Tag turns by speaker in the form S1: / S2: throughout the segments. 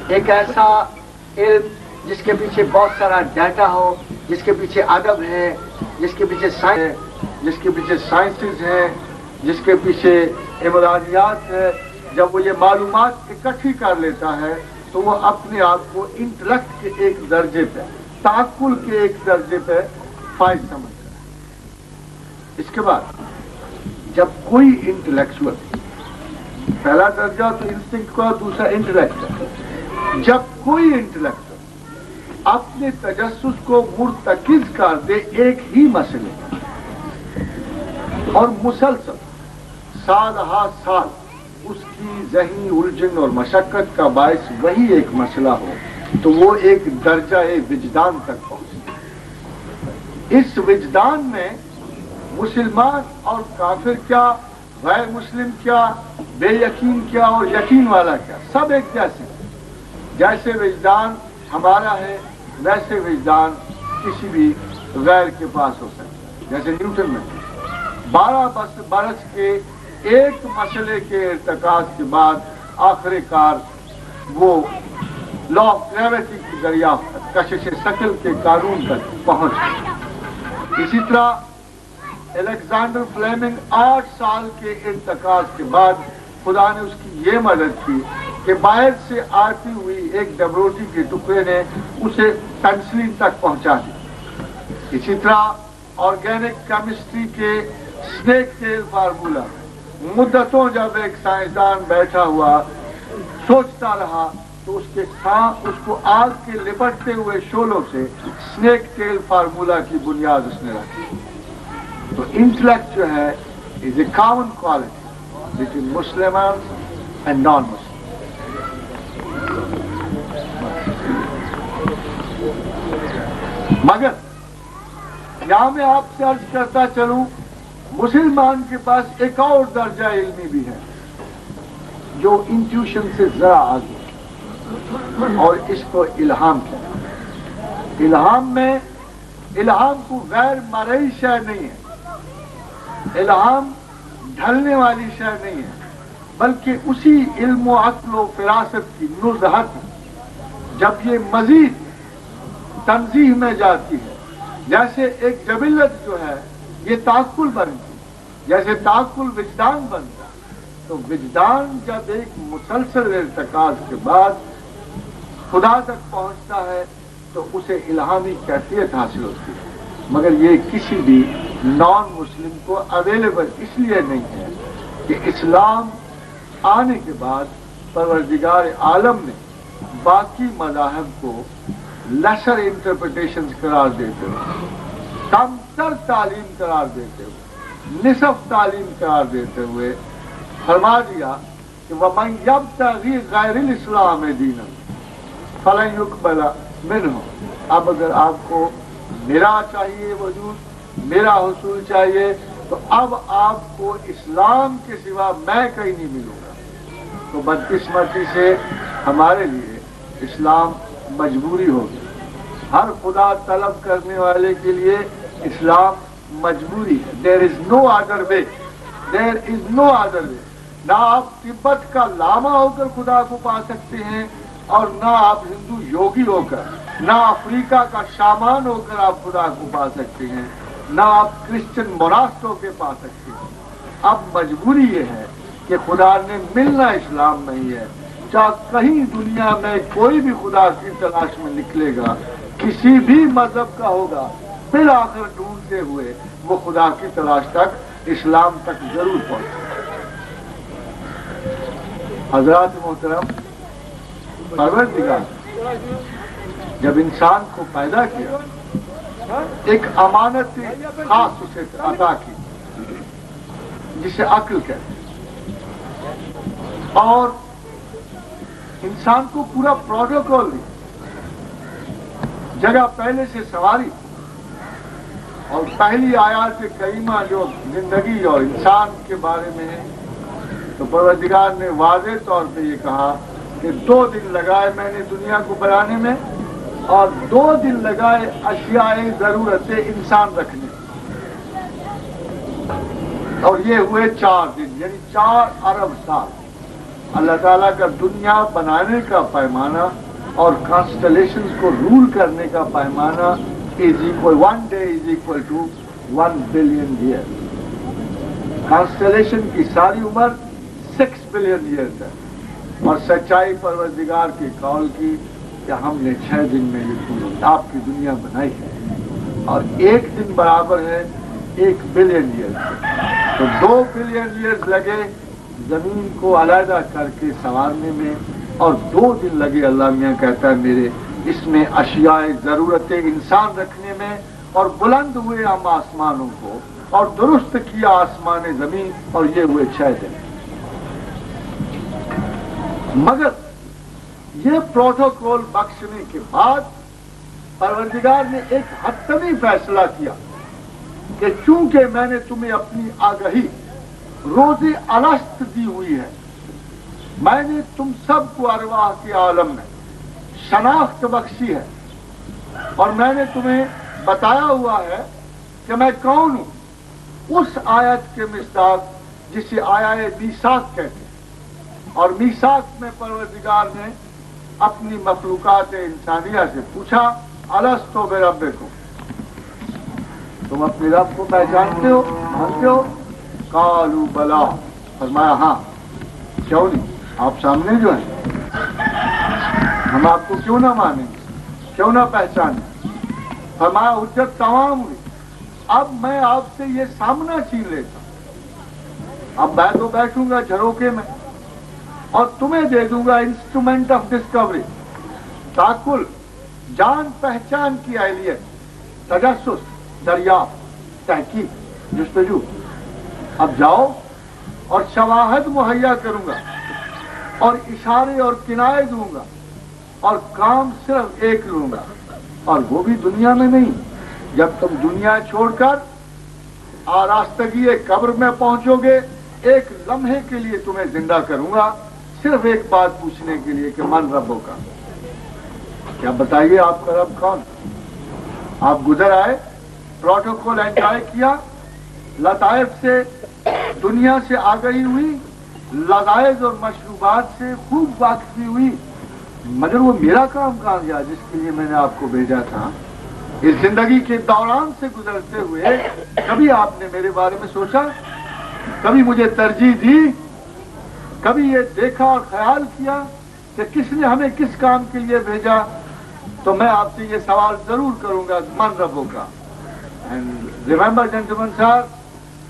S1: ایک ایسا علم جس کے پیچھے بہت سارا ڈیٹا ہو، جس کے پیچھے ادب ہے، جس کے پیچھے سائنس ہے، جس کے پیچھے سائنسز ہے، جس کے پیچھے عمرانیات ہے، جب وہ یہ معلومات اکٹھی کر لیتا ہے تو وہ اپنے آپ کو انٹلیکٹ کے ایک درجے پہ، تعقل کے ایک درجے پہ فائز سمجھتا ہے۔ اس کے بعد جب کوئی انٹلیکچوئل، پہلا درجہ تو انسٹنکٹ کا، دوسرا انٹلیکٹ ہے، جب کوئی انٹلیکچوئل اپنے تجسس کو مرتکز کر دے ایک ہی مسئلے اور مسلسل سال ہا سال اس کی ذہنی الجھن اور مشقت کا باعث وہی ایک مسئلہ ہو، تو وہ ایک درجہ وجدان تک پہنچے۔ اس وجدان میں مسلمان اور کافر کیا، غیر مسلم کیا، بے یقین کیا اور یقین والا کیا، سب ایک جیسے ہیں۔ جیسے وجدان ہمارا ہے ویسے وجدان کسی بھی غیر کے پاس ہو سکتا ہے۔ جیسے نیوٹن میں 12 برس کے ایک مسئلے کے ارتکاز کے بعد آخر کار وہ لا آف گریویٹی کی دریافت تک، کشش ثقل کے قانون تک پہنچ گئے۔ اسی طرح الیگزینڈر فلیمنگ 8 سال کے ارتکاز کے بعد خدا نے اس کی یہ مدد کی کہ باہر سے آتی ہوئی ایک ڈبروٹی کے ٹکڑے نے اسے پینسلین تک پہنچا دیا۔ اسی طرح آرگینک کیمسٹری کے سنیک ٹیل فارمولا مدتوں جب ایک سائنسدان بیٹھا ہوا سوچتا رہا تو اس کو آگ کے لپٹتے ہوئے شعلوں سے سنیک ٹیل فارمولا کی بنیاد اس نے رکھی۔ تو انٹلیکٹ جو ہے از اے کامن کوالٹی بٹوین مسلمان اینڈ نان مسلم۔ مگر یہاں میں آپ سے عرض کرتا چلوں، مسلمان کے پاس ایک اور درجہ علمی بھی ہے جو انٹیوشن سے ذرا آگے، اور اس کو الہام کہتے ہیں۔ الہام کو غیر مرئی شے نہیں ہے، الہام ڈھلنے والی شے نہیں ہے، بلکہ اسی علم و عقل و فراست کی نزہت جب یہ مزید تنزیح میں جاتی ہے، جیسے ایک جبلت جو ہے یہ تعقل بنتی، جیسے تعقل وجدان بنتا، تو وجدان جب ایک مسلسل ارتکاز کے بعد خدا تک پہنچتا ہے تو اسے الہامی کیفیت حاصل ہوتی ہے۔ مگر یہ کسی بھی نان مسلم کو اویلیبل اس لیے نہیں ہے کہ اسلام آنے کے بعد پروردگار عالم نے باقی مذاہب کو لیسر انٹرپریٹیشنز قرار دیتے ہوئے، کم تر تعلیم قرار دیتے ہوئے، نصف تعلیم قرار دیتے ہوئے فرما دیا کہ وَمَنْ يَبْتَغِي غَيْرِ الْإِسْلَامِ دِينًا فَلَنْ يُقْبَلَ مِنْهُ۔ اب اگر آپ کو میرا چاہیے وجود، میرا حصول چاہیے، تو اب آپ کو اسلام کے سوا میں کہیں نہیں ملوں گا۔ تو بدقسمتی سے ہمارے لیے اسلام مجبوری ہوگی، ہر خدا طلب کرنے والے کے لیے اسلام مجبوری ہے۔ دیر is no other way, there is no other way. نہ آپ تبت کا لاما ہو کر خدا کو پا سکتے ہیں، اور نہ آپ ہندو یوگی ہو کر، نہ افریقہ کا شامان ہو کر آپ خدا کو پا سکتے ہیں، نہ آپ کرسچن موناسٹ ہو کے پا سکتے ہیں۔ اب مجبوری یہ ہے کہ خدا نے ملنا اسلام میں ہی ہے۔ چاہے کہیں دنیا میں کوئی بھی خدا کی تلاش میں نکلے گا، کسی بھی مذہب کا ہوگا، پھر آخر ڈھونڈتے ہوئے وہ خدا کی تلاش تک، اسلام تک ضرور پہنچے۔ حضرات محترم، پروردگار جب انسان کو پیدا کیا ایک امانت خاص اسے عطا کی جسے عقل کہتے ہیں، اور انسان کو پورا پروٹوکول دی، جگہ پہلے سے سواری، اور پہلی آیات کریمہ جو زندگی اور انسان کے بارے میں ہے، تو پروردگار نے واضح طور پہ یہ کہا کہ 2 دن لگائے میں نے دنیا کو بنانے میں، اور 2 دن لگائے اشیاء ضرورت انسان رکھنے، اور یہ ہوئے 4 دن، یعنی 4 ارب سال۔ اللہ تعالیٰ کا دنیا بنانے کا پیمانہ اور کانسٹلیشنز کو رول کرنے کا پیمانہ one day is equal to 1 billion years. Constellation کی ساری عمر 6 بلین ایئرز ہے، اور سچائی پروردگار کے قول کی کہ ہم نے 6 دن میں یہ آپ کی دنیا بنائی ہے، اور 1 دن برابر ہے 1 بلین ایئرز، تو 2 بلین ایئرز لگے زمین کو علیحدہ کر کے سنوارنے میں، اور 2 دن لگے اللہ میاں کہتا ہے میرے اس میں اشیاء ضرورت انسان رکھنے میں، اور بلند ہوئے ہم آسمانوں کو اور درست کیا آسمان زمین، اور یہ ہوئے 6 دن۔ مگر یہ پروٹوکول بخشنے کے بعد پروردگار نے ایک حتمی فیصلہ کیا کہ چونکہ میں نے تمہیں اپنی آگہی روز الست دی ہوئی ہے، میں نے تم سب کو ارواح کے عالم میں شناخت بخشی ہے، اور میں نے تمہیں بتایا ہوا ہے کہ میں کون ہوں، اس آیت کے مصداق جسے آیہ میثاق کہتے ہیں، اور میثاق میں پروردگار نے اپنی مخلوقات انسانیہ سے پوچھا الستو بربکم، تم اپنے رب کو پہچانتے ہو، مانتے ہو؟ قالوا بلا، فرمایا ہاں، کیوں نہیں، آپ سامنے جو ہیں، ہم آپ کو کیوں نہ مانیں، کیوں نہ پہچانیں؟ فرمایا حجت تمام ہوئی، اب میں آپ سے یہ سامنا چھین لیتا ہوں، اب میں تو بیٹھوں گا جھروکے میں اور تمہیں دے دوں گا انسٹرومنٹ آف ڈسکوری، تعقل، جان پہچان کی اہلیت، تجسس، دریافت، تحقیق، جستجو، اب جاؤ اور شواہد مہیا کروں گا اور اشارے اور کنائے دوں گا، اور کام صرف ایک لوں گا، اور وہ بھی دنیا میں نہیں، جب تم دنیا چھوڑ کر آراستگی قبر میں پہنچو گے، ایک لمحے کے لیے تمہیں زندہ کروں گا، صرف ایک بات پوچھنے کے لیے کہ من ربوں کا، کیا بتائیے آپ کا رب کون؟ آپ گزر آئے، پروٹوکول انجوائے کیا، لطائف سے دنیا سے آگہی ہوئی، لذائذ اور مشروبات سے خوب واقفی ہوئی، مگر وہ میرا کام کہاں گیا جس کے لیے میں نے آپ کو بھیجا تھا؟ اس زندگی کے دوران سے گزرتے ہوئے کبھی آپ نے میرے بارے میں سوچا؟ کبھی مجھے ترجیح دی؟ کبھی یہ دیکھا اور خیال کیا کہ کس نے ہمیں کس کام کے لیے بھیجا؟ تو میں آپ سے یہ سوال ضرور کروں گا من ربوں کا۔ اینڈ ریمبر جنٹلمین صاحب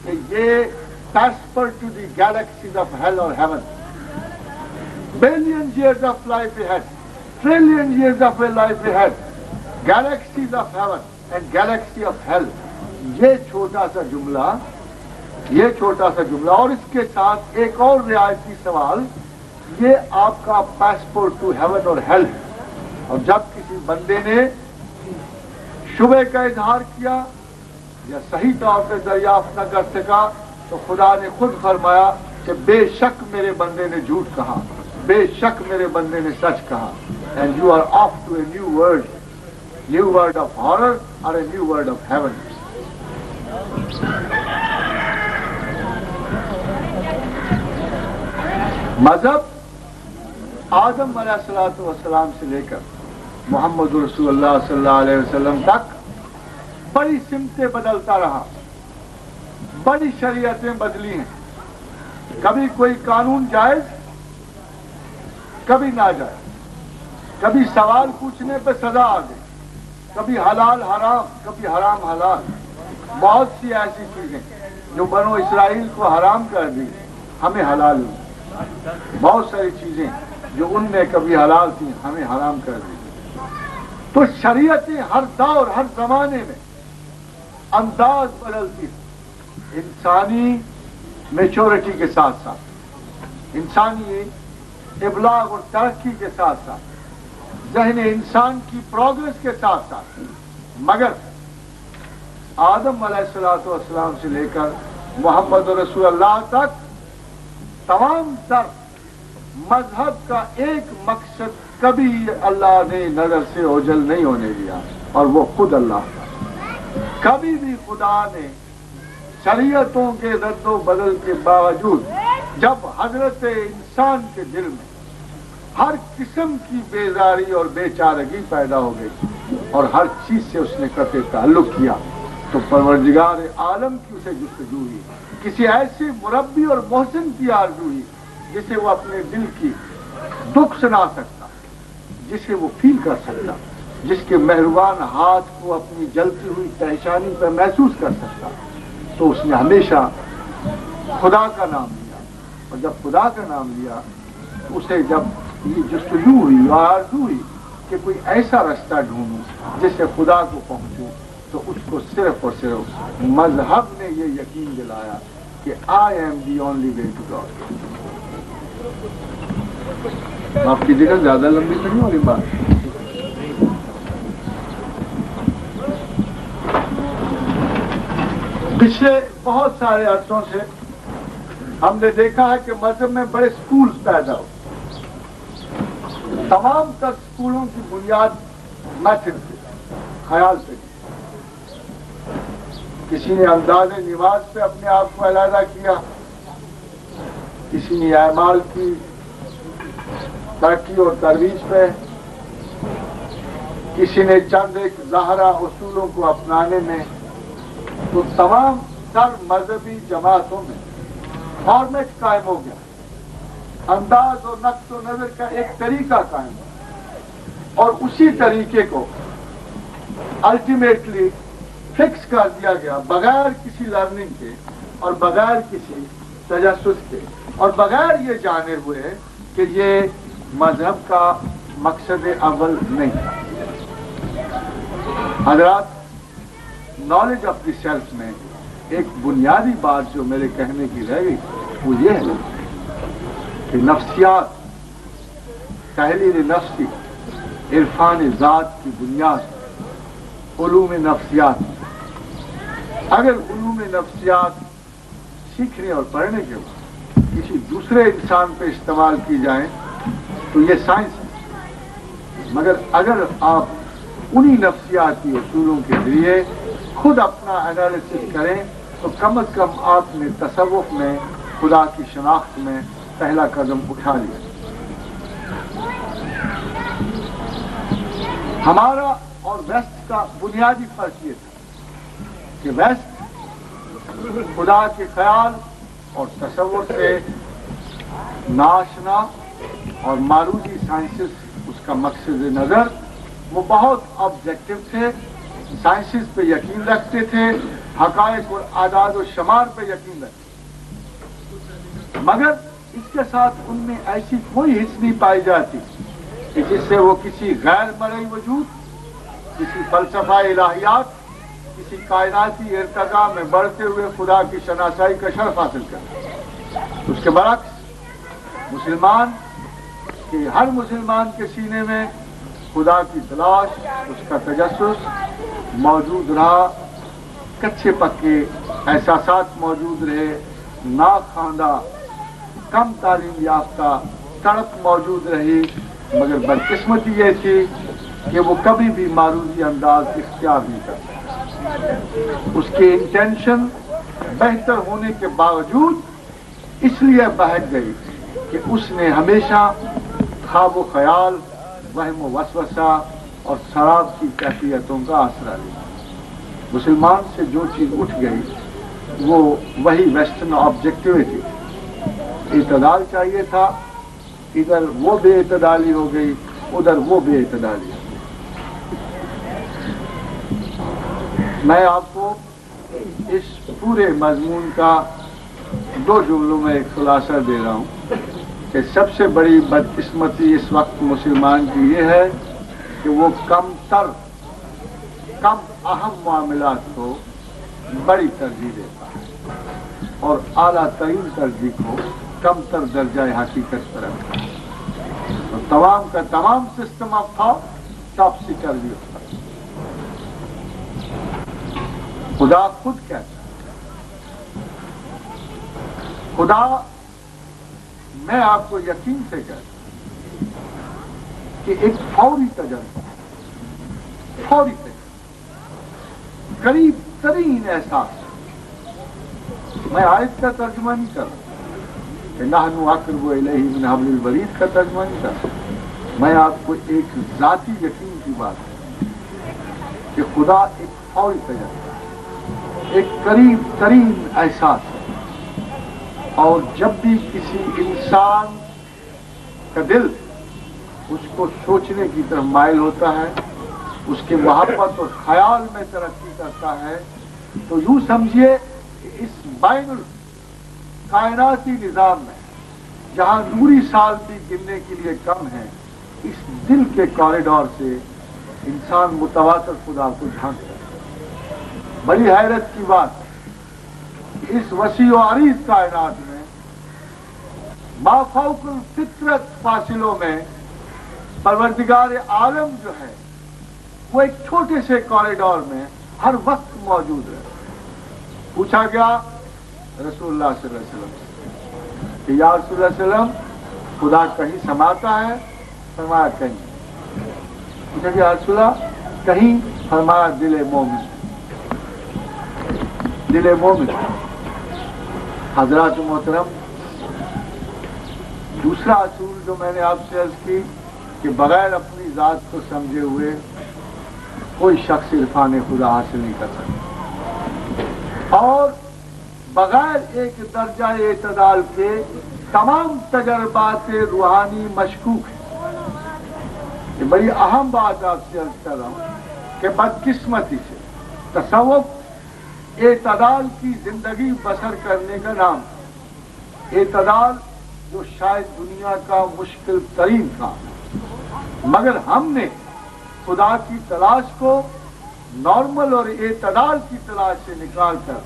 S1: کہ یہ transfer to the galaxies of hell اور heaven, billion years of life ahead, trillion years of a life ahead, galaxies of heaven and galaxy of hell، یہ چھوٹا سا جملہ اور اس کے ساتھ ایک اور رعایتی سوال، یہ آپ کا پاسپورٹ ٹو ہیون اور ہیل، اور جب کسی بندے نے شبہ کا اظہار کیا یا صحیح طور پہ دریافت نہ کر سکا تو خدا نے خود فرمایا کہ بے شک میرے بندے نے جھوٹ کہا، بے شک میرے بندے نے سچ کہا، and you are off to a new world of horror اور a new world of heaven. مذہب آدم علیہ الصلوۃ والسلام سے لے کر محمد رسول اللہ صلی اللہ علیہ وسلم تک بڑی سمتیں بدلتا رہا، بڑی شریعتیں بدلی ہیں، کبھی کوئی قانون جائز، کبھی ناجائز، کبھی سوال پوچھنے پہ سزا آ گئی، کبھی حلال حرام، کبھی حرام حلال، بہت سی ایسی چیزیں جو بنو اسرائیل کو حرام کر دی ہمیں حلال ہوئی، بہت ساری چیزیں جو ان میں کبھی حلال تھیں ہمیں حرام کر دی۔ تو شریعتیں ہر دور ہر زمانے میں انداز بدلتی ہے، انسانی میچورٹی کے ساتھ ساتھ، انسانی ابلاغ اور ترقی کے ساتھ ساتھ، ذہن انسان کی پروگرس کے ساتھ ساتھ، مگر آدم علیہ الصلوۃ والسلام سے لے کر محمد رسول اللہ تک تمام تر مذہب کا ایک مقصد کبھی اللہ نے نظر سے اوجھل نہیں ہونے دیا، اور وہ خود اللہ کا۔ کبھی بھی خدا نے شریعتوں کے رد و بدل کے باوجود جب حضرت انسان کے دل میں ہر قسم کی بیزاری اور بے چارگی پیدا ہو گئی اور ہر چیز سے اس نے قطع تعلق کیا تو پروردگار عالم کی اسے جستجو ہوئی، کسی ایسے مربی اور محسن کی آرزو ہوئی جسے وہ اپنے دل کی دکھ سنا سکتا، جسے وہ فیل کر سکتا، جس کے مہربان ہاتھ کو اپنی جلتی ہوئی پریشانی پر محسوس کر سکتا، تو اس نے ہمیشہ خدا کا نام لیا، اور جب خدا کا نام لیا تو اسے جب یہ جستجو ہوئی اور آرزو ہوئی کہ کوئی ایسا رستہ ڈھونڈوں جس سے خدا کو پہنچوں، تو اس کو صرف اور صرف مذہب نے یہ یقین دلایا کہ I am the only way to God. آپ کی جگہ زیادہ لمبی تو نہیں ہوگی بات۔ پچھلے بہت سارے عرصوں سے ہم نے دیکھا ہے کہ مذہب میں بڑے سکولز پیدا ہو، تمام تر سکولوں کی بنیاد میتھڈ پہ، خیال پہ، کسی نے انداز نماز پہ اپنے آپ کو علیحدہ کیا، کسی نے اعمال کی ترقی اور ترویج پہ، کسی نے چند ایک ظاہرہ اصولوں کو اپنانے میں، تو تمام تر مذہبی جماعتوں میں فارمیٹ قائم ہو گیا، انداز اور نقط و نظر کا ایک طریقہ قائم ہوا، اور اسی طریقے کو الٹیمیٹلی فکس کر دیا گیا بغیر کسی لرننگ کے اور بغیر کسی تجسس کے اور بغیر یہ جانے ہوئے کہ یہ مذہب کا مقصد اول نہیں تھا۔ حضرات، نالج آف دی سیلف میں ایک بنیادی بات جو میرے کہنے کی رہ گئی وہ یہ ہے کہ نفسیات، تحلیل نفسی، عرفان ذات کی بنیاد علوم نفسیات، اگر علوم نفسیات سیکھنے اور پڑھنے کے بعد کسی دوسرے انسان پہ استعمال کی جائیں تو یہ سائنس ہے، مگر اگر آپ انہی نفسیاتی اصولوں کے ذریعے خود اپنا انالیسس کریں تو کم از کم آپ نے تصوف میں خدا کی شناخت میں پہلا قدم اٹھا لیا۔ ہمارا اور ویسٹ کا بنیادی فرق یہ تھا کہ ویسٹ خدا کے خیال اور تصور سے ناشنا اور معروضی سائنسز اس کا مقصد نظر وہ بہت آبجیکٹو تھے، سائنسز پہ یقین رکھتے تھے، حقائق اور اعداد و شمار پہ یقین رکھتے تھے، مگر اس کے ساتھ ان میں ایسی کوئی حص نہیں پائی جاتی کہ جس سے وہ کسی غیر مرئی وجود، کسی فلسفہ الہیات، کسی کائناتی ارتقاء میں بڑھتے ہوئے خدا کی شناسائی کا شرف حاصل کرے۔ اس کے برعکس مسلمان کہ ہر مسلمان کے سینے میں خدا کی تلاش، اس کا تجسس موجود رہا، کچے پکے احساسات موجود رہے، ناخواندہ کم تعلیم یافتہ تڑپ موجود رہی، مگر بدقسمتی یہ تھی کہ وہ کبھی بھی معروضی انداز اختیار نہیں کر سکتا۔ اس کی انٹینشن بہتر ہونے کے باوجود اس لیے بہک گئی کہ اس نے ہمیشہ خواب و خیال، وہم و وسوسہ اور سراب کی کیفیتوں کا آسرا لیا۔ مسلمان سے جو چیز اٹھ گئی وہ وہی ویسٹرن آبجیکٹیوٹی، اعتدال چاہیے تھا، ادھر وہ بے اعتدالی ہو گئی، ادھر وہ بے اعتدالی۔ میں آپ کو اس پورے مضمون کا دو جملوں میں ایک خلاصہ دے رہا ہوں کہ سب سے بڑی بدقسمتی اس وقت مسلمان کی یہ ہے کہ وہ کم اہم معاملات کو بڑی ترجیح دیتا ہے اور اعلیٰ ترین ترجیح کو کم تر درجہ حقیقت پر رکھتا ہے، اور تمام کا تمام سسٹم آف تھاٹ ٹاپسی ٹروی ہوتا ہے۔ خدا خود کہتا ہے، خدا میں آپ کو یقین سے کہتا ہوں کہ ایک فوری تجربہ، فوری تجربہ، قریب ترین احساس، میں آیت کا ترجمہ نہیں کر رہا، کہ نحن اقرب الیہ من حبل الورید کا ترجمہ نہیں تھا. میں آپ کو ایک ذاتی یقین کی بات ہے کہ خدا ایک فوری تجربہ ہے، ایک قریب ترین احساس ہے، اور جب بھی کسی انسان کا دل اس کو سوچنے کی طرف مائل ہوتا ہے، اس کے محبت اور خیال میں ترقی کرتا ہے، تو یوں سمجھیے کہ اس بین الکائناتی نظام میں جہاں نوری سال بھی گننے کے لیے کم ہے، اس دل کے کوریڈور سے انسان متواتر خدا کو جھانکتا ہے. بڑی حیرت کی بات ہے، اس وسیع و عریض کائنات میں ما فوق الفطرت فاصلوں میں پروردگار عالم جو ہے وہ ایک چھوٹے سے کوریڈور میں ہر وقت موجود ہے. پوچھا گیا رسول اللہ صلی اللہ علیہ وسلم سے کہ یا رسول اللہ علیہ وسلم خدا کہیں سماتا ہے؟ فرمایا کہیں. پوچھا گیا رسول اللہ کہیں؟ فرمایا دل مومن. دل مومن. حضرات محترم، دوسرا اصول جو میں نے آپ سے عرض کی کہ بغیر اپنی ذات کو سمجھے ہوئے کوئی شخص عرفان خدا حاصل نہیں کر سکتا، اور بغیر ایک درجہ اعتدال کے تمام تجربات روحانی مشکوک ہیں. یہ بڑی اہم بات آپ سے عرض کر رہا ہوں کہ بدقسمتی سے تصوف اعتدال کی زندگی بسر کرنے کا نام. اعتدال جو شاید دنیا کا مشکل ترین کام ہے، مگر ہم نے خدا کی تلاش کو نارمل اور اعتدال کی تلاش سے نکال کر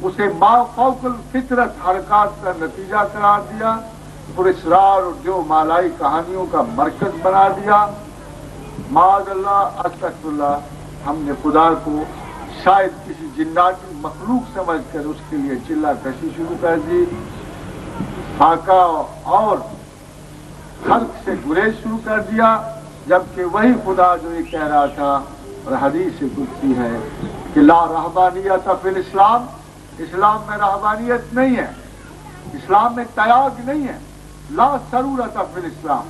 S1: اسے ما فوق الفطرت حرکات کا نتیجہ قرار دیا، پراسرار اور جو مالائی کہانیوں کا مرکز بنا دیا. معاذ اللہ استغفر اللہ، ہم نے خدا کو شاید کسی جناتی مخلوق سمجھ کر اس کے لیے چلا کشی شروع کر دی، فاقہ اور خلق سے گریز شروع کر دیا، جبکہ وہی خدا جو یہ کہہ رہا تھا اور حدیث قدسی ہے کہ لا رہبانیت فی الاسلام، اسلام میں رہبانیت نہیں ہے، اسلام میں تیاگ نہیں ہے. لا سرورت فی الاسلام،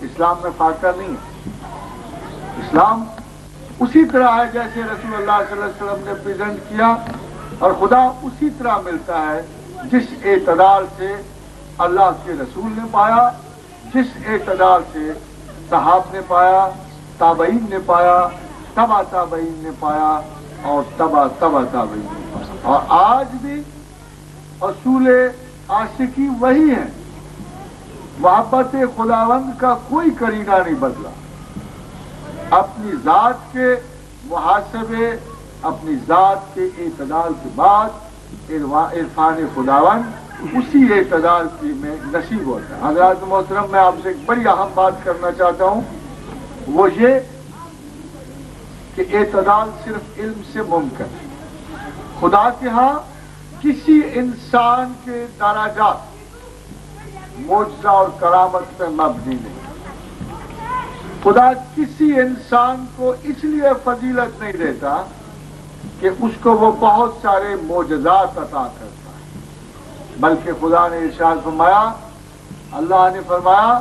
S1: اسلام میں فاقہ نہیں ہے. اسلام اسی طرح ہے جیسے رسول اللہ صلی اللہ علیہ وسلم نے پریزنٹ کیا، اور خدا اسی طرح ملتا ہے جس اعتدال سے اللہ کے رسول نے پایا، جس اعتدال سے صحاب نے پایا، تابعین نے پایا، تبع تابعین نے پایا، اور تبع تابعین نے پایا. اور آج بھی اصول عاشقی وہی ہے. محبت خداوند کا کوئی قرینہ نہیں بدلا. اپنی ذات کے محاسبے، اپنی ذات کے اعتدال کے بعد عرفان خداوند اسی اعتدال کی میں نصیب ہوتا ہے. حضرات محترم، میں آپ سے ایک بڑی اہم بات کرنا چاہتا ہوں، وہ یہ کہ اعتدال صرف علم سے ممکن ہے. خدا کے ہاں کسی انسان کے درجات معجزہ اور کرامت پہ مبنی نہیں. خدا کسی انسان کو اس لیے فضیلت نہیں دیتا کہ اس کو وہ بہت سارے معجزات عطا کرتا ہے، بلکہ خدا نے ارشاد فرمایا، اللہ نے فرمایا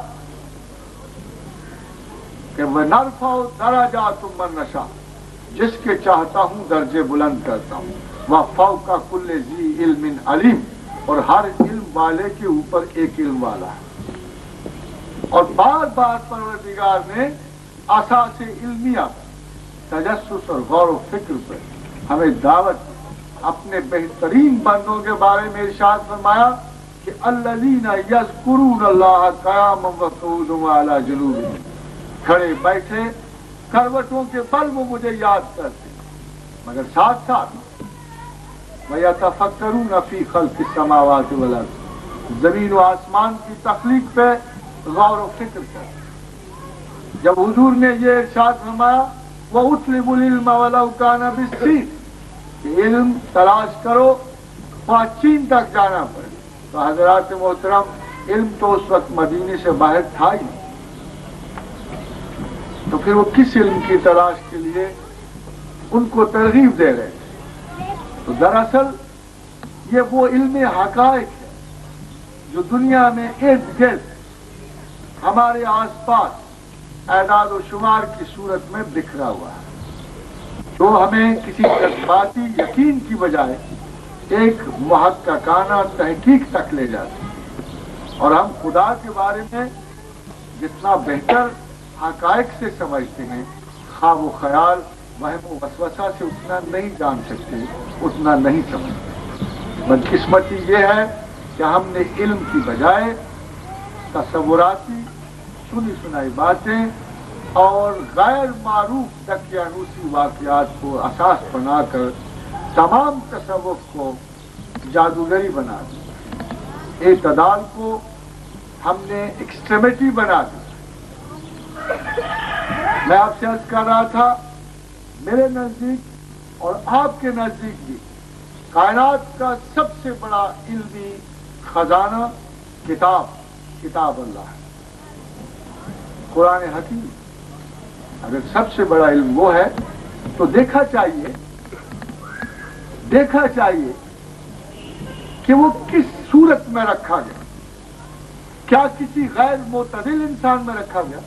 S1: کہ وَنَرْفَعُ دَرَجَاتٍ مَّن نَّشَاءُ، جس کے چاہتا ہوں درجے بلند کرتا ہوں. وَفَوْقَ كُلِّ ذِي عِلْمٍ عَلِيمٍ، اور ہر علم والے کے اوپر ایک علم والا ہے. اور بار بار پروردگار نے اساس علمیہ تجسس اور غور و فکر پر ہمیں دعوت دی. اپنے بہترین بندوں کے بارے میں ارشاد فرمایا کہ الذین یذکرون اللہ قیاما وقعودا وعلی جنوبہم، کھڑے بیٹھے کروٹوں کے بل وہ مجھے یاد کرتے، مگر ساتھ ساتھ وَيَتَفَكَّرُونَ فِي خَلْقِ السَّمَاوَاتِ وَالْأَرْضِ، زمین و آسمان کی تخلیق پہ غور و فکر کر. جب حضور نے یہ ارشاد فرمایا وَأُطْلِبُ الْعِلْمَ وَلَوْ كَانَ بِالصِّينِ، کہ علم تلاش کرو خواہ چین تک جانا پڑے، تو حضرات محترم علم تو اس وقت مدینے سے باہر تھا ہی، تو پھر وہ کس علم کی تلاش کے لیے ان کو ترغیب دے رہے تھے؟ تو دراصل یہ وہ علم حقائق ہے जो दुनिया में इर्द गिर्द हमारे आसपास एदाद व शुमार की सूरत में बिखरा हुआ है, तो हमें किसी जज्बाती यकीन की बजाय एक मुहक्ककाना तहकीक तक ले जाते हैं और हम खुदा के बारे में जितना बेहतर हकायक से समझते हैं, ख्वाब व ख्याल वहम वसवसा से उतना नहीं जान सकते, उतना नहीं समझते। बदकिस्मती ये है कि हमने इल्म की बजाय तसव्वुराती सुनी सुनाई बातें और गैर मारूफ दकियानूसी वाक़यात को असास बनाकर तमाम तसव्वुफ को जादूगरी बना दी। एतदाल को हमने एक्सट्रीमिटी बना दी। मैं आपसे अर्ज कर रहा था, मेरे नजदीक और आपके नजदीक भी कायनात का सबसे बड़ा इल्मी खजाना किताब अल्लाह है, कुरान हकीम। अगर सबसे बड़ा इल्म वो है तो देखा चाहिए कि वो किस सूरत में रखा गया। क्या किसी गैर मोतदिल इंसान में रखा गया?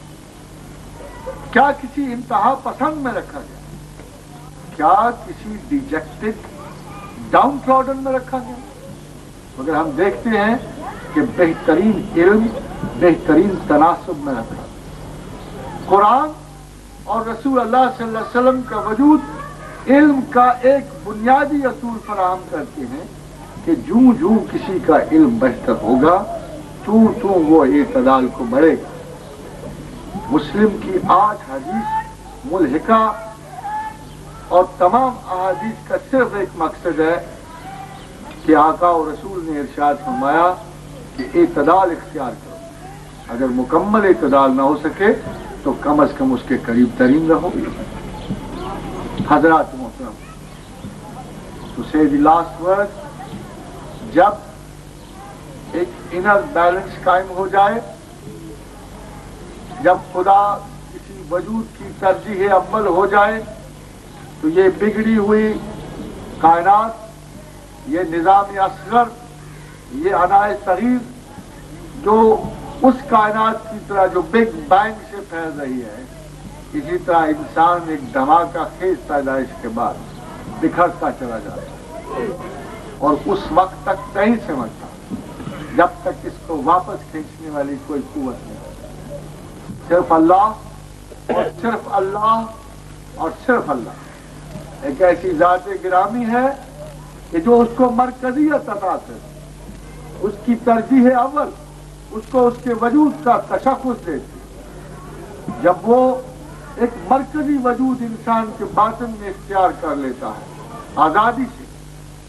S1: क्या किसी इंतहा पसंद में रखा गया? क्या किसी डिजेक्टेड डाउन ट्रॉडन में रखा गया? मगर हम देखते हैं कि बेहतरीन इल्म बेहतरीन तनासब में रखा। कुरान और रसूल अल्लाह सल्लल्लाहु अलैहि वसल्लम का वजूद इल्म का एक बुनियादी असूल फराहम करते हैं कि जूं जूं किसी का इल्म बेहतर होगा तू वो इतदाल को बढ़ेगा। मुस्लिम की 8 हदीस मुल्हिका और तमाम अहादीस का सिर्फ एक मकसद है कि आका और रसूल ने इरशाद फरमाया कि इतदाल इख्तियार करो। अगर मुकम्मल इतदाल ना हो सके तो कम अज कम उसके करीब तरीन रहो। हजरात मोहतरम, तो से द लास्ट वर्ड, जब एक इनर बैलेंस कायम हो जाए, जब खुदा किसी वजूद की तरजीह अव्वल हो जाए, तो ये बिगड़ी हुई कायनात, ये निज़ाम असगर, ये अनाए सगीर जो उस कायनात की तरह जो बिग बैंग से फैल रही है, इसी तरह इंसान एक धमाका खेज पैदाइश के बाद बिखरता चला जाता है और उस वक्त तक नहीं समझता जब तक इसको वापस खींचने वाली कोई कुव्वत नहीं। सिर्फ अल्लाह और सिर्फ अल्लाह और सिर्फ अल्लाह एक ऐसी ज़ात गिरामी है कि जो उसको मरकजियत अता करे, उसकी तरजीह अव्वल, उसको उसके वजूद का तशख़्ख़ुस देती। जब वो एक मरकजी वजूद इंसान के बातिन में इख्तियार कर लेता है, आज़ादी से,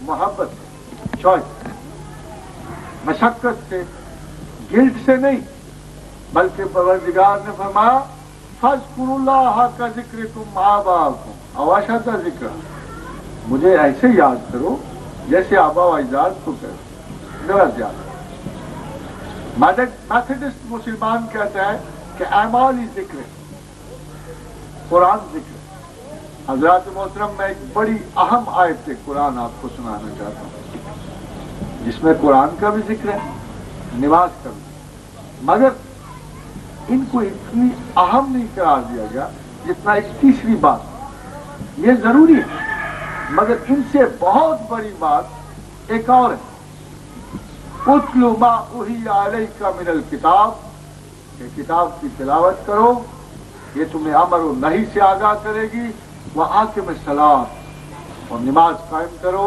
S1: मोहब्बत से, चॉइस से, मशक्क़त से, गिल्ट से नहीं, बल्कि परवरदिगार ने फरमाया फज़्कुरुल्लाह का ज़िक्र तुम आबाकुम अवाशद ज़िक्र, मुझे ऐसे याद करो जैसे आबा व अजदाद को करो, जरा ज्यादा। मैथडिस्ट मुसलमान कहता है कि अमाल ही जिक्र, कुरान जिक्र। हजरात मोहतरम, मैं एक बड़ी अहम आयत कुरान आपको सुनाना चाहता हूँ जिसमें कुरान का भी जिक्र है, नमाज का भी, मगर इनको इतनी अहम नहीं करार दिया गया जितना एक तीसरी बात। ये जरूरी है मगर इनसे बहुत बड़ी बात एक और है, उतलु मा उहिया अलैका मिनल किताब, ये किताब की तिलावत करो, ये तुम्हें अमर और नही से आगाह करेगी। वह आकिम सलात, और नमाज कायम करो।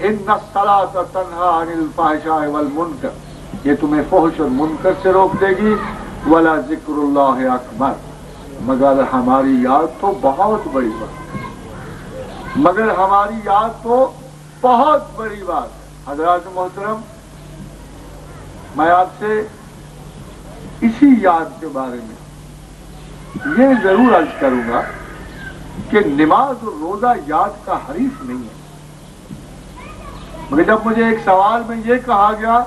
S1: इन्ना सलात तन्हा अनिल फाहिशाए वल मुनकर, ये तुम्हें फहश और मुनकर से रोक देगी। वला जिक्रुल्लाह अकबर, मगर हमारी याद तो बहुत बड़ी बात, मगर हमारी याद तो बहुत बड़ी बात। हजरात मोहतरम, मैं आपसे इसी याद के बारे में ये जरूर अर्ज करूंगा कि नमाज और रोजा याद का हरीफ नहीं है। मगर जब मुझे एक सवाल में ये कहा गया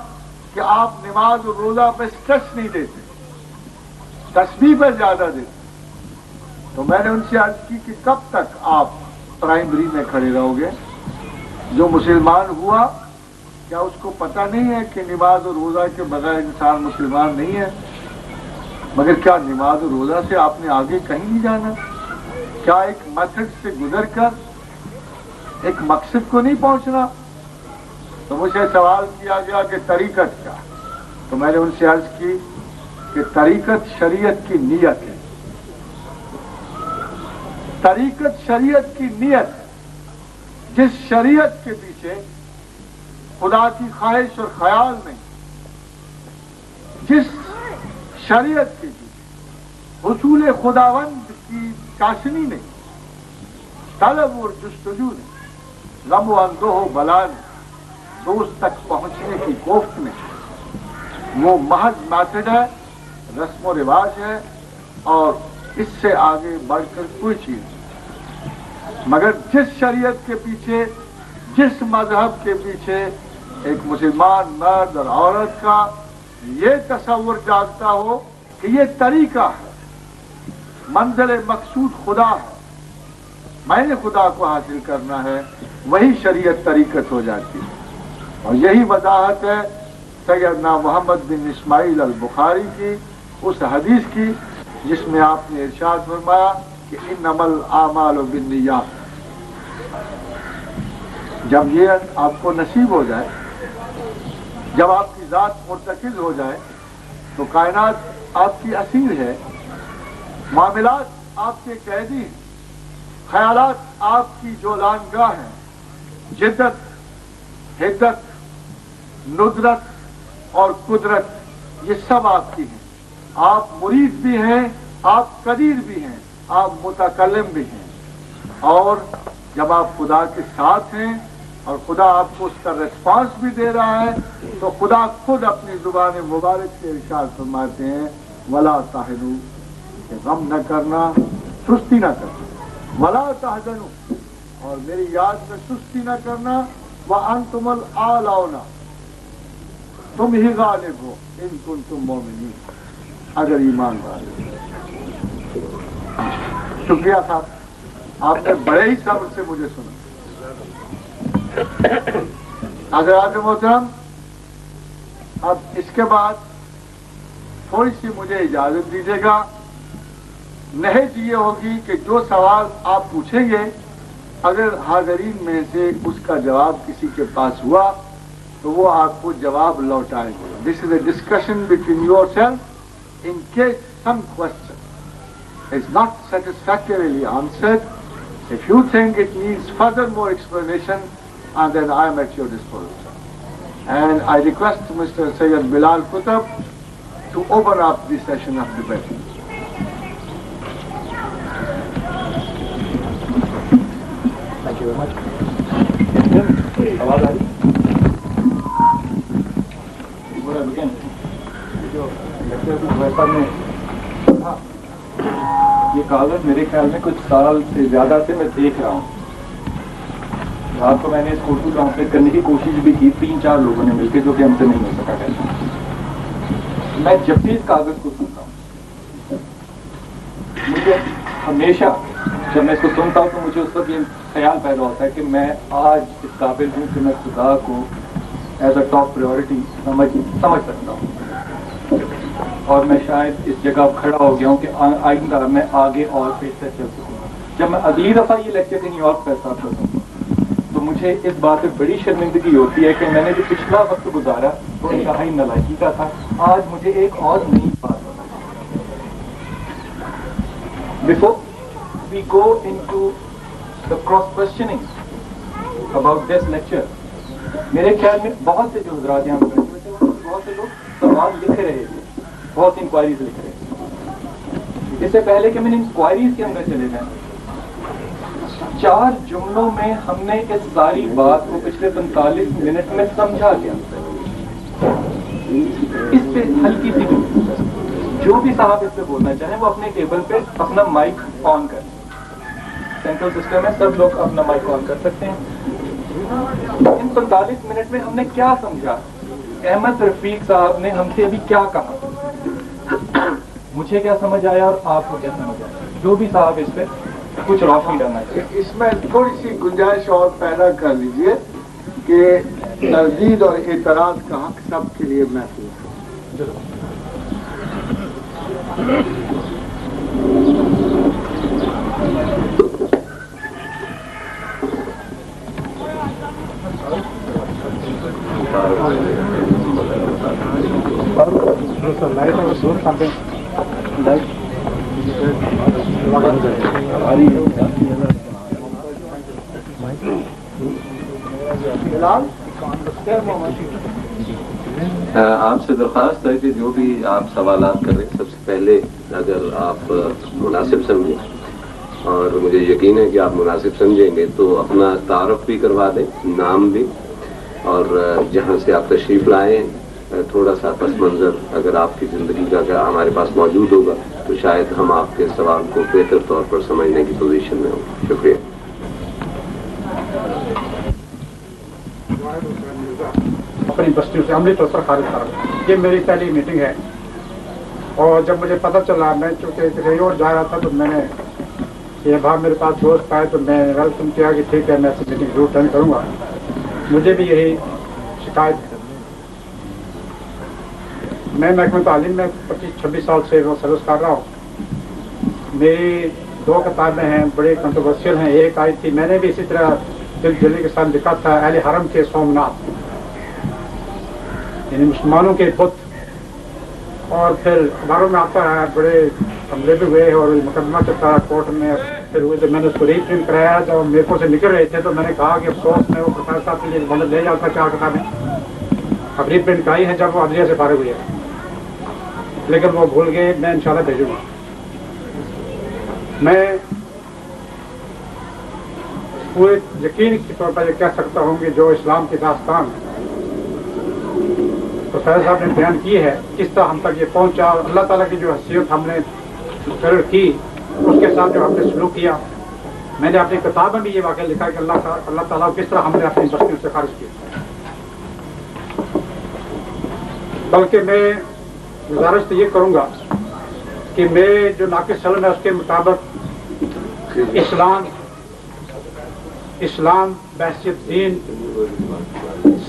S1: कि आप नमाज और रोजा पे स्ट्रेस नहीं देते, तस्बीह पे ज्यादा देते, तो मैंने उनसे अर्ज की कि कब तक आप प्राइमरी में खड़े रहोगे। जो मुसलमान हुआ کیا اس کو پتہ نہیں ہے کہ نماز اور روزہ کے بغیر انسان مسلمان نہیں ہے؟ مگر کیا نماز اور روزہ سے آپ نے آگے کہیں نہیں جانا؟ کیا ایک میتھڈ سے گزر کر ایک مقصد کو نہیں پہنچنا؟ تو مجھے سوال کیا گیا کہ طریقت کیا؟ تو میں نے ان سے عرض کی کہ طریقت شریعت کی نیت ہے. طریقت شریعت کی نیت ہے. جس شریعت کے پیچھے خدا کی خواہش اور خیال نہیں، جس شریعت کے پیچھے حصول خداوند کی چاشنی نہیں، طلب اور جستجو نہیں، غم و اندوہ و بلا نہیں، دوست تک پہنچنے کی کوفت نہیں، وہ محض میتھڈ ہے، رسم و رواج ہے، اور اس سے آگے بڑھ کر کوئی چیز نہیں. مگر جس شریعت کے پیچھے، جس مذہب کے پیچھے ایک مسلمان مرد اور عورت کا یہ تصور جاگتا ہو کہ یہ طریقہ ہے، منزل مقصود خدا ہے، میں نے خدا کو حاصل کرنا ہے، وہی شریعت طریقت ہو جاتی ہے. اور یہی وضاحت ہے سیدنا محمد بن اسماعیل البخاری کی اس حدیث کی جس میں آپ نے ارشاد فرمایا کہ انما الاعمال بالنیات. جب یہ آپ کو نصیب ہو جائے، جب آپ کی ذات مرتکز ہو جائے، تو کائنات آپ کی اسیر ہے، معاملات آپ کے قیدی ہیں، خیالات آپ کی جولانگاہ ہیں، جدت، حدت، ندرت اور قدرت یہ سب آپ کی ہیں. آپ مرید بھی ہیں، آپ قدیر بھی ہیں، آپ متکلم بھی ہیں. اور جب آپ خدا کے ساتھ ہیں اور خدا آپ کو اس کا ریسپانس بھی دے رہا ہے، تو خدا خود اپنی زبان مبارک سے ارشاد فرماتے ہیں ولا تہنوا، کہ غم نہ کرنا، سستی نہ کرنا، ولا تحزنوا، اور میری یاد میں سستی نہ کرنا، وانتم الاعلون، تم ہی غالب ہو ان کنتم مؤمنین، اگر ایمان والے. شکریہ صاحب، آپ نے بڑے ہی صبر سے مجھے سنا. حضرات محترم، اب اس کے بعد تھوڑی سی مجھے اجازت دیجیے گا. نہج یہ ہوگی کہ جو سوال آپ پوچھیں گے، اگر حاضرین میں سے اس کا جواب کسی کے پاس ہوا تو وہ آپ کو جواب لوٹائیں گے. This is a discussion between yourself. In case some question is not satisfactorily answered, if you think it needs further more explanation, and then I am at your disposal. And I request Mr. Sayyid Bilal Kutab to open up the session of debate.
S2: Thank you very much. आवाज आ रही? ये कागज मेरे ख्याल में कुछ साल से ज्यादा से मैं देख रहा हूँ. रात को मैंने इसको उर्दू ट्रांसलेट करने की कोशिश भी की 3-4 लोगों ने मिलकर, जो कि हमसे नहीं हो सका है. मैं जब भी इस कागज को सुनता हूँ, मुझे हमेशा जब मैं इसको सुनता हूँ तो मुझे उस वक्त ये ख्याल पैदा होता है कि मैं आज इस काबिल हूँ कि मैं खुदा को एज अ टॉप प्रायोरिटी समझ सकता हूँ. और मैं शायद इस जगह अब खड़ा हो गया हूँ कि आइंदा मैं आगे और बेहतर चल सकूँगा. जब मैं अगली दफ़ा ये लेक्चर कहीं और पैसा करूँ तो मुझे इस बात पे बड़ी शर्मिंदगी होती है कि मैंने जो पिछला वक्त गुजारा तो इंतहाई नालायकी का था. आज मुझे एक और नई बात before we go into the cross questioning about this lecture, मेरे ख्याल में बहुत से जो हजरात यहाँ पर बैठे हुए थे, बहुत से लोग सवाल लिख रहे थे, बहुत इंक्वायरीज लिख रहे थे. इससे पहले कि मैंने इंक्वायरीज के अंदर चले जाए, 4 जुमलों में हमने इस सारी बात को पिछले 45 मिनट में समझा गया. इस पे हल्की सी जो भी साहब इस पे बोलना चाहें वो अपने टेबल पे अपना माइक ऑन करें. सेंट्रल सिस्टम है, सब लोग अपना माइक ऑन कर सकते हैं. इन 45 मिनट में हमने क्या समझा, अहमद रफीक साहब ने हमसे अभी क्या कहा, मुझे क्या समझ आया और आपको क्या समझ आया, जो भी साहब इस पे कुछ रोशनी डालना चाहिए.
S1: इसमें थोड़ी सी गुंजाइश और पैदा कर लीजिए कि تردید اور اعتراض کا حق سب کے لیے محفوظ ہے.
S3: آپ سے درخواست ہے کہ جو بھی آپ سوالات کریں سب سے پہلے اگر آپ مناسب سمجھیں اور مجھے یقین ہے کہ آپ مناسب سمجھیں گے تو اپنا تعارف بھی کروا دیں, نام بھی, اور جہاں سے آپ تشریف لائیں تھوڑا سا پس منظر اگر آپ کی زندگی کا ہمارے پاس موجود ہوگا تو شاید ہم آپ کے سوال کو بہتر طور پر سمجھنے کی پوزیشن میں ہوں. شکریہ.
S4: اپنی بستیوں سے عملی طور پر خارج کر رہا ہوں. یہ میری پہلی میٹنگ ہے اور جب مجھے پتہ چلا, میں چونکہ کہیں اور جا رہا تھا تو میں نے یہ بھاگ میرے پاس دوست پائے تو میں ویلکم کیا کہ ٹھیک ہے میں ایسی میٹنگ ضرور اٹینڈ کروں گا. مجھے بھی یہی شکایت ہے. میں محکمہ تعلیم میں 25-26 سال سے وہ سروس کر رہا ہوں. میری 2 کتابیں ہیں بڑی کنٹروورشل ہیں. ایک آئی تھی, میں نے بھی اسی طرح دل جلدی کے ساتھ لکھا تھا, اہل حرم کے سومناتھ, یعنی مسلمانوں کے بت. اور پھر اخباروں میں آتا ہے بڑے حملے بھی ہوئے اور مقدمہ چلتا ہے کورٹ میں. پھر ہوئے تو میں نے اس کو ری پرنٹ کرایا. جب میرے کو سے نکل رہے تھے تو میں نے کہا کہ افسوس میں وہ پروفیسر صاحب کے لیے مدد لے جاتا 4 کتابیں. اب ری پرنٹ کرائی ہے جب وہ عدلیہ سے فارغ ہوئی ہے, لیکن وہ بھول گئے. میں انشاءاللہ بھیجوں گا. میں پورے یقین کے طور پر یہ کہہ سکتا ہوں کہ جو اسلام کی داستان پروفیسر صاحب نے بیان کی ہے, کس طرح ہم تک یہ پہنچا, اور اللہ تعالیٰ کی جو حیثیت ہم نے مقرر کی اس کے ساتھ جو ہم نے سلوک کیا. میں نے اپنی کتاب میں بھی یہ واقعہ لکھا کہ اللہ تعالیٰ کس طرح ہم نے اپنی بستیوں سے خارج کیا. بلکہ میں گزارش تو یہ کروں گا کہ میرے جو ناقص علم ہے اس کے مطابق اسلام بحثیت دین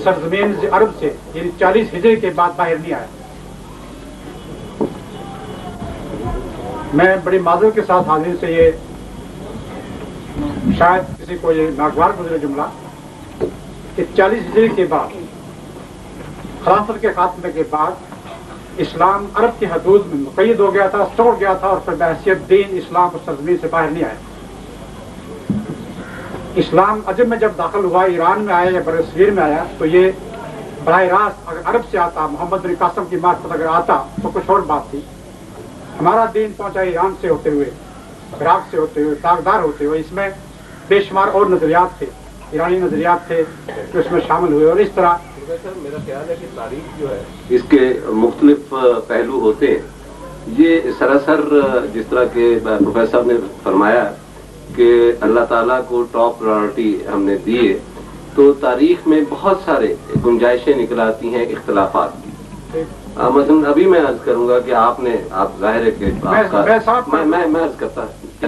S4: سرزمین عرب سے یعنی 40 ہجری کے بعد باہر نہیں آیا. میں بڑی معذرت کے ساتھ حاضرین سے یہ شاید کسی کو یہ ناگوار گزرے جملہ کہ 40 ہجری کے بعد خلافت کے خاتمے کے بعد اسلام عرب کی حدود میں مقید ہو گیا تھا, توڑ گیا تھا, اور پھر بحثیت دین اسلام اس سرزمین سے باہر نہیں آیا. اسلام عجم میں جب داخل ہوا, ایران میں آیا یا بر صغیر میں آیا, تو یہ براہ راست اگر عرب سے آتا, محمد بن قاسم کی معرفت اگر آتا تو کچھ اور بات تھی. ہمارا دین پہنچا ایران سے ہوتے ہوئے, عراق سے ہوتے ہوئے, تاغدار ہوتے ہوئے. اس میں بے شمار اور نظریات تھے, ایرانی نظریات تھے جو اس میں شامل ہوئے. اور اس طرح
S3: میرا خیال ہے کہ تاریخ جو ہے اس کے مختلف پہلو ہوتے ہیں. یہ سراسر جس طرح کے پروفیسر صاحب نے فرمایا کہ اللہ تعالیٰ کو ٹاپ پرائرٹی ہم نے دی ہے, تو تاریخ میں بہت سارے گنجائشیں نکل آتی ہیں اختلافات کی. مثلا ابھی میں عرض کروں گا کہ آپ ظاہر ہے کہ میں عرض کرتا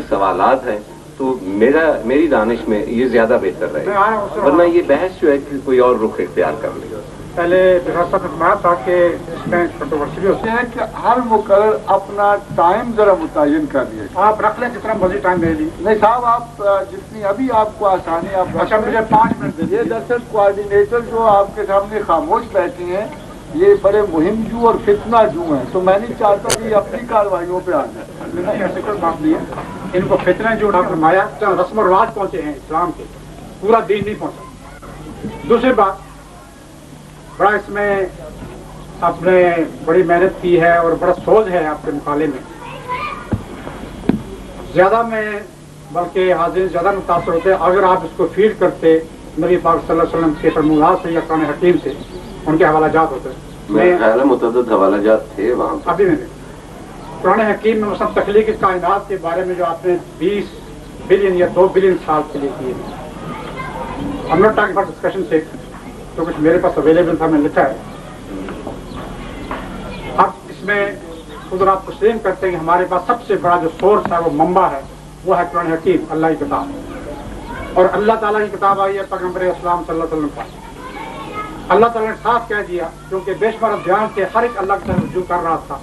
S3: سوالات ہیں تو میری دانش میں یہ زیادہ بہتر رہے گا, ورنہ یہ بحث جو ہے کہ کوئی اور رخ اختیار کر لے.
S4: پہلے صاحب نے فرمایا تھا کہ اس میں کنٹروورسی ہوتی
S1: ہے کہ ہر مقرر اپنا ٹائم ذرا متعین کر لیے.
S4: آپ رکھ لیں جتنا مزید ٹائم لے لی.
S1: نہیں صاحب, آپ جتنی ابھی آپ کو آسانی آپ.
S4: اچھا, مجھے 5 منٹ دے
S1: یہ دراصل کوآرڈینیٹر جو آپ کے سامنے خاموش بیٹھے ہیں یہ بڑے مہم جو اور فتنہ جو ہیں, تو میں نہیں چاہتا کہ یہ اپنی کارروائیوں پہ آ جائے.
S4: ایسے کوئی بات نہیں ہے. ان کو فتنہ جو فرمایا رسم و رواج پہنچے ہیں اسلام کے, پورا دین نہیں پہنچا. دوسری بات, بڑا اس میں آپ نے بڑی محنت کی ہے اور بڑا سوچ ہے آپ کے مقالے میں. زیادہ میں بلکہ حاضرین زیادہ متاثر ہوتے اگر آپ اس کو فیڈ کرتے نبی پاک صلی اللہ علیہ وسلم کے فرمودات سے یا قرآن حکیم سے, ان کے حوالہ جات ہوتے.
S3: میرے خیال ہے متعدد حوالہ جات تھے وہاں.
S4: ابھی میں قرآن حکیم میں مثلا تخلیق کائنات کے بارے میں جو آپ نے 20 بلین یا 2 بلین سال کے لیے کیے, ہم نوٹ ٹاکنگ فار ڈسکشن سے تو کچھ میرے پاس اویلیبل تھا, میں لکھا ہے. اب اس میں خود آپ تسلیم کرتے ہیں کہ ہمارے پاس سب سے بڑا جو سورس ہے وہ منبع ہے, وہ ہے قرآن حکیم, اللہ کی کتاب. اور اللہ تعالیٰ کی کتاب آئی ہے پیغمبر اسلام صلی اللہ علیہ وسلم پر. اللہ تعالیٰ نے صاف کہہ دیا کیونکہ بے شمار دھیان سے ہر ایک اللہ کی طرف رجوع کر رہا تھا.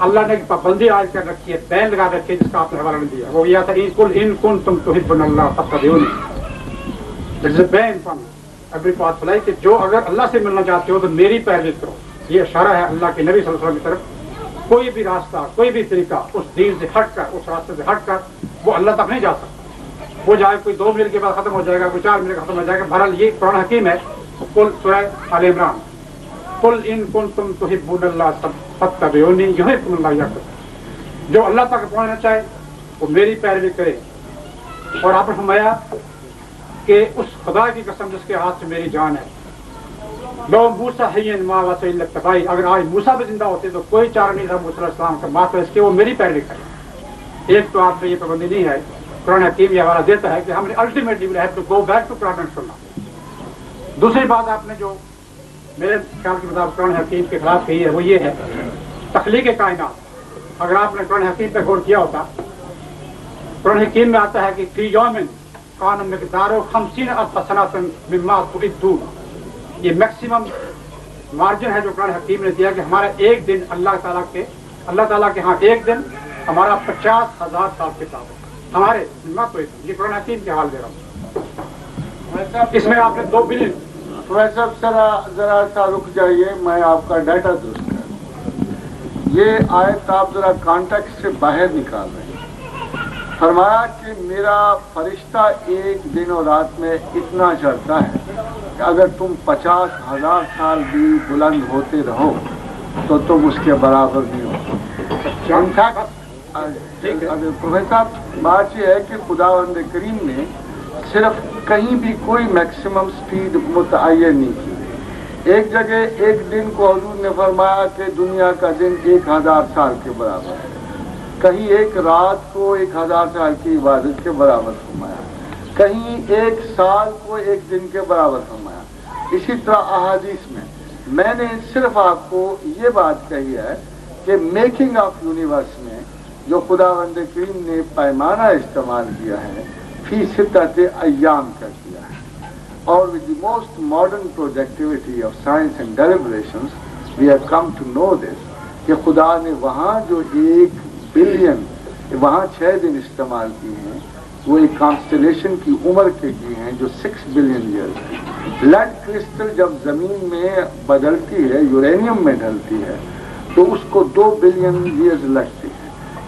S4: اللہ نے ایک پابندی عائد کر رکھی ہے, بین لگا رکھی ہے, جس کا آپ نے حوالہ نہیں دیا. وہ یہ تھا قل ان کنتم تحبون اللہ فاتبعونی. It's a ban from every pass fly کہ جو اگر اللہ سے ملنا چاہتے ہو تو میری پیروی کرو. یہ اشارہ ہے اللہ کے نبی صلی اللہ علیہ وسلم کی طرف. کوئی بھی راستہ, کوئی بھی طریقہ اس دین سے ہٹ کر, اس راستے سے ہٹ کر وہ اللہ تک نہیں جا سکتا. وہ جائے کوئی 2 منٹ کے بعد ختم ہو جائے گا, کوئی 4 منٹ ختم ہو جائے گا. بہرحال یہ قرآن حکیم ہے. قل سورہ آل عمران, قل ان کنتم تحبون اللہ فاتبعونی یحببکم اللہ یحببکم. جو اللہ تک پہنچنا چاہے وہ میری پیروی کرے. اور آپ نے فرمایا کہ اس خدا کی قسم جس کے ہاتھ سے میری جان ہے, لو موسیٰ حیًّا ما وسع الا اتباعی. اگر آج موسیٰ بھی زندہ ہوتے تو کوئی چارہ نہیں تھا موسیٰ علیہ السلام کا ماتو اس کے وہ میری پیروی کرے. ایک تو آپ پہ یہ پابندی نہیں ہے, قرآن حکیم یہ حوالہ دیتا ہے کہ ہم نے ultimately we have to go back to Quran and Sunnah. دوسری بات آپ نے جو میرے خیال کے مطابق قرآن حکیم کے خلاف کہی ہے وہ یہ ہے تخلیق کائنات. اگر آپ نے قرآن حکیم پہ غور کیا ہوتا, قرآن حکیم میں آتا ہے کہ فی یوم کان مقدارہ 50,000 سنۃ مما تعدون. یہ میکسیمم مارجن ہے جو قرآن حکیم نے دیا کہ ہمارا ایک دن اللہ تعالیٰ کے ہاں ایک دن ہمارا 50,000 سال کے ساتھ ہمارے مما تعدون. یہ قرآن حکیم کے حال دے رہا ہوں. اس میں آپ نے 2 بلین.
S1: ویسے ذرا سا رک جائیے, میں آپ کا ڈیٹا درست کروں. یہ آیت آپ ذرا کانٹیکسٹ سے باہر نکال رہے ہیں. فرمایا کہ میرا فرشتہ ایک دن اور رات میں اتنا چڑھتا ہے کہ اگر تم 50,000 سال بھی بلند ہوتے رہو تو تم اس کے برابر نہیں ہو. پروفیسر صاحب, بات یہ ہے کہ خداوند کریم نے صرف کہیں بھی کوئی میکسیمم سپیڈ متعین نہیں کی. ایک جگہ ایک دن کو حضور نے فرمایا کہ دنیا کا دن 1000 سال کے برابر ہے. کہیں ایک رات کو 1000 سال کی عبادت کے برابر فرمایا. کہیں ایک سال کو ایک دن کے برابر فرمایا. اسی طرح احادیث میں نے صرف آپ کو یہ بات کہی ہے کہ میکنگ آف یونیورس میں جو خداوند کریم نے پیمانہ استعمال کیا ہے فی 6 ایام کا کیا ہے. اور with the most modern productivity of science and deliberations we have come to know this کہ خدا نے وہاں جو 1 بلین وہاں 6 دن استعمال کیے ہیں وہ ایک کانسٹلیشن کی عمر کے کیے ہیں جو 6 بلین ایئرز کی. لیڈ کرسٹل جب زمین میں بدلتی ہے, یورینیم میں ڈھلتی ہے, تو اس کو 2 بلین ایئرز لگتے ہیں.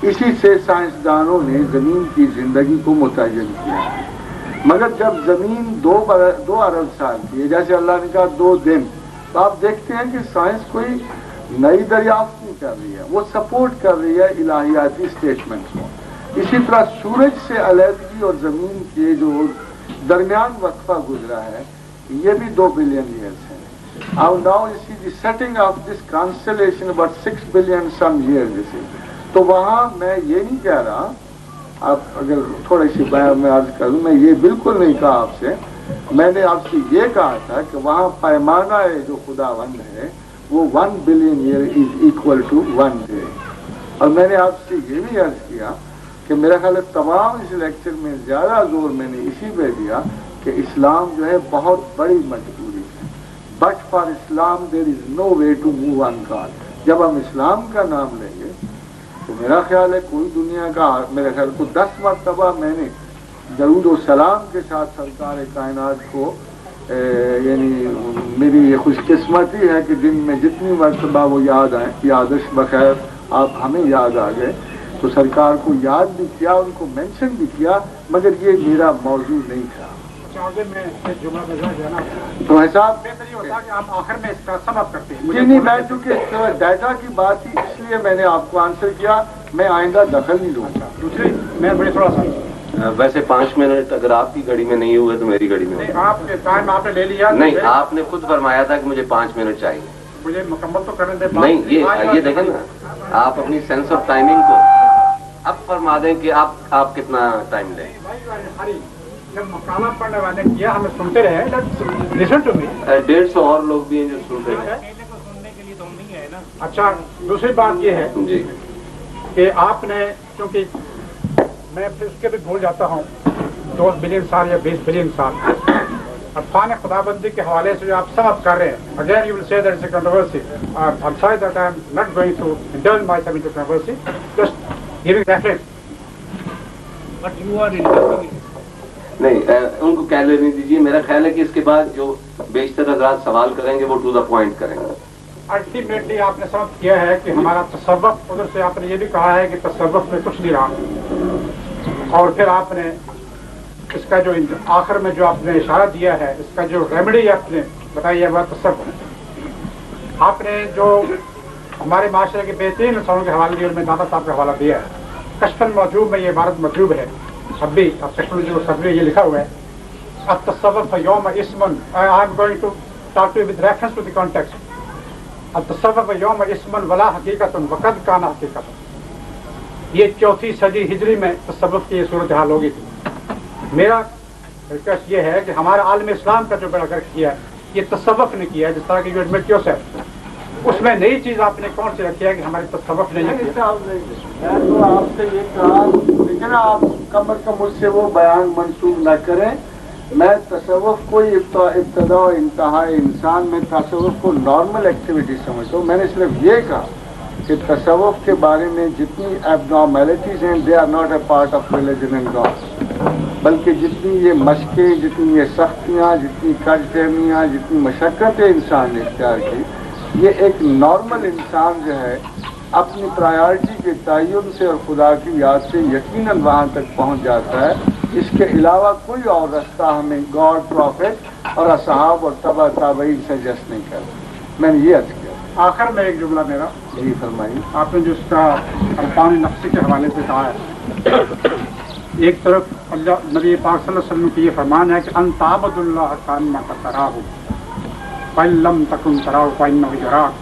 S1: اسی سے سائنسدانوں نے زمین کی زندگی کو متعین کیا ہے. مگر جب زمین 2 ارب سال کی ہے, جیسے اللہ نے کہا 2 دن, تو آپ دیکھتے ہیں کہ سائنس کوئی نئی دریافت نہیں کر رہی ہے, وہ سپورٹ کر رہی ہے الہیاتی اسٹیٹمنٹس کو. اسی طرح سورج سے علیحدگی اور زمین کے جو درمیان وقفہ گزرا ہے یہ بھی 2 بلین ایئرس ہیں. Now you see the setting of this constellation about 6 billion some years you see. تو وہاں میں یہ نہیں کہہ رہا, آپ اگر تھوڑی سی میں عرض کروں, میں یہ بالکل نہیں کہا آپ سے. میں نے آپ سے یہ کہا تھا کہ وہاں پیمانہ جو خداوند ہے وہ 1 billion year is equal to 1 day. اور میں نے آپ سے یہ بھی عرض کیا کہ میرا خیال ہے تمام اس لیکچر میں زیادہ زور میں نے اسی پہ دیا کہ اسلام جو ہے بہت بڑی مجبوری ہے. But for Islam there is no way to move on God. جب ہم اسلام کا نام لیں گے تو میرا خیال ہے کوئی دنیا کا, میرے خیال کو 10 مرتبہ میں نے درود و سلام کے ساتھ سرکار کائنات کو یعنی میری یہ خوش قسمتی ہے کہ دن میں جتنی مرتبہ وہ یاد آئے, یادش بخیر آپ ہمیں یاد آ گئے, تو سرکار کو یاد بھی کیا, ان کو مینشن بھی کیا, مگر یہ میرا موضوع نہیں تھا. تو صاحب نہیں, میں چونکہ ڈیٹا کی بات تھی اس لیے میں نے آپ کو آنسر کیا, میں آئندہ دخل نہیں لوں گا.
S4: دوسری میں بڑی تھوڑا سا
S3: ویسے 5 منٹ اگر آپ کی گھڑی میں نہیں ہوئے تو میری گھڑی میں
S4: آپ کے ٹائم آپ نے لے لیا.
S3: نہیں, آپ نے خود فرمایا تھا کہ مجھے 5 منٹ چاہیے.
S4: مجھے مکمل تو کرنے دیں.
S3: نہیں, یہ دیکھیں نا, آپ اپنی سینس آف ٹائمنگ کو اب فرما دیں کہ آپ کتنا ٹائم لیں.
S4: جب مقالہ پڑھنے والے کیا ہمیں سنتے رہے, لسن ٹو می.
S3: 150 اور لوگ بھی ہیں جو سن رہے ہیں.
S4: اچھا, دوسری بات یہ ہے
S3: جی
S4: کہ آپ نے, کیونکہ میں پھر اس کے بھی بھول جاتا ہوں 2 بلین سال یا 20 بلین سال, अरफान खुदाबंदी के हवाले से जो आप सब कर रहे हैं, again you will say that is a controversy, I am sorry that I am not going to indulge myself into controversy, just giving reference, but you are indulging.
S3: नहीं, उनको कह लेने दीजिए। मेरा ख्याल है कि इसके बाद जो बेशतर हजरात सवाल करेंगे वो टू द पॉइंट करेंगे।
S4: अल्टीमेटली आपने समझ किया है कि हमारा तसव्वुफ, उधर से आपने ये भी कहा है कि तसव्वुफ में कुछ नहीं रहा, और फिर आपने इसका जो आखिर में जो आपने इशारा दिया है, इसका जो रेमेडी आपने बताई है वह तसव्वुफ। आपने जो हमारे माशरे के बेहतरीन इंसानों के हवाले दिए, उनमें दादा साहब का हवाला दिया है। कश्फल मौजूब में ये इबारत मौजूद है, अब भी कश्फल जो सब ये लिखा हुआ है, अब तसव्वुफ यौम इस्मन, I am going to talk to with reference to the context, अब तसव्वुफ यौम इस्मन वला हकीकतन वक़द काना हकीकतन। ये 4वीं सदी हिजरी में तसव्वुफ की ये सूरत हाल होगी थी। मेरा रिक्वेस्ट ये है कि हमारा आलम इस्लाम का जो बड़ा गर्क किया है, ये तसव्वुफ ने किया है, जिस तरह की जो एडमिट योसेफ, उसमें नई चीज आपने कौन सी रखी है कि हमारे तसव्वुफ ने नहीं किया।
S1: मैं तो आपसे ये कहा, लेकिन आप कम अज कम मुझसे वो बयान मंसूब न करें। मैं तसव्वुफ कोई इब्तदा और इंतहा इंसान में तसव्वुफ को नॉर्मल एक्टिविटी समझता हूँ। मैंने सिर्फ ये कहा कि तसव्वुफ के बारे में जितनी एबनॉर्मेलिटीज हैं, they are not a part of religion and God, बल्कि जितनी ये मशकें, जितनी ये सख्तियाँ, जितनी कजफहमियाँ, जितनी मशक्क़तें इंसान ने इख्तियार की, ये एक नॉर्मल इंसान जो है अपनी प्रायोरिटी के तयन से और खुदा की याद से यकीनन वहाँ तक पहुँच जाता है। इसके अलावा कोई और रास्ता हमें गॉड, प्रॉफिट और असहाब और तबा ताबईन सजेस्ट नहीं करता। मैंने ये अर्ज किया।
S4: आखिर में एक जुमला मेरा,
S1: जी फरमाइए।
S4: आपने जो उसका अरकान नफ्सी के हवाले से कहा है, एक तरफ अल्लाह नबी पाक सल्लल्लाहु अलैहि वसल्लम की ये फरमान है कि अंताबदुल्लाह कान्ना तराहु फल्लम तकुन तराहु फइन्नहु यराक।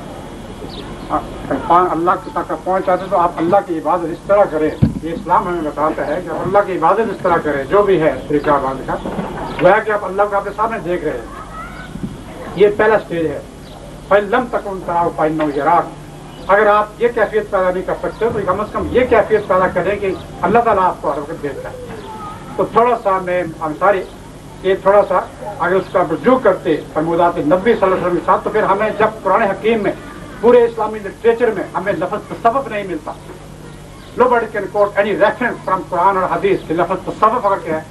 S4: अल्लाह तक पहुँच जाते तो आप अल्लाह की इबादत इस तरह करें। ये इस्लाम हमें बताता है कि अल्लाह की इबादत इस तरह करें, जो भी है तरीका इबादत का, वह कि आप अल्लाह को आपके सामने देख रहे हैं। ये पहला स्टेज है। फल्लम तकुन तराहु फइन्नहु यराक। अगर आप ये कैफियत पैदा नहीं कर सकते तो कम से कम ये कैफियत पैदा करें कि अल्लाह ताला आपको हर वक्त देख रहा है। तो थोड़ा सा मैं अंसारी ये थोड़ा सा अगर उसका रुजू करते फरमूदात नबी सल्लल्लाहु अलैहि वसल्लम के साथ, तो फिर हमें जब कुरान हकीम में पूरे इस्लामी लिटरेचर में हमें लफ्ज़ तसव्वुफ नहीं मिलता। Nobody can quote any reference from Quran और हदीस कि लफ्ज़ तसव्वुफ अगर क्या है।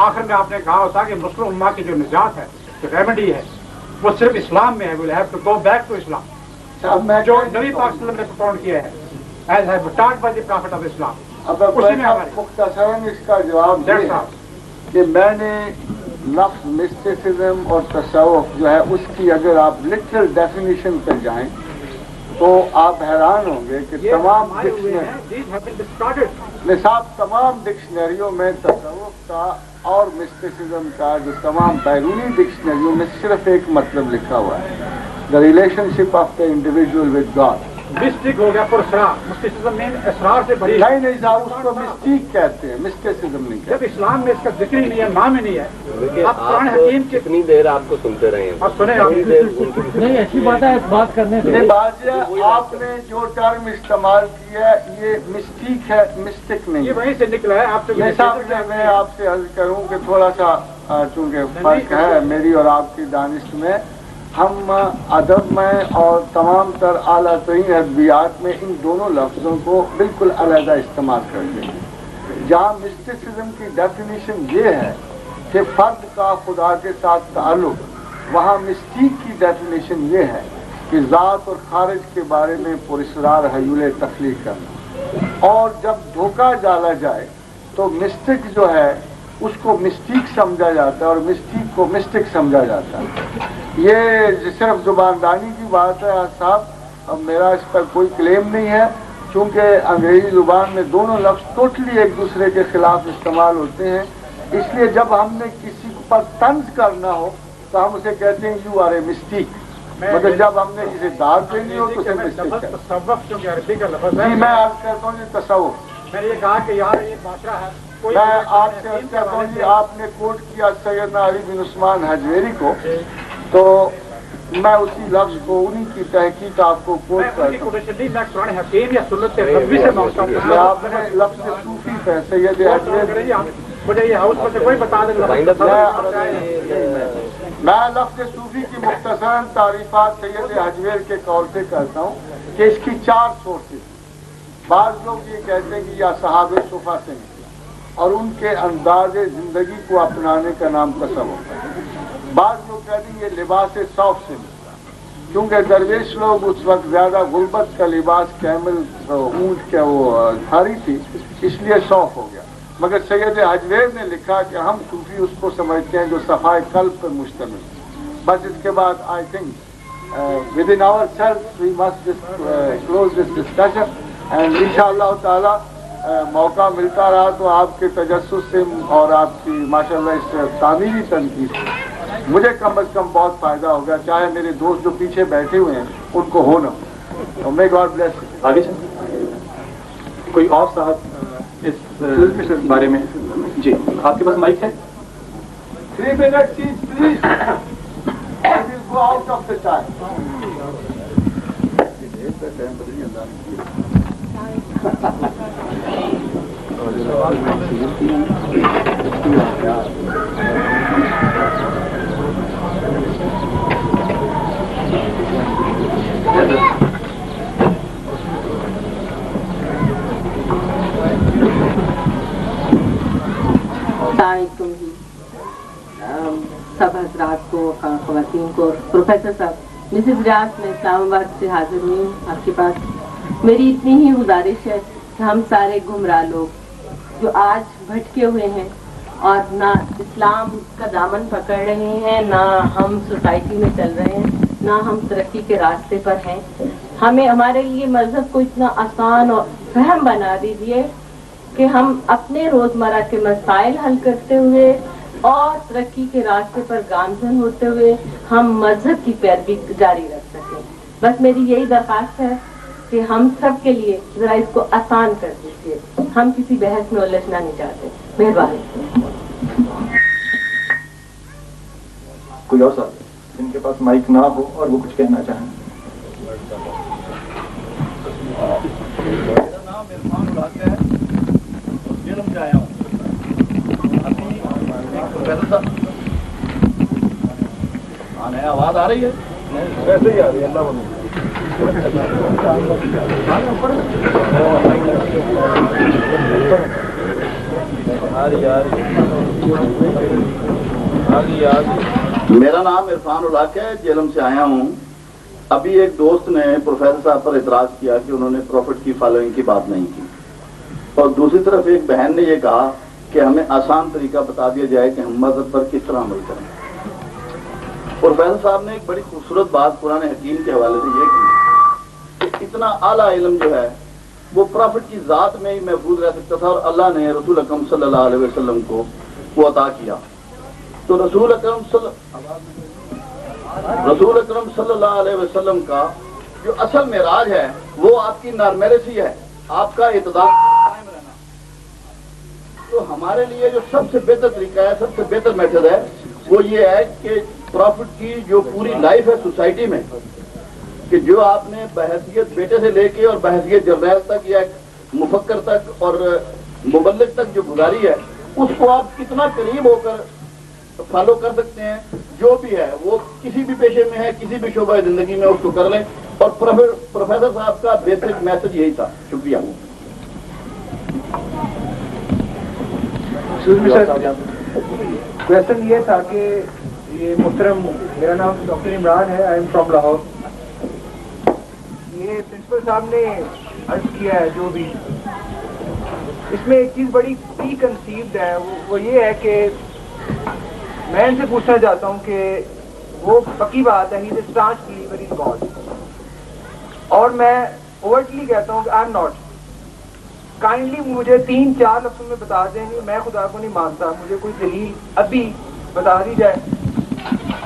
S4: आखिर में आपने कहा होता कि मुस्लिम उम्मा की जो निजात है, जो रेमेडी है, वो सिर्फ इस्लाम में है। Will have to go back to Islam, जो नबी पाक सल्लल्लाहु अलैहि वसल्लम ने प्रपोन किया है, as have taught by the prophet of Islam.
S1: अब मुख्तसरन इसका जवाब ये है कि मैंने लफ्ज़ मिस्टिसिज्म और तसव्वुफ जो है उसकी अगर आप लिटरल डेफिनेशन पर जाएं तो आप हैरान होंगे कि तमाम तमाम डिक्शनरियों में तसव्वुफ का और मिस्टिसिज्म का जो तमाम बैरूनी डिक्शनरियों में सिर्फ एक मतलब लिखा हुआ है, the relationship of the individual with God.
S4: Mistake हो गया मिस्टिसिज्म में असरार से बड़ी
S1: नहीं साहब, उसको मिस्टिक कहते हैं, मिस्टिसिज्म नहीं कहते।
S4: जब इस्लाम में इसका जिक्र ही नहीं है, नाम ही नहीं है। आप कुरान हकीम की
S3: कितनी देर आपको सुनते रहे हैं,
S4: आप सुने
S5: नहीं, अच्छी बात है बात करने से।
S1: आपने जो टर्म इस्तेमाल किया ये मिस्टिक है, मिस्टिक नहीं।
S4: ये वहीं से निकला है। आपसे
S1: मैं आपसे अर्ज करूं कि थोड़ा सा चूंकि फर्क है मेरी और आपकी दानिश में, हम अदब में और तमाम तर आला तरीन अदबियात में इन दोनों लफ्ज़ों को बिल्कुल अलहदा इस्तेमाल करते हैं। जहाँ मिस्टिसिज्म की डेफिनेशन ये है कि फ़र्द का खुदा के साथ ताल्लुक़, वहाँ मिस्टिक की डेफिनेशन ये है कि ज़ात और खारिज के बारे में पुरस्रार हयूल तख्लीक करना। और जब धोखा डाला जाए तो मिस्टिक जो है उसको मिस्टिक समझा जाता है और मिस्टिक को मिस्टिक समझा जाता है। ये सिर्फ जुबानदानी की बात है साहब, अब मेरा इस पर कोई क्लेम नहीं है, क्योंकि अंग्रेजी जुबान में दोनों लफ्ज़ टोटली एक दूसरे के खिलाफ इस्तेमाल होते हैं। इसलिए जब हमने किसी पर तंज करना हो तो हम उसे कहते हैं यू आर ए मिस्टिक, मगर जब हमने किसी दाद देनी हो तो उसे मिस्टिक है। मैं अर्ज करता हूँ तसव्वुफ।
S4: मैंने ये कहा कि यार ये माशरा है।
S1: मैं आपसे अर्ज करता हूँ, आपने कोट किया सैयदना अली बिन उस्मान हजवेरी को, तो मैं उसी लफ्ज़ को उन्हीं की तहकीक आपको कोट करता हूँ। आपने लफ्ज़ सूफी पे सैयद हजवेरी,
S4: मुझे ये हाउस पर से कोई बता देगा।
S1: मैं लफ्ज़ सूफी की मुख्तसरन तारीफात सैयद हजवेर के कौल से करता हूँ कि इसकी 4 सोर्सेज। बाज़ लोग ये कहते हैं कि यह सहाबे सुफा से निकला और उनके अंदाज़े ज़िंदगी को अपनाने का नाम तसव्वुफ़ है। बाज़ लोग कहते हैं ये लिबास सौफ से निकला, क्योंकि दरवेश लोग उस वक्त ज़्यादा गुर्बत का लिबास कैमल ऊँट का वो धारी थी, इसलिए सौफ हो गया। मगर सैयद हजवेर ने लिखा कि हम सूफी उसको समझते हैं जो सफाए कल्ब पर मुश्तमिल। बस इसके बाद I think within our self we must close this discussion and इंशाअल्लाह ताला मौका मिलता रहा तो आपके तजस्सुस से और आपकी माशाअल्लाह इस तामीरी तनकीद से मुझे कम अज कम बहुत फायदा होगा, चाहे मेरे दोस्त जो पीछे बैठे हुए हैं उनको हो न हो। तो मे गॉड ब्लेस।
S2: आगे चल कोई और साहब इस बारे में? जी, आपके पास माइक है?
S1: 3 minutes each, please. I will go out of the time.
S6: सब हजरात को, ख़वातीन को, प्रोफेसर साहब, मिसेस रियाज, मैं इस्लामाबाद से हाजिर हुई हूँ आपके पास। मेरी इतनी ही गुजारिश है कि हम सारे गुमराह लोग जो आज भटके हुए हैं और ना इस्लाम का दामन पकड़ रहे हैं, ना हम सोसाइटी में चल रहे हैं, ना हम तरक्की के रास्ते पर हैं, हमें हमारे लिए मजहब को इतना आसान और फहम बना दीजिए कि हम अपने रोजमर्रा के मसाइल हल करते हुए और तरक्की के रास्ते पर गामजन होते हुए हम मजहब की पैरवी जारी रख सकें। बस मेरी यही दरख्वास्त है कि हम सब के लिए जरा इसको आसान कर दीजिए। हम किसी बहस में उलझना नहीं चाहते। मेहरबानी।
S2: कोई और साहब जिनके पास माइक ना हो और वो कुछ कहना चाहें?
S7: मेरा नाम इरफान उलाका है, जेलम से आया हूँ। आवाज आ रही है? वैसे ही आ रही है। अल्लाह
S8: मेरा नाम इरफान उलाका है, जेलम से आया हूँ। अभी एक दोस्त ने प्रोफेसर साहब पर इतराज किया कि उन्होंने प्रॉफिट की फॉलोइंग की बात नहीं की, और दूसरी तरफ एक बहन ने ये कहा कि हमें आसान तरीका बता दिया जाए कि हम मजहब पर किस तरह अमल करें। प्रोफेसर साहब ने एक बड़ी खूबसूरत बात कुरान हकीम के हवाले से ये की कि इतना आला इल्म जो है वो प्रॉफिट की जात में ही महफूज रह सकता था, और अल्लाह ने रसूल अकरम सल्लल्लाहु अलैहि वसल्लम को वो अता किया। तो रसूल अकरम सल्लल्लाहु अलैहि वसल्लम का जो असल मेराज है वो आपकी नॉर्मेलिटी है, आपका इत्दाल कायम रहना। तो हमारे लिए जो सबसे बेहतर तरीका है, सबसे बेहतर मेथड है, वो ये है कि प्रॉफिट की जो पूरी लाइफ है सोसाइटी में, कि जो आपने बहसियत बेटे से लेके और बहसियत जर्नैल तक या मुफक्कर तक और मुबल्लिग तक जो गुजारी है, उसको आप कितना करीब होकर फॉलो कर सकते हैं। जो भी है वो किसी भी पेशे में है, किसी भी शोबा जिंदगी में उसको कर लें। और प्रोफेसर साहब का बेसिक मैसेज यही था। शुक्रिया।
S9: क्वेश्चन ये था कि ये मुहतरम, मेरा नाम डॉक्टर इमरान है, आई एम फ्रॉम लाहौर। ये प्रिंसिपल साहब ने अर्ज किया है जो भी, इसमें एक चीज बड़ी प्री कंसीव्ड है, वो ये है कि मैं इनसे पूछना चाहता हूँ कि वो पक्की बात है, he is a staunch believer in God, और मैं ओवरटली कहता हूँ कि आई एम नॉट। काइंडली मुझे 3-4 लफ्ज़ों में बता दें कि मैं खुदा को नहीं मानता, मुझे कोई दलील अभी बता दी जाए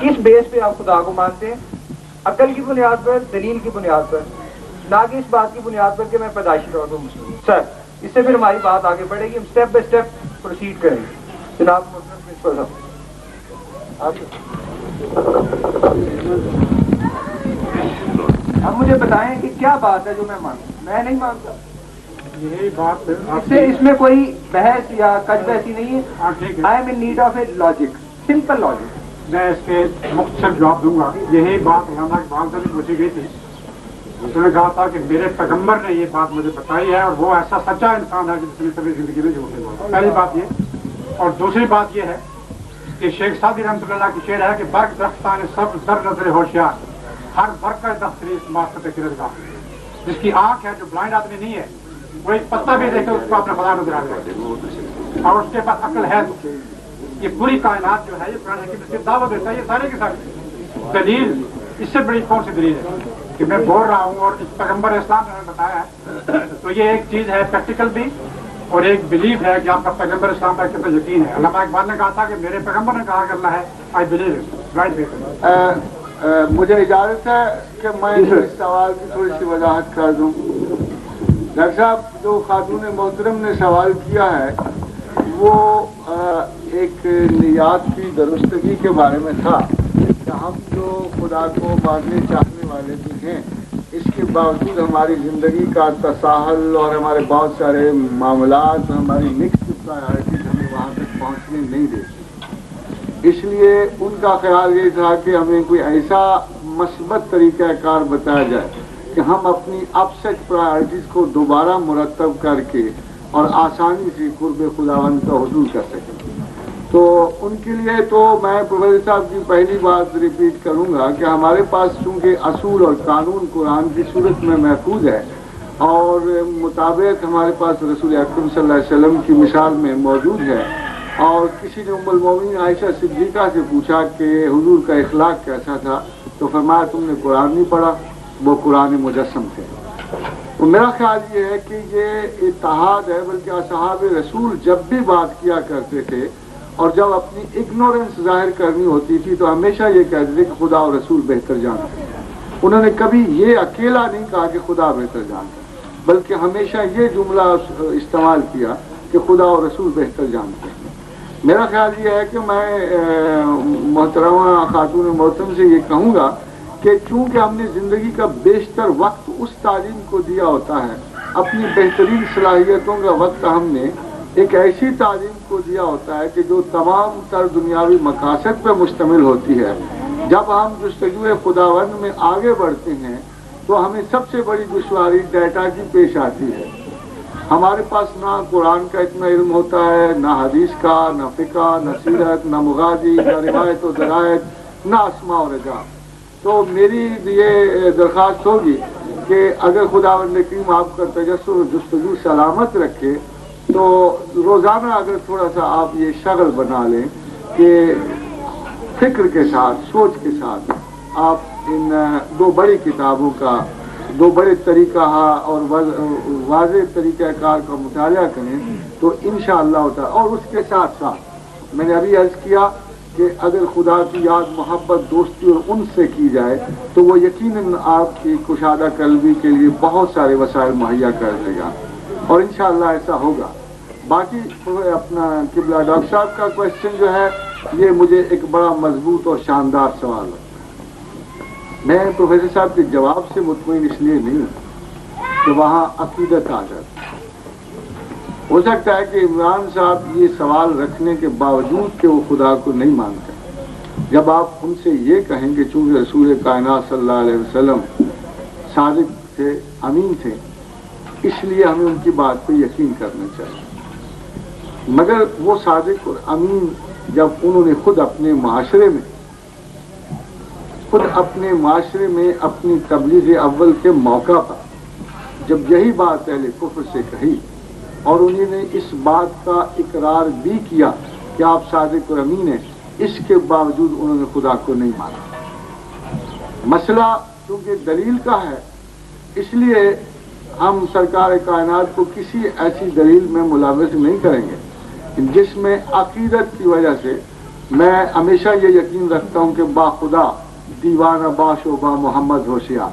S9: किस बेस पे आप खुदा को मानते हैं, अकल की बुनियाद पर, दलील की बुनियाद पर, ना कि इस बात की बुनियाद पर कि मैं पैदाइशी तौर पर मुस्लिम हूं। सर, इससे फिर हमारी बात आगे बढ़ेगी, हम स्टेप बाय स्टेप प्रोसीड करेंगे। जनाब प्रिंसिपल साहब, अब मुझे बताएं कि क्या बात है जो मैं मानूं। मैं नहीं मानता,
S4: यही बात
S9: इसमें कोई बहस या कजबहसी नहीं है। I am in need of A logic, simple logic.
S4: میں اس کے مختصر جواب دوں گا. یہی بات علامہ اقبال سے بھی پوچھی گئی تھی. اس نے کہا تھا کہ میرے پیغمبر نے یہ بات مجھے بتائی ہے اور وہ ایسا سچا انسان ہے جس نے کبھی زندگی میں جھوٹ نہیں بولا. پہلی بات یہ. اور دوسری بات یہ ہے کہ شیخ سعدی رحمۃ اللہ کی شعر ہے کہ برق درختان سب در نظر ہوشیار ہر برقع دفتری ماسط کرزگار. جس کی آنکھ ہے, جو بلائنڈ آدمی نہیں ہے, وہ ایک پتا بھی دیکھے اس کو اپنا خدا نظر آ جائے اور اس کے پاس عقل ہے. تو یہ پوری کائنات جو ہے یہ قرآن حکیم سے دعوت دیتا ہے. یہ سارے کے ساتھ دلیل اس سے بڑی کون سی دلیل ہے کہ میں بول رہا ہوں اور پیغمبر اسلام نے بتایا ہے. تو یہ ایک چیز ہے پریکٹیکل بھی اور ایک بلیف ہے کہ آپ کا پیغمبر اسلام پر کتنا یقین ہے. علامہ اقبال نے کہا تھا کہ میرے پیغمبر نے کہا کہ اللہ ہے, آئی بلیو.
S1: مجھے اجازت ہے کہ میں اس سوال کی تھوڑی سی وضاحت کر دوں. ڈاکٹر صاحب, جو خاتون محترم نے سوال کیا ہے وہ ایک نیات کی درستگی کے بارے میں تھا کہ ہم جو خدا کو ماننے چاہنے والے بھی ہیں, اس کے باوجود ہماری زندگی کا تساہل اور ہمارے بہت سارے معاملات, ہماری مکسڈ پرائرٹیز ہمیں وہاں تک پہنچنے نہیں دیتی. اس لیے ان کا خیال یہ تھا کہ ہمیں کوئی ایسا مثبت طریقہ کار بتایا جائے کہ ہم اپنی اپسیٹ پرائرٹیز کو دوبارہ مرتب کر کے اور آسانی سے قرب خداوند کا حصول کر سکیں. تو ان کے لیے تو میں پروفیسر صاحب کی پہلی بات ریپیٹ کروں گا کہ ہمارے پاس چونکہ اصول اور قانون قرآن کی صورت میں محفوظ ہے اور مطابق ہمارے پاس رسول اکرم صلی اللہ علیہ وسلم کی مثال میں موجود ہے. اور کسی نے ام المومنین عائشہ صدیقہ سے پوچھا کہ حضور کا اخلاق کیسا تھا, تو فرمایا تم نے قرآن نہیں پڑھا, وہ قرآن مجسم تھے. تو میرا خیال یہ ہے کہ یہ اتحاد ہے, بلکہ اصحاب رسول جب بھی بات کیا کرتے تھے اور جب اپنی اگنورنس ظاہر کرنی ہوتی تھی تو ہمیشہ یہ کہتے تھے کہ خدا اور رسول بہتر جانتے ہیں. انہوں نے کبھی یہ اکیلا نہیں کہا کہ خدا بہتر جانتے ہیں, بلکہ ہمیشہ یہ جملہ استعمال کیا کہ خدا اور رسول بہتر جانتے ہیں. میرا خیال یہ ہے کہ میں محترمہ خاتون محترم سے یہ کہوں گا کہ چونکہ ہم نے زندگی کا بیشتر وقت اس تعلیم کو دیا ہوتا ہے, اپنی بہترین صلاحیتوں کا وقت ہم نے ایک ایسی تعلیم کو دیا ہوتا ہے کہ جو تمام تر دنیاوی مقاصد پہ مشتمل ہوتی ہے. جب ہم جستجو خداوند میں آگے بڑھتے ہیں تو ہمیں سب سے بڑی دشواری ڈیٹا کی پیش آتی ہے. ہمارے پاس نہ قرآن کا اتنا علم ہوتا ہے, نہ حدیث کا, نہ فقہ, نہ سیرت, نہ مغازی, نہ روایت و درایت, نہ اسماء و رجال. تو میری یہ درخواست ہوگی کہ اگر خداوند کریم آپ کا تجسس و جستجو سلامت رکھے تو روزانہ اگر تھوڑا سا آپ یہ شغل بنا لیں کہ فکر کے ساتھ, سوچ کے ساتھ آپ ان دو بڑی کتابوں کا, دو بڑے طریقہ اور واضح طریقہ کار کا مطالعہ کریں تو انشاءاللہ تعالی. اور اس کے ساتھ ساتھ میں نے ابھی عرض کیا کہ اگر خدا کی یاد, محبت, دوستی اور ان سے کی جائے تو وہ یقیناً آپ کی کشادہ قلبی کے لیے بہت سارے وسائل مہیا کر دے گا اور انشاءاللہ ایسا ہوگا. باقی اپنا قبلہ ڈاکٹر صاحب کا کوشچن جو ہے یہ مجھے ایک بڑا مضبوط اور شاندار سوال ہے. میں پروفیسر صاحب کے جواب سے مطمئن اس لیے نہیں کہ وہاں عقیدت آ جاتی. ہو سکتا ہے کہ عمران صاحب یہ سوال رکھنے کے باوجود کہ وہ خدا کو نہیں مانتے, جب آپ ان سے یہ کہیں کہ چونکہ رسول کائنات صلی اللہ علیہ وسلم صادق تھے, امین تھے, اس لیے ہمیں ان کی بات پہ یقین کرنا چاہیے. مگر وہ صادق اور امین جب انہوں نے خود اپنے معاشرے میں اپنی تبلیغ اول کے موقع پر جب یہی بات اہل کفر سے کہی اور انہوں نے اس بات کا اقرار بھی کیا کہ آپ صادق اور امین ہیں, اس کے باوجود انہوں نے خدا کو نہیں مانا. مسئلہ چونکہ دلیل کا ہے اس لیے ہم سرکار کائنات کو کسی ایسی دلیل میں ملوث نہیں کریں گے جس میں عقیدت کی وجہ سے میں ہمیشہ یہ یقین رکھتا ہوں کہ با خدا دیوانہ باش و با محمد ہوشیار,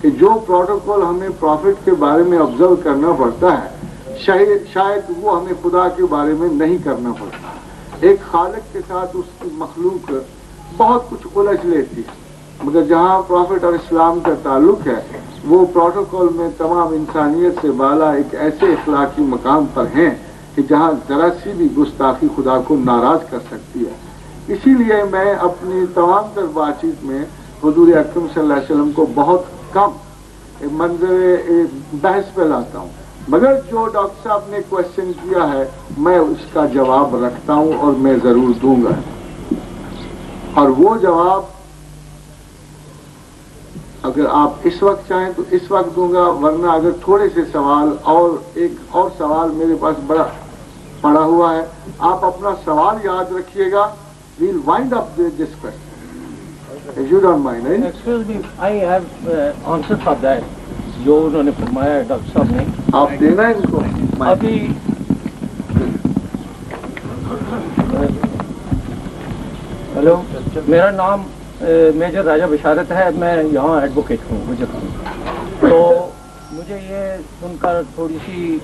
S1: کہ جو پروٹوکول ہمیں پروفٹ کے بارے میں آبزرو کرنا پڑتا ہے شاید وہ ہمیں خدا کے بارے میں نہیں کرنا پڑتا. ایک خالق کے ساتھ اس کی مخلوق بہت کچھ الجھ لیتی ہے, مگر جہاں پروفٹ اور اسلام کا تعلق ہے وہ پروٹوکول میں تمام انسانیت سے بالا ایک ایسے اخلاقی مقام پر ہیں کہ جہاں ذرا سی بھی گستاخی خدا کو ناراض کر سکتی ہے. इसीलिए मैं अपनी तमाम तर बातचीत में हुजूर अकरम सल्लल्लाहु अलैहि वसल्लम को बहुत कम मंजर बहस पे लाता हूँ, मगर जो डॉक्टर साहब ने क्वेश्चन किया है मैं उसका जवाब रखता हूँ और मैं जरूर दूंगा, और वो जवाब अगर आप इस वक्त चाहें तो इस वक्त दूंगा, वरना अगर थोड़े से सवाल और एक और सवाल मेरे पास बड़ा पड़ा हुआ है, आप अपना सवाल याद रखिएगा. We'll wind up this question, if you don't mind.
S5: Excuse me, I have answer for that. जो उन्होंने फरमाया डॉक्टर साहब ने,
S1: आप देना इनको.
S5: अभी हेलो, मेरा नाम मेजर राजा बशारत है, मैं यहाँ एडवोकेट हूँ गुजरात में. तो मुझे ये सुनकर थोड़ी सी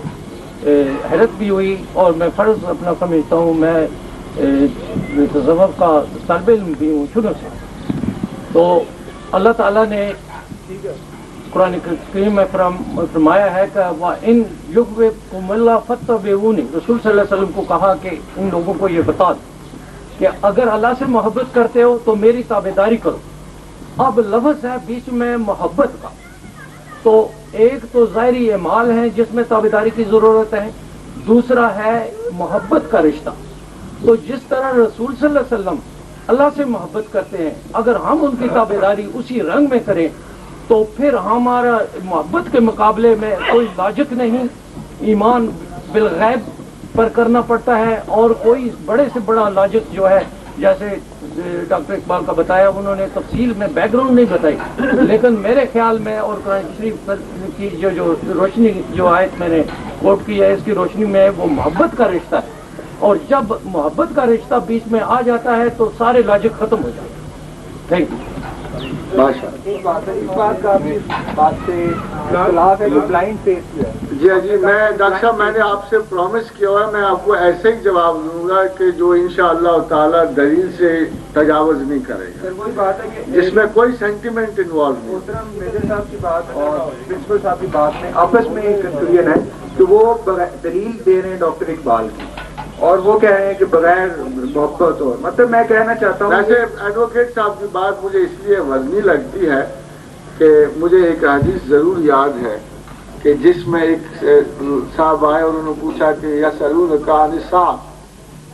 S5: हैरत भी हुई और मैं फ़र्ज अपना समझता हूँ, मैं तज़व्वुफ़ का तालिब इल्म भी हूँ शुरू से. तो अल्लाह ताला ने कुरान करीम में फरमाया है कि वह इन युग़्विकुमुल्लाह फ़त्तबिऊनी, रसूल सल्लल्लाहु अलैहि वसल्लम को कहा कि उन लोगों को ये बता दो कि अगर अल्लाह से मोहब्बत करते हो तो मेरी ताबेदारी करो. अब लफ्ज़ है बीच में मोहब्बत का, तो एक तो ज़ाहिरी अमाल है जिसमें ताबेदारी की ज़रूरत है, दूसरा है मोहब्बत का रिश्ता. तो जिस तरह रसूल सल्लल्लाहु अलैहि वसल्लम अल्लाह से मोहब्बत करते हैं, अगर हम उनकी ताबेदारी उसी रंग में करें तो फिर हमारा मोहब्बत के मुकाबले में कोई लाजिक नहीं, ईमान बिलगैब पर करना पड़ता है. और कोई बड़े से बड़ा लाजिक जो है, जैसे डॉक्टर इकबाल का बताया, उन्होंने तफसील में बैकग्राउंड नहीं बताई, लेकिन मेरे ख्याल में और कुरान शरीफ की जो रोशनी जो आयत मैंने कोट की है, इसकी रोशनी में वो मोहब्बत का रिश्ता है. और जब मोहब्बत का रिश्ता बीच में आ जाता है तो सारे लाजिक खत्म हो जाते हैं. Thank you.
S9: इस बात का आपकी बात से खिलाफ है जो ब्लाइंड फेस है.
S1: जी, मैं डॉक्टर साहब मैंने आपसे प्रॉमिस किया हुआ है, मैं आपको ऐसे ही जवाब दूंगा कि जो इंशाअल्लाह ताला दलील से तजावुज नहीं करेगा.
S9: सर वही बात है कि
S1: जिसमें कोई सेंटिमेंट इन्वॉल्व नहीं.
S9: मोहतरम मेजर साहब की बात और प्रिंसिपल साहब की बात में आपस में एक कंफ्यूजन है कि वो दलील दे रहे हैं डॉक्टर इकबाल की और वो कह रहे हैं कि बगैर मोहब्बत. और मतलब मैं कहना चाहता हूँ,
S1: वैसे एडवोकेट साहब की बात मुझे इसलिए वजनी लगती है कि मुझे एक हदीस जरूर याद है कि जिसमें एक साहब आए और उन्होंने पूछा कि या सलून का निसाब,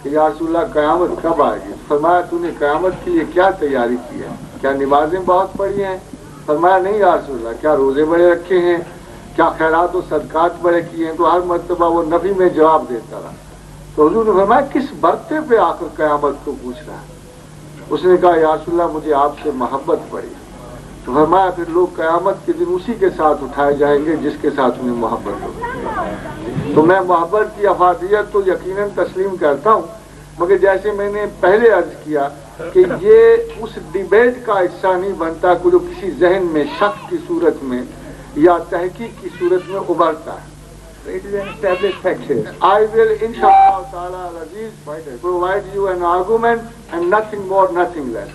S1: कि या रसूलल्लाह क़यामत कब आएगी. फरमाया तूने क़यामत के लिए क्या तैयारी की है, क्या नमाजें बहुत पढ़ी हैं. फरमाया नहीं या रसूलल्लाह, क्या रोजे बड़े रखे हैं, क्या खैरात और सदकात बड़े किए हैं. तो हर मरतबा वो नफी में जवाब देता रहा. तो हुजूर ने फरमाया किस बरते पे आकर क़यामत को पूछ रहा है. उसने कहा या रसूलल्लाह मुझे आपसे मोहब्बत पड़ी. तो फरमाया फिर लोग क़यामत के दिन उसी के साथ उठाए जाएंगे जिसके साथ उन्हें मोहब्बत हो. तो मैं मोहब्बत की अफादियत तो यकीनन तस्लीम करता हूँ, मगर जैसे मैंने पहले अर्ज किया कि ये उस डिबेट का हिस्सा नहीं बनता जो किसी जहन में शक की सूरत में या तहकीक की सूरत में उभरता है.
S9: it is an established fact here.
S1: I will inshallah ta'ala al-aziz provide you an argument and nothing more, nothing less.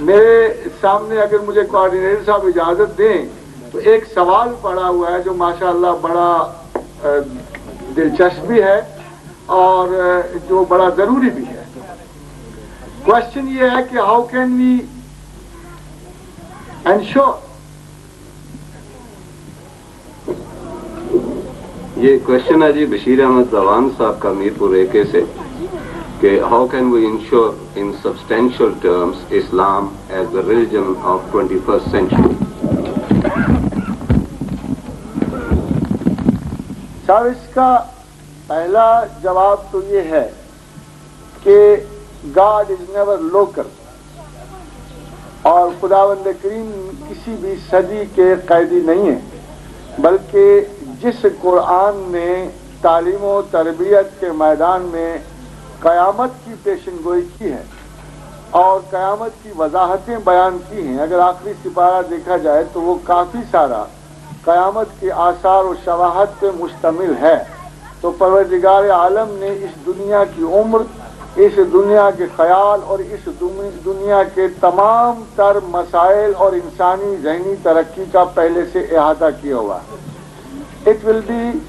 S1: मेरे सामने अगर मुझे कोऑर्डिनेटर साहब इजाजत दें तो एक सवाल पड़ा हुआ है जो माशाअल्लाह बड़ा दिलचस्प भी है और जो बड़ा जरूरी भी है. क्वेश्चन ये है कि हाउ कैन वी एंश्योर,
S3: ये क्वेश्चन है जी बशीर अहमद जवान साहब का मीरपुर एके से कि how can we ensure in substantial terms Islam as the religion of 21st century.
S1: साहब इसका पहला जवाब तो ये है कि गॉड इज नेवर लोकल और खुदावंद करीम किसी भी सदी के कैदी नहीं है, बल्कि जिस कुरान ने तालीम व तरबियत के मैदान में क़यामत की पेशनगोई की है और क़यामत की वजाहतें बयान की हैं, अगर आखिरी सिपारा देखा जाए तो वो काफ़ी सारा क़यामत के आसार और शवाहद पे मुश्तमिल है. तो परवरदिगार आलम ने इस दुनिया की उम्र, इस दुनिया के ख्याल और इस दुनिया के तमाम तर मसाइल और इंसानी ज़हनी तरक्की का पहले से अहाता किया हुआ है. It will be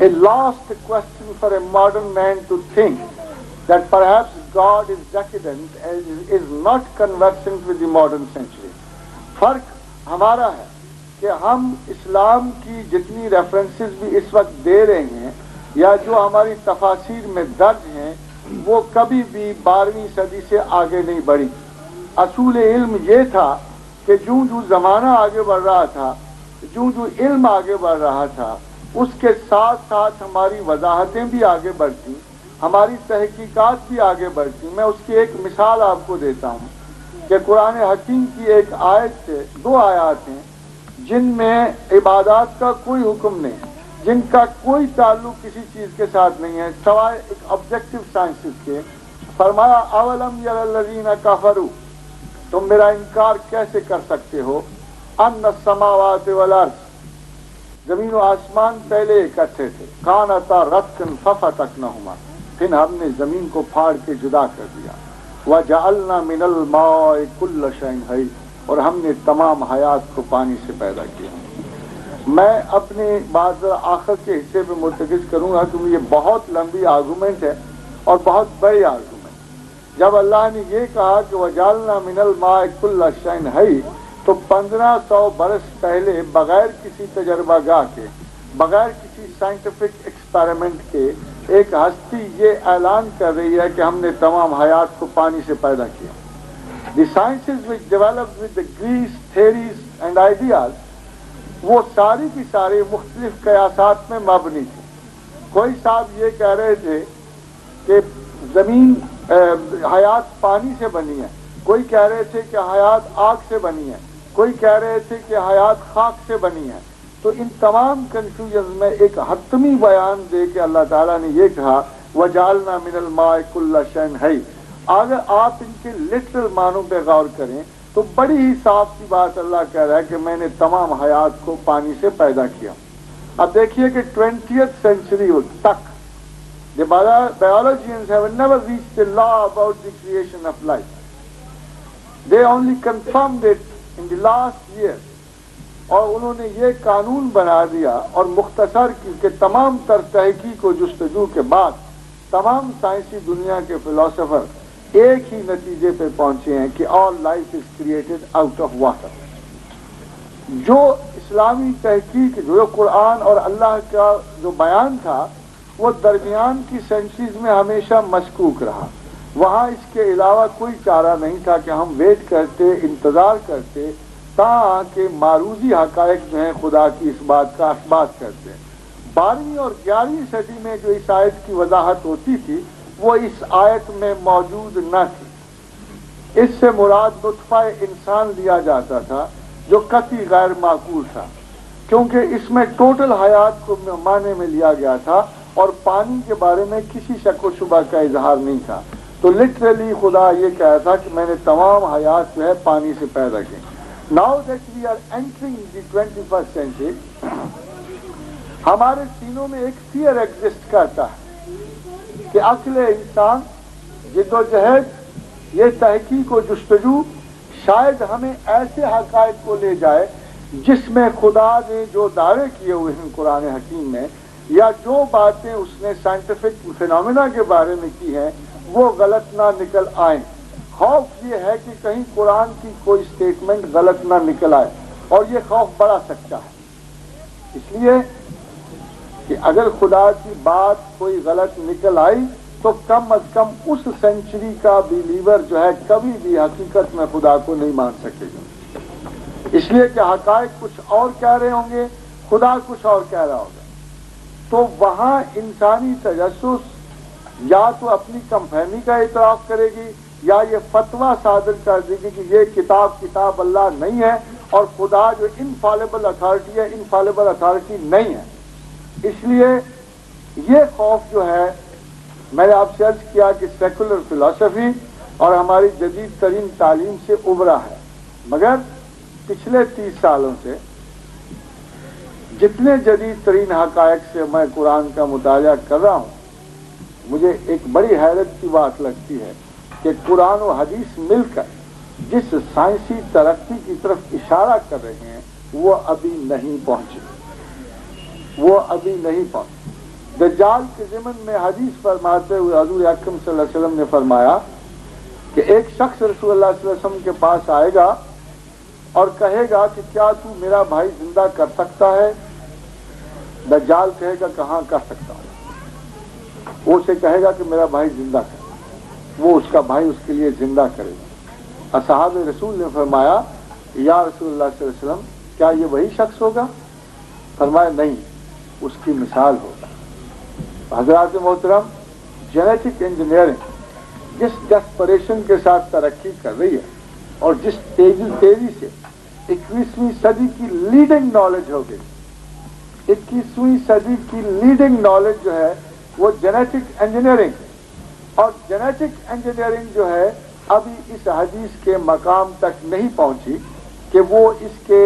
S1: a lost question for a modern man to think that perhaps God is decadent and is not conversant with the modern century. فرق ہمارا ہے کہ ہم اسلام کی جتنی ریفرنسز بھی اس وقت دے رہے ہیں یا جو ہماری تفاسیر میں درج ہیں وہ کبھی بھی 12ویں صدی سے آگے نہیں بڑھی. اصول علم یہ تھا کہ جو زمانہ آگے بڑھ رہا تھا، جو علم آگے بڑھ رہا تھا، اس کے ساتھ ساتھ ہماری وضاحتیں بھی آگے بڑھتی، ہماری تحقیقات بھی آگے بڑھتی. میں اس کی ایک مثال آپ کو دیتا ہوں کہ قرآن حکیم کی ایک آیت سے 2 آیات ہیں جن میں عبادات کا کوئی حکم نہیں، جن کا کوئی تعلق کسی چیز کے ساتھ نہیں ہے سوائے ایک آبجیکٹو سائنسز کے. فرمایا اولم یر الذین کفروا، تم میرا انکار کیسے کر سکتے ہو، ان السماوات والارض، زمین و آسمان پہلے اکٹھے تھے، کانتا رتقا ففتقناہما، پھر ہم نے زمین کو پھاڑ کے جدا کر دیا، وجعلنا من الماء کل شیء حی، اور ہم نے تمام حیات کو پانی سے پیدا کیا. میں اپنے بات آخر کے حصے پہ مرتکز کروں گا کیونکہ یہ بہت لمبی آرگومنٹ ہے اور بہت بڑی آرگومنٹ. جب اللہ نے یہ کہا کہ وجعلنا من الماء کل شیء حی، تو 1500 برس پہلے بغیر کسی تجربہ گاہ کے، بغیر کسی سائنٹیفک ایکسپیریمنٹ کے ایک ہستی یہ اعلان کر رہی ہے کہ ہم نے تمام حیات کو پانی سے پیدا کیا. دی sciences which developed with the Greece theories and ideas، وہ ساری کی ساری مختلف قیاسات میں مبنی تھی. کوئی صاحب یہ کہہ رہے تھے کہ زمین حیات پانی سے بنی ہے، کوئی کہہ رہے تھے کہ حیات آگ سے بنی ہے، کوئی کہہ رہے تھے کہ حیات خاک سے بنی ہے. تو ان تمام کنفیوژن میں ایک حتمی بیان دے کے اللہ تعالیٰ نے یہ کہا وجعلنا من الماء کل شیء حی. اگر آپ ان کے لٹرل معنوں پہ غور کریں تو بڑی ہی صاف سی بات اللہ کہہ رہا ہے کہ میں نے تمام حیات کو پانی سے پیدا کیا. اب دیکھیے کہ 20th century تک the biologians have never reached a law about the creation of life. They only confirmed it in the last year. اور انہوں نے یہ قانون بنا دیا اور مختصر کی کہ تمام تر تحقیق و جستجو کے بعد تمام سائنسی دنیا کے فلاسفر ایک ہی نتیجے پہ پہنچے ہیں کہ all life is created out of water. جو اسلامی تحقیق، جو قرآن اور اللہ کا جو بیان تھا وہ درمیان کی سینچریز میں ہمیشہ مشکوک رہا. وہاں اس کے علاوہ کوئی چارہ نہیں تھا کہ ہم ویٹ کرتے، انتظار کرتے تاکہ معروضی حقائق جو ہیں خدا کی اس بات کا اثبات کرتے ہیں. 12ویں اور 11ویں صدی میں جو اس آیت کی وضاحت ہوتی تھی وہ اس آیت میں موجود نہ تھی. اس سے مراد نطفہ انسان لیا جاتا تھا جو قطعی غیر معقول تھا، کیونکہ اس میں ٹوٹل حیات کو معنی میں لیا گیا تھا اور پانی کے بارے میں کسی شک و شبہ کا اظہار نہیں تھا. تو لٹرلی خدا یہ کہا تھا کہ میں نے تمام حیات جو ہے پانی سے پیدا کی. Now that we are entering the 21st century، ہمارے سینوں میں ایک فیئر ایگزسٹ کرتا ہے کہ عقل انسان جد و جہد، یہ تحقیق و جستجو شاید ہمیں ایسے حقائق کو لے جائے جس میں خدا نے جو دعوے کیے ہوئے ہیں قرآن حکیم میں یا جو باتیں اس نے سائنٹیفک فینومینا کے بارے میں کی ہیں وہ غلط نہ نکل آئیں. خوف یہ ہے کہ کہیں قرآن کی کوئی سٹیٹمنٹ غلط نہ نکل آئے، اور یہ خوف بڑا سچا ہے. اس لیے کہ اگر خدا کی بات کوئی غلط نکل آئی تو کم از کم اس سینچری کا بیلیور جو ہے کبھی بھی حقیقت میں خدا کو نہیں مان سکے گا. اس لیے کہ حقائق کچھ اور کہہ رہے ہوں گے، خدا کچھ اور کہہ رہا ہوگا. تو وہاں انسانی تجسس یا تو اپنی کم فہمی کا اعتراف کرے گی یا یہ فتویٰ صادر کر دے گی کہ یہ کتاب اللہ نہیں ہے اور خدا جو انفالبل اتھارٹی ہے انفالبل اتھارٹی نہیں ہے. اس لیے یہ خوف جو ہے میں نے آپ سے عرض کیا کہ سیکولر فلسفی اور ہماری جدید ترین تعلیم سے ابھرا ہے، مگر پچھلے 30 سالوں سے جتنے جدید ترین حقائق سے میں قرآن کا مطالعہ کر رہا ہوں مجھے ایک بڑی حیرت کی بات لگتی ہے کہ قرآن و حدیث مل کر جس سائنسی ترقی کی طرف اشارہ کر رہے ہیں وہ ابھی نہیں پہنچے. दज्जाल के ज़िमन में हदीस फरमाते हुए हजूर अकरम सल्लल्लाहु अलैहि वसल्लम ने फरमाया कि एक शख्स रसूलुल्लाह सल्लल्लाहु अलैहि वसल्लम के पास आएगा और कहेगा कि क्या तू मेरा भाई जिंदा कर सकता है? दज्जाल कहेगा कहाँ कर सकता हूँ। वो उसे कहेगा कि मेरा भाई जिंदा कर। वो उसका भाई उसके लिए जिंदा करेगा। असहाब रसूल ने फरमाया या रसूलुल्लाह सल्लल्लाहु अलैहि वसल्लम क्या ये वही शख्स होगा? फरमाया नहीं, उसकी मिसाल होगा। हज़रात मोहतरम, जेनेटिक इंजीनियरिंग जिस डेस्परेशन के साथ तरक्की कर रही है और जिस तेजी से 21वीं सदी की लीडिंग नॉलेज हो गई, 21वीं सदी की लीडिंग नॉलेज जो है वो जेनेटिक इंजीनियरिंग, और जेनेटिक इंजीनियरिंग जो है अभी इस हदीस के मकाम तक नहीं पहुंची कि वो इसके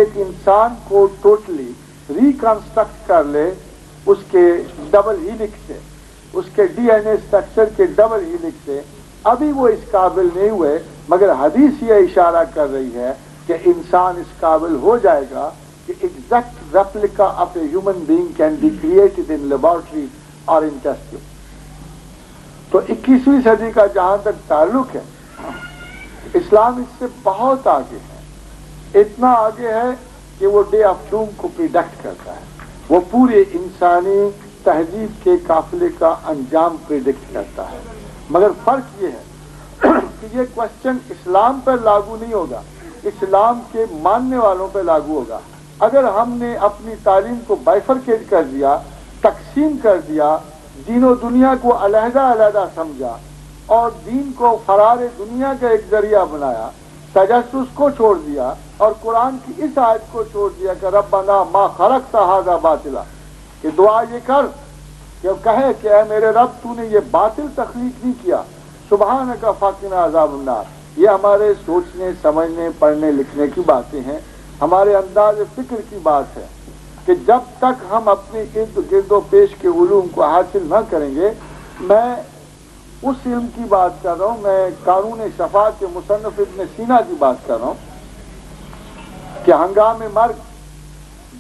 S1: एक इंसान को टोटली रिकंस्ट्रक्ट कर ले उसके डबल हीलिक्स से, उसके डीएनए स्ट्रक्चर के डबल हीलिक्स से। अभी वो इस काबिल नहीं हुए, मगर हदीस ये इशारा कर रही है कि इंसान इस काबिल हो जाएगा कि exact replica of a human being can be created in laboratory और इन टेस्ट ट्यूब। तो 21वीं सदी का जहां तक ताल्लुक है, इस्लाम इससे बहुत आगे है। इतना आगे है कि वो डे ऑफ डूम को प्रिडिक्ट करता है, वो पूरे इंसानी तहजीब के काफिले का अंजाम प्रिडिक्ट करता है। मगर फर्क ये है कि ये क्वेश्चन इस्लाम पर लागू नहीं होगा, इस्लाम के मानने वालों पर लागू होगा। अगर हमने अपनी तालीम को बाइफरकेट कर दिया, तकसीम कर दिया, दीनो दुनिया को अलहदा अलहदा समझा और दीन को फरार दुनिया का एक जरिया बनाया, तजस्सुस को छोड़ दिया और कुरान की इस आयत को छोड़ दिया कि रब्बना मा खलक़्ता हाज़ा बातिला, कि दुआ ये कर कि कहे कि ऐ मेरे रब तूने ये बातिल तख्लीक नहीं किया, सुबहानका फ़क़िना अज़ाबन्नार। ये हमारे सोचने समझने पढ़ने लिखने की बातें हैं, हमारे अंदाज फिक्र की बात है कि जब तक हम अपने इर्द गिर्दो पेश के उलूम को हासिल न करेंगे। मैं उस इल्म की बात कर रहा हूँ, मैं कानून शफा के मुसन्नफ इब्न सीना की बात कर रहा हूँ कि हंगामे मर्ग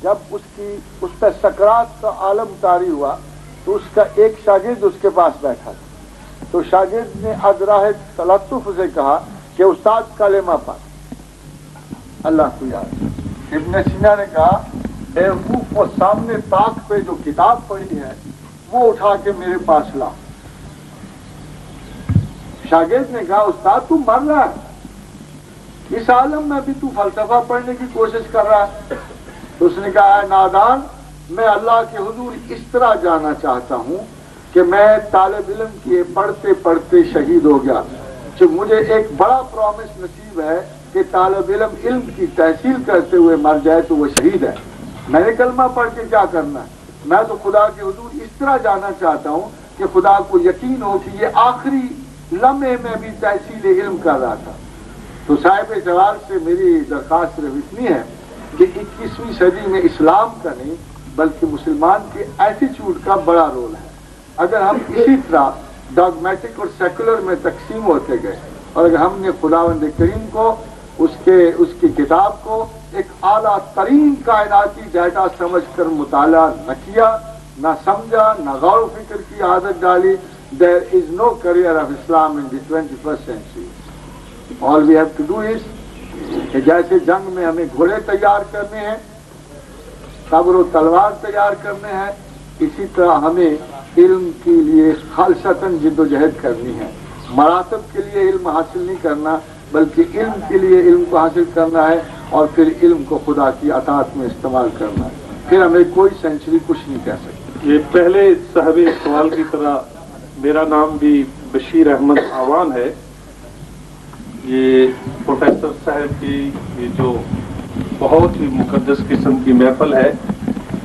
S1: जब उस पर सकरात का आलम तारी हुआ तो उसका एक शागिर्द उसके पास बैठा था। तो शागिर्द ने अज़राह तलत्तुफ से कहा कि उस्ताद कलेमा पढ़, अल्लाह को याद। इब्न सीना ने कहा बेवकूफ, वो सामने ताक पे जो किताब पड़ी है वो उठा के मेरे पास ला। शागिर्द ने कहा उस्ताद तू मर रहा है, इस आलम में भी तू फलसफा पढ़ने की कोशिश कर रहा है। तो उसने कहा नादान, मैं अल्लाह के हुजूर इस तरह जाना चाहता हूँ कि मैं तालिब इल्म किए पढ़ते पढ़ते शहीद हो गया। तो मुझे एक बड़ा प्रॉमिस नसीब है कि तालिब इल्म की तहसील करते हुए मर जाए तो वो शहीद है। मैंने कलमा पढ़ के क्या करना है? मैं तो खुदा के हुजूर इस तरह जाना चाहता हूँ कि खुदा को यकीन हो कि ये आखिरी लम्हे में भी तहसील इल्म कर रहा था। तो साहिब जवाल से मेरी दरखास्त सिर्फ इतनी है कि 21वीं सदी में इस्लाम का नहीं बल्कि मुसलमान के एटीट्यूड का बड़ा रोल है। अगर हम इसी तरह डॉगमेटिक और सेकुलर में तकसीम होते गए और अगर हमने खुदावंद करीम को उसकी किताब को एक आला तरीन कायनाती डाटा समझ कर मुताला न किया, न समझा, न गौर फिक्र की आदत डाली, there is no career of Islam in the 21st century. All we have to do is कि जैसे जंग में हमें घोड़े तैयार करने हैं, सब्र और तलवार तैयार करने हैं, इसी तरह हमें इल्म के लिए खालसतन जिद्दोजहद करनी है। मरातब के लिए इल्म हासिल नहीं करना बल्कि इल्म के लिए इल्म को हासिल करना है और फिर इल्म को खुदा की अतात में इस्तेमाल करना है। फिर हमें कोई सेंचुरी कुछ नहीं कह सकती।
S7: ये पहले साहबे सवाल की तरह मेरा नाम भी बशीर अहमद आवान है। ये प्रोफेसर साहब की ये जो बहुत ही मुकद्दस किस्म की महफिल है,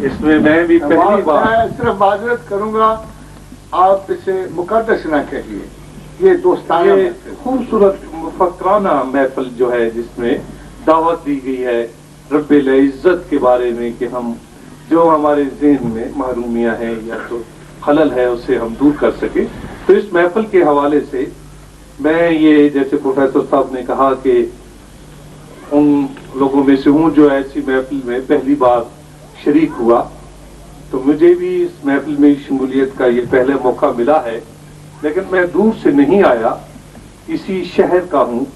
S7: इसमें मैं भी पहली बार
S1: मैं सिर्फ माजरत करूंगा, आप इसे मुकद्दस ना कहिए, ये दोस्ताना
S7: ये खूबसूरत मुफक्राना महफिल जो है जिसमें दावत दी गई है रब्बिल इज्जत के बारे में कि हम जो हमारे ज़हन में महरूमियां हैं या तो खलल है उसे हम दूर कर सके। तो इस महफिल के हवाले से मैं ये जैसे प्रोफेसर साहब ने कहा कि उन लोगों में से हूँ जो ऐसी महफिल में पहली बार शरीक हुआ तो मुझे भी इस महफिल में शमूलियत का ये पहले मौका मिला है, लेकिन मैं दूर से नहीं आया, इसी शहर का हूँ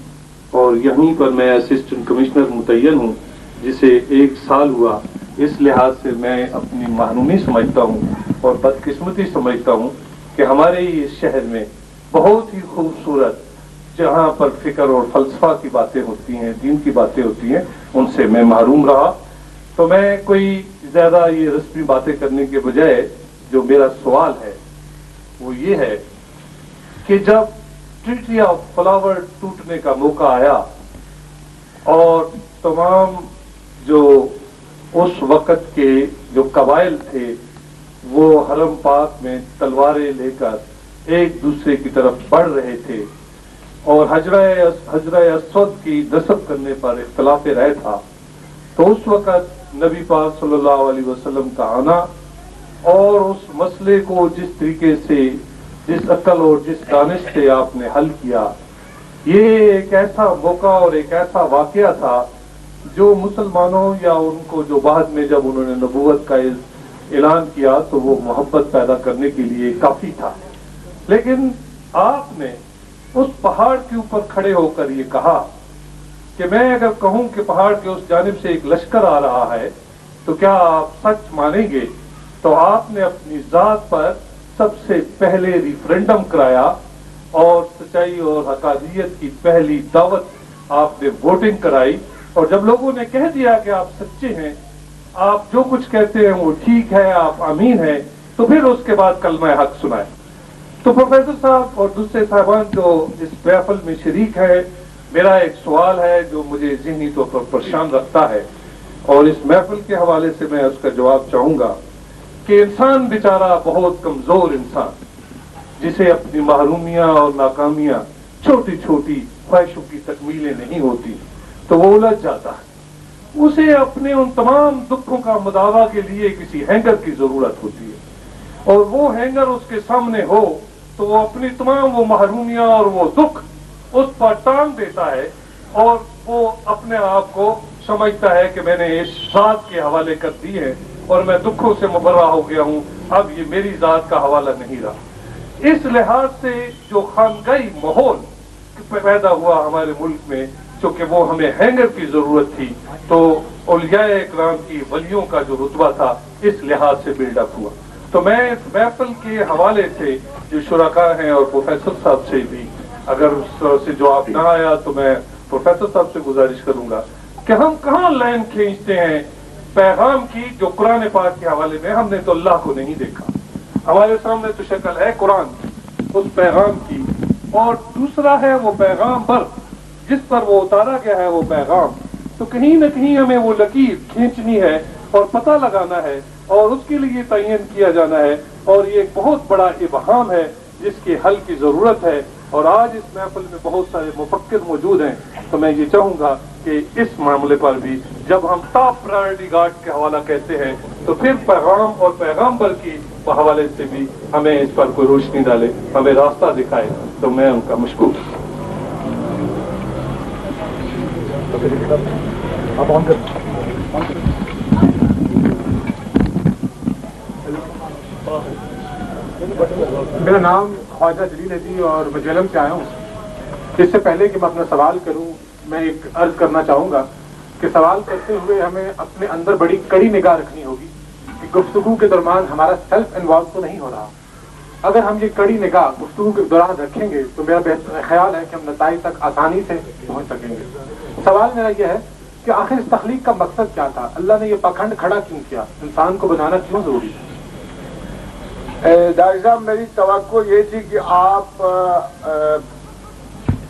S7: और यहीं पर मैं असिस्टेंट कमिश्नर मुतय्यन हूँ, जिसे 1 साल हुआ। इस लिहाज से मैं अपनी महरूमी समझता हूँ और बदकिस्मती समझता हूँ कि हमारे इस शहर में बहुत ही खूबसूरत, जहाँ पर फिक्र और फलसफा की बातें होती हैं, दीन की बातें होती हैं, उनसे मैं महरूम रहा। तो मैं कोई ज्यादा ये रस्मी बातें करने के बजाय जो मेरा सवाल है वो ये है कि जब ट्रीटी ऑफ फ्लावर टूटने का मौका आया और तमाम जो उस वक्त के जो कबाइल थे वो हरम पाक में तलवारें लेकर एक दूसरे की तरफ बढ़ रहे थे और हजरा अस्वद की नस्ब करने पर इख्तलाफ राय था, तो उस वक्त नबी पाक सल्लल्लाहु अलैहि वसल्लम का आना और उस मसले को जिस तरीके से, जिस अक्ल और जिस दानिश से आपने हल किया, ये एक ऐसा मौका और एक ऐसा वाकया था जो मुसलमानों या उनको जो बाद में जब उन्होंने नबूवत का ऐलान किया तो वो मोहब्बत पैदा करने के लिए काफी था। लेकिन आपने उस पहाड़ के ऊपर खड़े होकर ये कहा कि मैं अगर कहूं कि पहाड़ के उस जानिब से एक लश्कर आ रहा है तो क्या आप सच मानेंगे? तो आपने अपनी जात पर सबसे पहले रिफरेंडम कराया और सच्चाई और हकानियत की पहली दावत आपने वोटिंग कराई, और जब लोगों ने कह दिया कि आप सच्चे हैं, आप जो कुछ कहते हैं वो ठीक है, आप अमीन हैं, तो फिर उसके बाद कलमा हक सुनाए। तो प्रोफेसर साहब और दूसरे साहबान जो इस महफिल में शरीक है, मेरा एक सवाल है जो मुझे ज़हनी तौर पर परेशान रखता है और इस महफिल के हवाले से मैं उसका जवाब चाहूंगा कि इंसान बेचारा बहुत कमजोर इंसान, जिसे अपनी महरूमियां और नाकामियां छोटी छोटी ख्वाहिशों की तकमीलें नहीं होती तो वो उलझ जाता है। उसे अपने उन तमाम दुखों का मुदावा के लिए किसी हैंगर की जरूरत होती है और वो हैंगर उसके सामने हो तो वो अपनी तमाम वो महरूमियां और वो दुख उस पर टांग देता है और वो अपने आप को समझता है कि मैंने इस जात के हवाले कर दी है और मैं दुखों से मुबर्रा हो गया हूं, अब ये मेरी जात का हवाला नहीं रहा। इस लिहाज से जो खानगाई माहौल पैदा हुआ हमारे मुल्क में, चूंकि वो हमें हैंगर की जरूरत थी, तो औलियाए इकराम की वलियों का जो रुतबा था इस लिहाज से बिल्डअप हुआ। तो मैं इस महफिल के हवाले से जो शुरका हैं और प्रोफेसर साहब से भी अगर उस से जवाब ना आया तो मैं प्रोफेसर साहब से गुजारिश करूंगा कि हम कहाँ लाइन खींचते हैं पैगाम की, जो कुरान पाक के हवाले में हमने तो अल्लाह को नहीं देखा, हमारे सामने तो शक्ल है कुरान उस पैगाम की, और दूसरा है वो पैगाम पर जिस पर वो उतारा गया है वो पैगाम, तो कहीं न कहीं हमें वो लकीर खींचनी है और पता लगाना है और उसके लिए तयन किया जाना है, और ये एक बहुत बड़ा इबहाम है जिसके हल की जरूरत है। और आज इस महफिल में बहुत सारे मुफक्किर मौजूद हैं, तो मैं ये चाहूंगा कि इस मामले पर भी जब हम टॉप प्रायोरिटी गार्ड के हवाला कहते हैं तो फिर पैगाम और पैगाम्बर की हवाले से भी हमें इस पर कोई रोशनी डाले, हमें रास्ता दिखाए, तो मैं उनका मशकूर।
S10: मेरा नाम ख्वाजा जलील है जी और मैं जेलम से आया हूँ। इससे पहले कि मैं अपना सवाल करूँ, मैं एक अर्ज करना चाहूँगा कि सवाल करते हुए हमें अपने अंदर बड़ी कड़ी निगाह रखनी होगी कि गुफ्तगू के दौरान हमारा सेल्फ इन्वॉल्व तो नहीं हो रहा। अगर हम ये कड़ी निगाह गुफ्तगू के दौरान रखेंगे तो मेरा ख्याल है कि हम नताइज तक आसानी से पहुँच सकेंगे। सवाल मेरा यह है कि आखिर इस तख्लीक का मकसद क्या था? अल्लाह ने ये पाखंड खड़ा क्यों किया? इंसान को बनाना क्यों जरूरी है?
S1: डॉक्टर साहब, मेरी तवक्को ये थी कि आप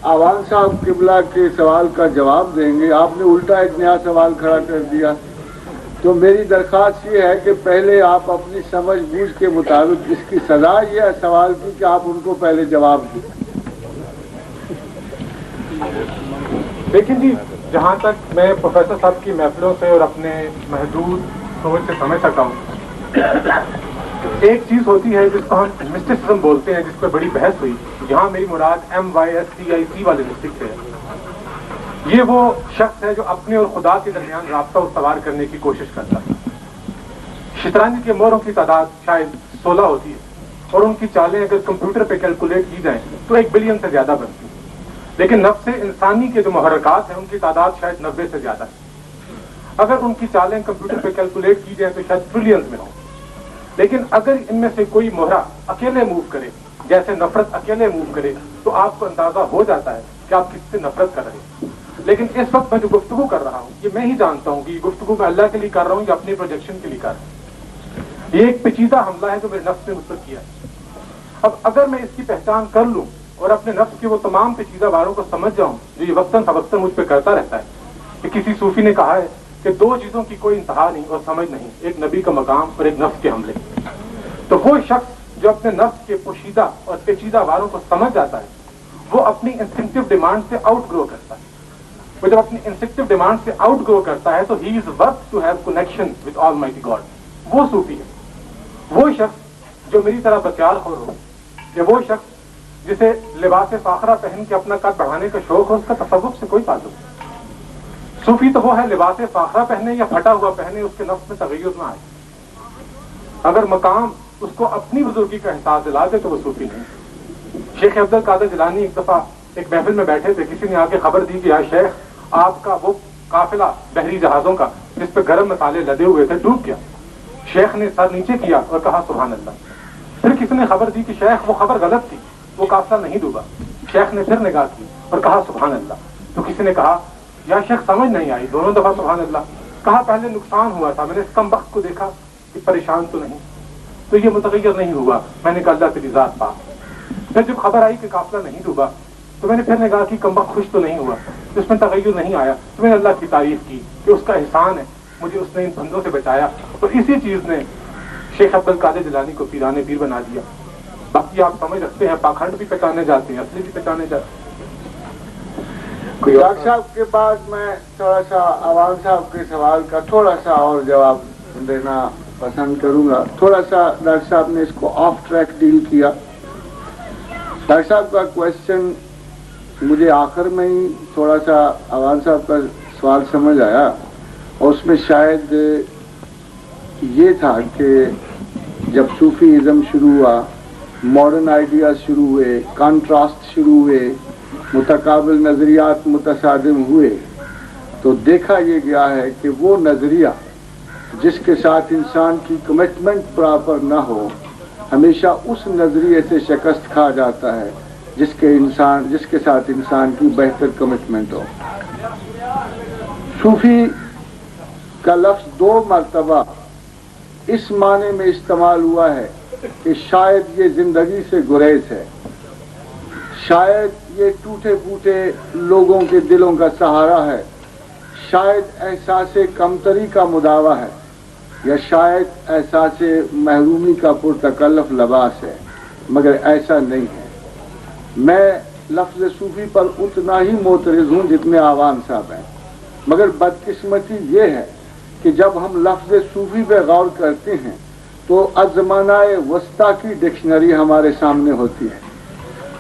S1: आवान साहब किबला के सवाल का जवाब देंगे, आपने उल्टा एक नया सवाल खड़ा कर दिया। तो मेरी दरख्वास्त ये है कि पहले आप अपनी समझ बूझ के मुताबिक इसकी सजा ये है सवाल की कि आप उनको पहले जवाब दें।
S10: लेकिन जी, जहाँ तक मैं प्रोफेसर साहब की महफिलों से और अपने महदूद सोच से समझ सकता हूँ, एक चीज होती है जिसको हम मिस्टिसिज्म बोलते हैं, जिस पर बड़ी बहस हुई। यहाँ मेरी मुराद MYSTIC वाले मिस्टिक से है। ये वो शख्स है जो अपने और खुदा के दरमियान राब्ता उस्तवार करने की कोशिश करता है। शतरंज के मोहरों की तादाद शायद 16 होती है और उनकी चालें अगर कंप्यूटर पे कैलकुलेट की जाएं तो 1 बिलियन से ज्यादा बनती है, लेकिन नफ्स इंसानी के जो मुहर्रकात हैं उनकी तादाद शायद 90 से ज्यादा है। अगर उनकी चालें कंप्यूटर पे कैलकुलेट की जाए तो शायद ट्रिलियंस में हो, लेकिन अगर इनमें से कोई मोहरा अकेले मूव करे, जैसे नफरत अकेले मूव करे, तो आपको अंदाजा हो जाता है कि आप किससे नफरत कर रहे हैं। लेकिन इस वक्त मैं जो गुफ्तगू कर रहा हूँ ये मैं ही जानता हूँ कि गुफ्तगू मैं अल्लाह के लिए कर रहा हूँ या अपने प्रोजेक्शन के लिए कर रहा हूँ। ये एक पेचीदा हमला है जो मेरे नफ्स ने मुझ पर किया है। अब अगर मैं इसकी पहचान कर लूं और अपने नफ्स के वो तमाम पेचीदा वारों को समझ जाऊं जो ये वक्तन फवक्तन मुझ पर करता रहता है, कि किसी सूफी ने कहा है कि 2 चीजों की कोई इंतहा नहीं और समझ नहीं, एक नबी का मकाम और एक नफ्स के हमले। तो वो शख्स जो अपने नफ्स के पोशीदा और पेचीदा वारों को समझ जाता है वो अपनी इंस्टिंक्टिव डिमांड से आउट ग्रो करता है। वो जब अपनी इंस्टिंक्टिव डिमांड से आउट ग्रो करता है तो he is worth to have connection with almighty God. वो सूफी है, वो शख्स जो मेरी तरह बख्तियारखोर हो, या वो शख्स जिसे लिबास फाखरा पहन के अपना कद बढ़ाने का शौक हो, उसका तसव्वुफ से कोई ताल्लुक नहीं। सूफी तो वो है लिबास फाखरा पहने या फटा हुआ पहने, उसके नफ्स में तगय्युर ना आए। अगर मकाम उसको अपनी बुजुर्गी का एहसास दिला दे तो वो सूफी नहीं। शेख अब्दुल कादिर जिलानी एक दफा एक महफिल में बैठे थे, किसी ने आके खबर दी कि यार शेख आपका वो काफिला बहरी जहाजों का जिस पे गर्म मसाले लदे हुए थे डूब गया। शेख ने सर नीचे किया और कहा सुभान अल्लाह। फिर किसी ने खबर दी कि शेख वो खबर गलत थी, वो काफिला नहीं डूबा। शेख ने फिर निगाह की और कहा सुभान अल्लाह। तो किसी ने कहा यार शेख समझ नहीं आई, दोनों दफा सुभान अल्लाह कहा। पहले नुकसान हुआ था, मैंने इस कम वक्त को देखा कि परेशान तो नहीं, तो ये मुतगय्यर नहीं हुआ, मैंने कहा अल्लाह तेरी जात पाक। फिर जब खबर आई कि काफिला नहीं डूबा तो मैंने फिर निगाह की, कम वक्त खुश तो नहीं हुआ, तो इसमें तगय्युर नहीं आया, तो मैंने अल्लाह की तारीफ की कि उसका एहसान है, मुझे उसने इन बंदों से बचाया। तो इसी चीज ने शेख अब्दुल कादिर जिलानी को पीराने पीर बना दिया। बाकी आप समझ रखते हैं, पाखंड भी पहचाने जाते हैं, असली भी पहचाने जाते हैं।
S1: डॉक्टर साहब के बाद मैं थोड़ा सा अवान साहब के सवाल का थोड़ा सा और जवाब देना पसंद करूंगा। थोड़ा सा डॉक्टर साहब ने इसको ऑफ ट्रैक डील किया। डॉक्टर साहब का क्वेश्चन मुझे आखिर में ही थोड़ा सा अवान साहब का सवाल समझ आया, और उसमें शायद ये था कि जब सूफीज़म शुरू हुआ, मॉडर्न आइडियाज शुरू हुए, कॉन्ट्रास्ट शुरू हुए, मुतकाबिल नज़रियात मुतसादिम हुए, तो देखा ये गया है कि वो नज़रिया जिसके साथ इंसान की कमिटमेंट प्रॉपर ना हो, हमेशा उस नज़रिए से शिकस्त खा जाता है जिसके साथ इंसान की बेहतर कमिटमेंट हो। सूफी का लफ्ज़ 2 मरतबा इस माने में इस्तेमाल हुआ है कि शायद ये जिंदगी से गुरेज है, शायद ये टूटे फूटे लोगों के दिलों का सहारा है, शायद एहसासे कमतरी का मुदावा है, या शायद एहसासे महरूमी का पुरतकल्लफ लबास है, मगर ऐसा नहीं है। मैं लफ्ज़ सूफी पर उतना ही मोतरज़ हूँ जितने आवान साहब हैं, मगर बदकिस्मती ये है कि जब हम लफ्ज़ सूफी पे गौर करते हैं तो अज़मानाए वस्ता की डिक्शनरी हमारे सामने होती है।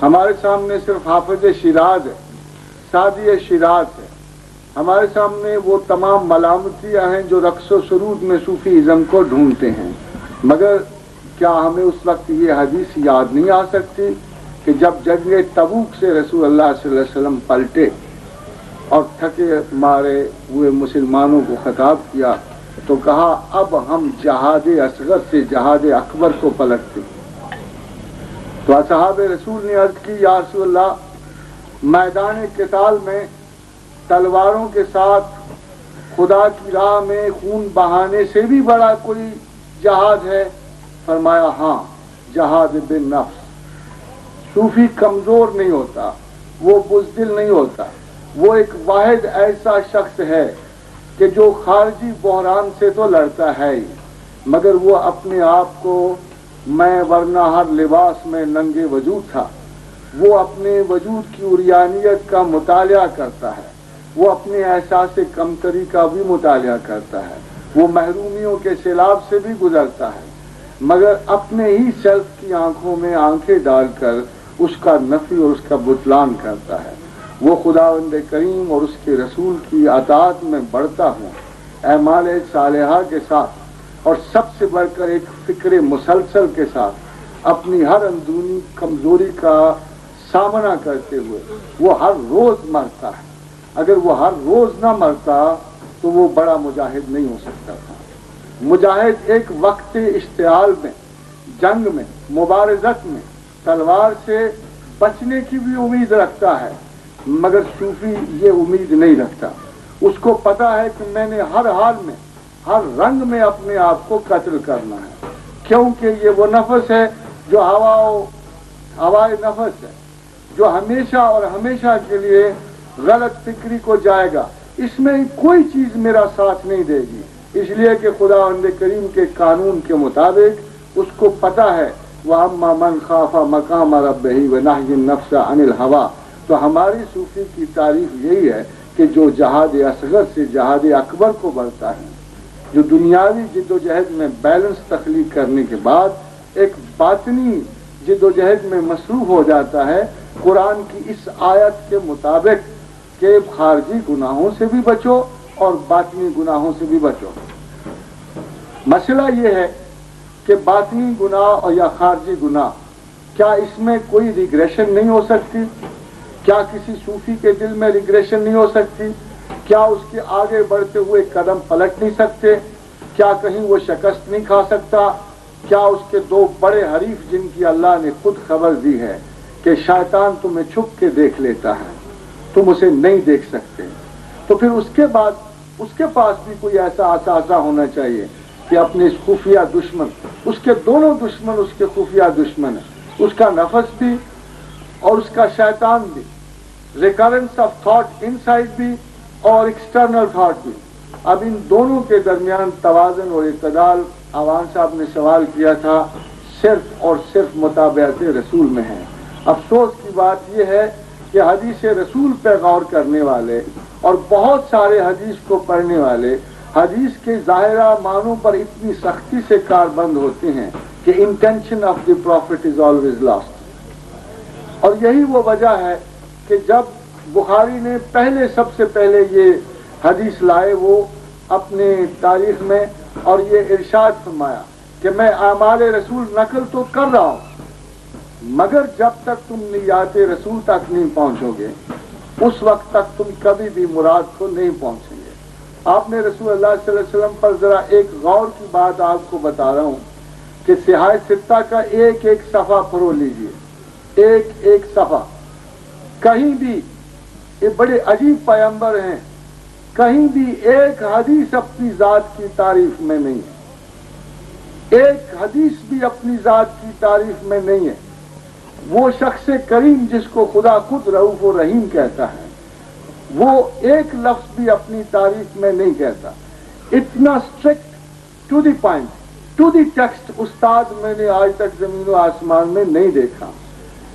S1: हमारे सामने सिर्फ हाफिज़ शिराज है, सादी शिराज है, हमारे सामने वो तमाम मलामतियाँ हैं जो रक्स व सुरूद में सूफीज़म को ढूंढते हैं। मगर क्या हमें उस वक्त ये हदीस याद नहीं आ सकती कि जब जंग तबूक से रसूल अल्लाह सल्लल्लाहु अलैहि वसल्लम पलटे और थके मारे हुए मुसलमानों को खिताब किया तो कहा अब हम जहाद असगर से जहाद अकबर को पलटते। तो असहाब रसूल ने अर्ज की या रसूल अल्लाह, मैदान क़िताल में तलवारों के साथ खुदा की राह में खून बहाने से भी बड़ा कोई जहाद है? फरमाया हाँ, जहाद बिन नफ्स। सूफी कमजोर नहीं होता, वो बुज़दिल नहीं होता, वो एक वाहिद ऐसा शख्स है कि जो खारजी बहरान से तो लड़ता है ही, मगर वो अपने आप को मैं वरना हर लिबास में नंगे वजूद था, वो अपने वजूद की उरियानियत का मुतालिया करता है, वो अपने एहसास कमतरी का भी मुतालिया करता है, वो महरूमियों के सैलाब से भी गुजरता है, मगर अपने ही सेल्फ की आंखों में आंखें डालकर उसका नफी और उसका बुतलान करता है। वो खुदावंद करीम और उसके रसूल की अताअत में बढ़ता हूँ, ऐमाल सालिहा के साथ اور سب سے بڑھ کر ایک فکر مسلسل کے ساتھ اپنی ہر اندرونی کمزوری کا سامنا کرتے ہوئے وہ ہر روز مرتا ہے. اگر وہ ہر روز نہ مرتا تو وہ بڑا مجاہد نہیں ہو سکتا تھا. مجاہد ایک وقت اشتعال میں، جنگ میں، مبارزت میں تلوار سے بچنے کی بھی امید رکھتا ہے، مگر صوفی یہ امید نہیں رکھتا. اس کو پتا ہے کہ میں نے ہر حال میں، ہر رنگ میں اپنے آپ کو قتل کرنا ہے، کیونکہ یہ وہ نفس ہے جو ہوائے نفس ہے، جو ہمیشہ اور ہمیشہ کے لیے غلط فکری کو جائے گا. اس میں کوئی چیز میرا ساتھ نہیں دے گی، اس لیے کہ خداوند کریم کے قانون کے مطابق اس کو پتا ہے وَأَمَّا مَنْ خَافَ مَقَامَ رَبِّهِ وَنَهَى النَّفْسَ عَنِ الْهَوَىٰ. تو ہماری صوفی کی تعریف یہی ہے کہ جو جہاد اصغر سے جہاد اکبر کو بڑھتا ہے، جو دنیاوی جد و جہد میں بیلنس تخلیق کرنے کے بعد ایک باطنی جد و جہد میں مصروف ہو جاتا ہے قرآن کی اس آیت کے مطابق کہ خارجی گناہوں سے بھی بچو اور باطنی گناہوں سے بھی بچو. مسئلہ یہ ہے کہ باطنی گناہ اور یا خارجی گناہ، کیا اس میں کوئی ریگریشن نہیں ہو سکتی؟ کیا کسی صوفی کے دل میں ریگریشن نہیں ہو سکتی؟ کیا اس کے آگے بڑھتے ہوئے قدم پلٹ نہیں سکتے؟ کیا کہیں وہ شکست نہیں کھا سکتا؟ کیا اس کے دو بڑے حریف جن کی اللہ نے خود خبر دی ہے کہ شیطان تمہیں چھپ کے دیکھ لیتا ہے، تم اسے نہیں دیکھ سکتے، تو پھر اس کے بعد اس کے پاس بھی کوئی ایسا اثاثہ ہونا چاہیے کہ اپنے اس خفیہ دشمن، اس کے دونوں دشمن اس کے خفیہ دشمن ہیں، اس کا نفس بھی اور اس کا شیطان بھی، recurrence of thought in side بھی اور ایکسٹرنل تھاٹ بھی. اب ان دونوں کے درمیان توازن اور اعتدال عوان صاحب نے سوال کیا تھا، صرف اور صرف متابعت رسول میں ہے. افسوس کی بات یہ ہے کہ حدیث رسول پہ غور کرنے والے اور بہت سارے حدیث کو پڑھنے والے حدیث کے ظاہرہ معنوں پر اتنی سختی سے کاربند ہوتے ہیں کہ intention of the prophet is always last. اور یہی وہ وجہ ہے کہ جب بخاری نے سب سے پہلے یہ حدیث لائے وہ اپنے تاریخ میں، اور یہ ارشاد فرمایا کہ میں اعمال رسول نقل تو کر رہا ہوں، مگر جب تک تم نیات رسول تک نہیں پہنچو گے اس وقت تک تم کبھی بھی مراد کو نہیں پہنچیں گے. آپ نے رسول اللہ صلی اللہ علیہ وسلم پر ذرا ایک غور کی بات آپ کو بتا رہا ہوں کہ صحاح ستہ کا ایک ایک صفحہ پڑھ لیجئے، ایک ایک صفحہ. کہیں بھی یہ بڑے عجیب پیغمبر ہیں، کہیں بھی ایک حدیث اپنی ذات کی تعریف میں نہیں ہے، ایک حدیث بھی اپنی ذات کی تعریف میں نہیں ہے. وہ شخص کریم جس کو خدا خود رؤوف و رحیم کہتا ہے، وہ ایک لفظ بھی اپنی تعریف میں نہیں کہتا. اتنا strict to the point, to the text استاد میں نے آج تک زمین و آسمان میں نہیں دیکھا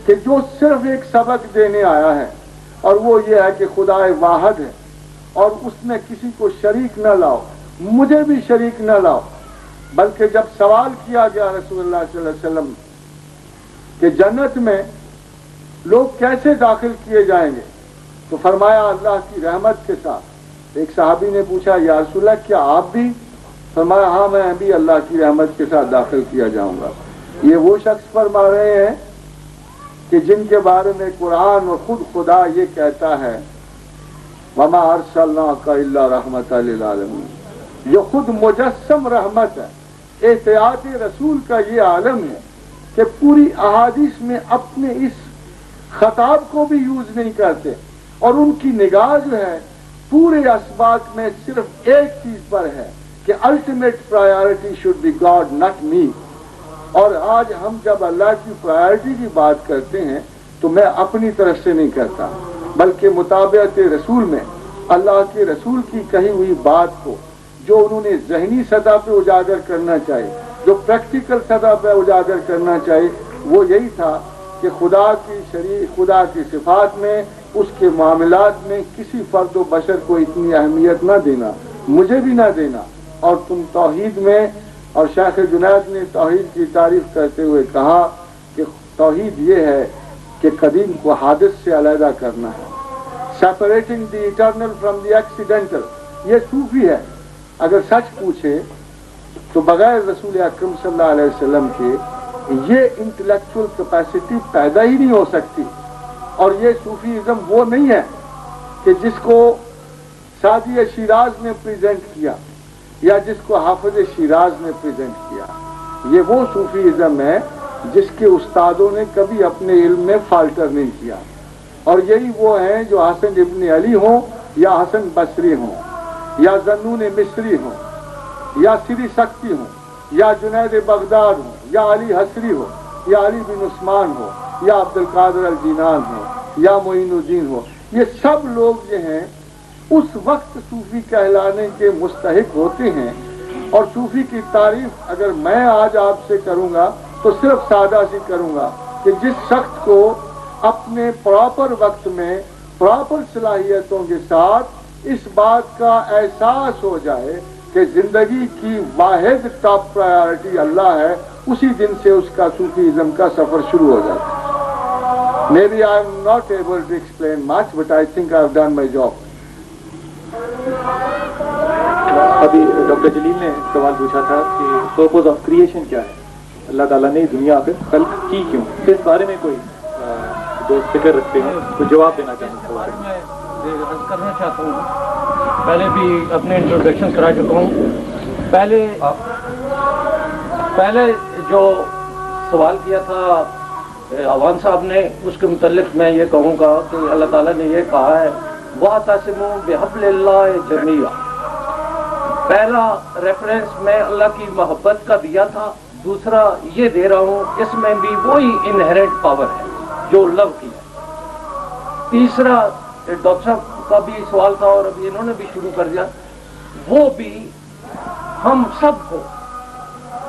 S1: کہ جو صرف ایک سبق دینے آیا ہے اور وہ یہ ہے کہ خدا واحد ہے اور اس میں کسی کو شریک نہ لاؤ، مجھے بھی شریک نہ لاؤ. بلکہ جب سوال کیا گیا رسول اللہ صلی اللہ علیہ وسلم کہ جنت میں لوگ کیسے داخل کیے جائیں گے تو فرمایا اللہ کی رحمت کے ساتھ. ایک صحابی نے پوچھا یا رسول اللہ کیا آپ بھی؟ فرمایا ہاں میں بھی اللہ کی رحمت کے ساتھ داخل کیا جاؤں گا. یہ وہ شخص فرما رہے ہیں کہ جن کے بارے میں قرآن اور خود خدا یہ کہتا ہے وما ارسلناک الا رحمۃ للعالمین، یہ خود مجسم رحمت ہے. احتیاط رسول کا یہ عالم ہے کہ پوری احادیث میں اپنے اس خطاب کو بھی یوز نہیں کرتے اور ان کی نگاہ جو ہے پورے اسباق میں صرف ایک چیز پر ہے کہ ultimate priority should be God not me. اور آج ہم جب اللہ کی پرائیورٹی کی بات کرتے ہیں تو میں اپنی طرف سے نہیں کرتا بلکہ مطابعت رسول میں اللہ کے رسول کی کہی ہوئی بات کو جو انہوں نے ذہنی سطح پہ اجاگر کرنا چاہیے، جو پریکٹیکل سطح پہ اجاگر کرنا چاہیے، وہ یہی تھا کہ خدا کی صفات میں، اس کے معاملات میں کسی فرد و بشر کو اتنی اہمیت نہ دینا، مجھے بھی نہ دینا. اور تم توحید میں، اور شیخ جنید نے توحید کی تعریف کرتے ہوئے کہا کہ توحید یہ ہے کہ قدیم کو حادث سے علیحدہ کرنا ہے، separating the eternal from the accidental. یہ صوفی ہے. اگر سچ پوچھے तो बगैर रसूल अकरम सल्लल्लाहु अलैहि वसल्लम के ये इंटेलेक्चुअल कैपेसिटी पैदा ही नहीं हो सकती। और ये सूफीज़म वो नहीं है कि जिसको सादी शिराज ने प्रेजेंट किया या जिसको हाफिज शिराज ने प्रेजेंट किया। ये वो सूफीज़म है जिसके उस्तादों ने कभी अपने इल्म में फाल्टर नहीं किया। और यही वो हैं जो हसन इब्न अली हों या हसन बसरी हों या जन्नून मिस्री हों या सिरी सक्ती हों या जुनैद बगदाद हो या अली हसरी हो या अली बिन उस्मान हो या अब्दुल कादिर अल जीनान हो या मोइनुद्दीन हो, ये सब लोग जो हैं उस वक्त सूफी कहलाने के मुस्तहिक होते हैं। और सूफी की तारीफ अगर मैं आज आपसे करूंगा तो सिर्फ सादा सी करूंगा कि जिस शख्स को अपने प्रॉपर वक्त में प्रॉपर सलाहियतों के साथ इस बात का एहसास हो जाए कि जिंदगी की वाहिद टॉप प्रायोरिटी अल्लाह है, उसी दिन से उसका सूफीज़म का सफर शुरू हो जाता है। Maybe I am not able to explain much but I think I have done my job.
S2: अभी डॉक्टर जलील ने सवाल पूछा था कि पर्पस ऑफ क्रिएशन क्या है, अल्लाह ताला ने दुनिया पे खल्क की क्यों, इस बारे में कोई जो फिक्र रखते हैं तो जवाब देना चाहते हैं।
S5: मैं अर्ज करना चाहता हूँ, पहले भी अपने इंट्रोडक्शन करा चुका हूँ। पहले जो सवाल किया था अवान साहब ने, उसके मुतल्लिक मैं ये कहूँगा कि अल्लाह ताला ने ये कहा है वातसिमू बिहब्लिल्लाह जमीआ। पहला रेफरेंस मैं अल्लाह की मोहब्बत का दिया था, दूसरा ये दे रहा हूँ इसमें भी वही इनहेरेंट पावर है जो लव की है। तीसरा डॉक्टर साहब का भी सवाल था और अभी इन्होंने भी शुरू कर दिया, वो भी हम सबको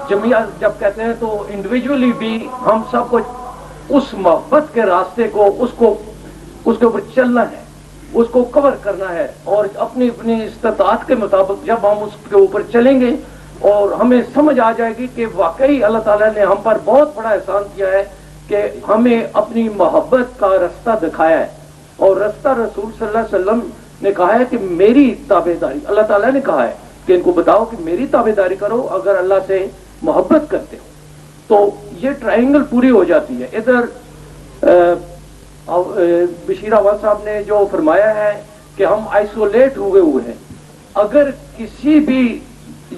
S5: जमीआ जब कहते हैं तो इंडिविजुअली भी हम सबको उस मोहब्बत के रास्ते को उसके ऊपर चलना है, उसको कवर करना है। और अपनी अपनी इस्तात के मुताबिक जब हम उसके ऊपर चलेंगे और हमें समझ आ जाएगी कि वाकई अल्लाह ताला ने हम पर बहुत बड़ा एहसान किया है कि हमें अपनी मोहब्बत का रास्ता दिखाया है। और रास्ता रसूल सल्लल्लाहु अलैहि वसल्लम ने कहा है कि मेरी ताबेदारी, अल्लाह ताला ने कहा है कि इनको बताओ कि मेरी ताबेदारी करो अगर अल्लाह से मोहब्बत करते हो। तो ये ट्रायंगल पूरी हो जाती है। इधर बशीर अहमद साहब ने जो फरमाया है कि हम आइसोलेट हुए हैं, अगर किसी भी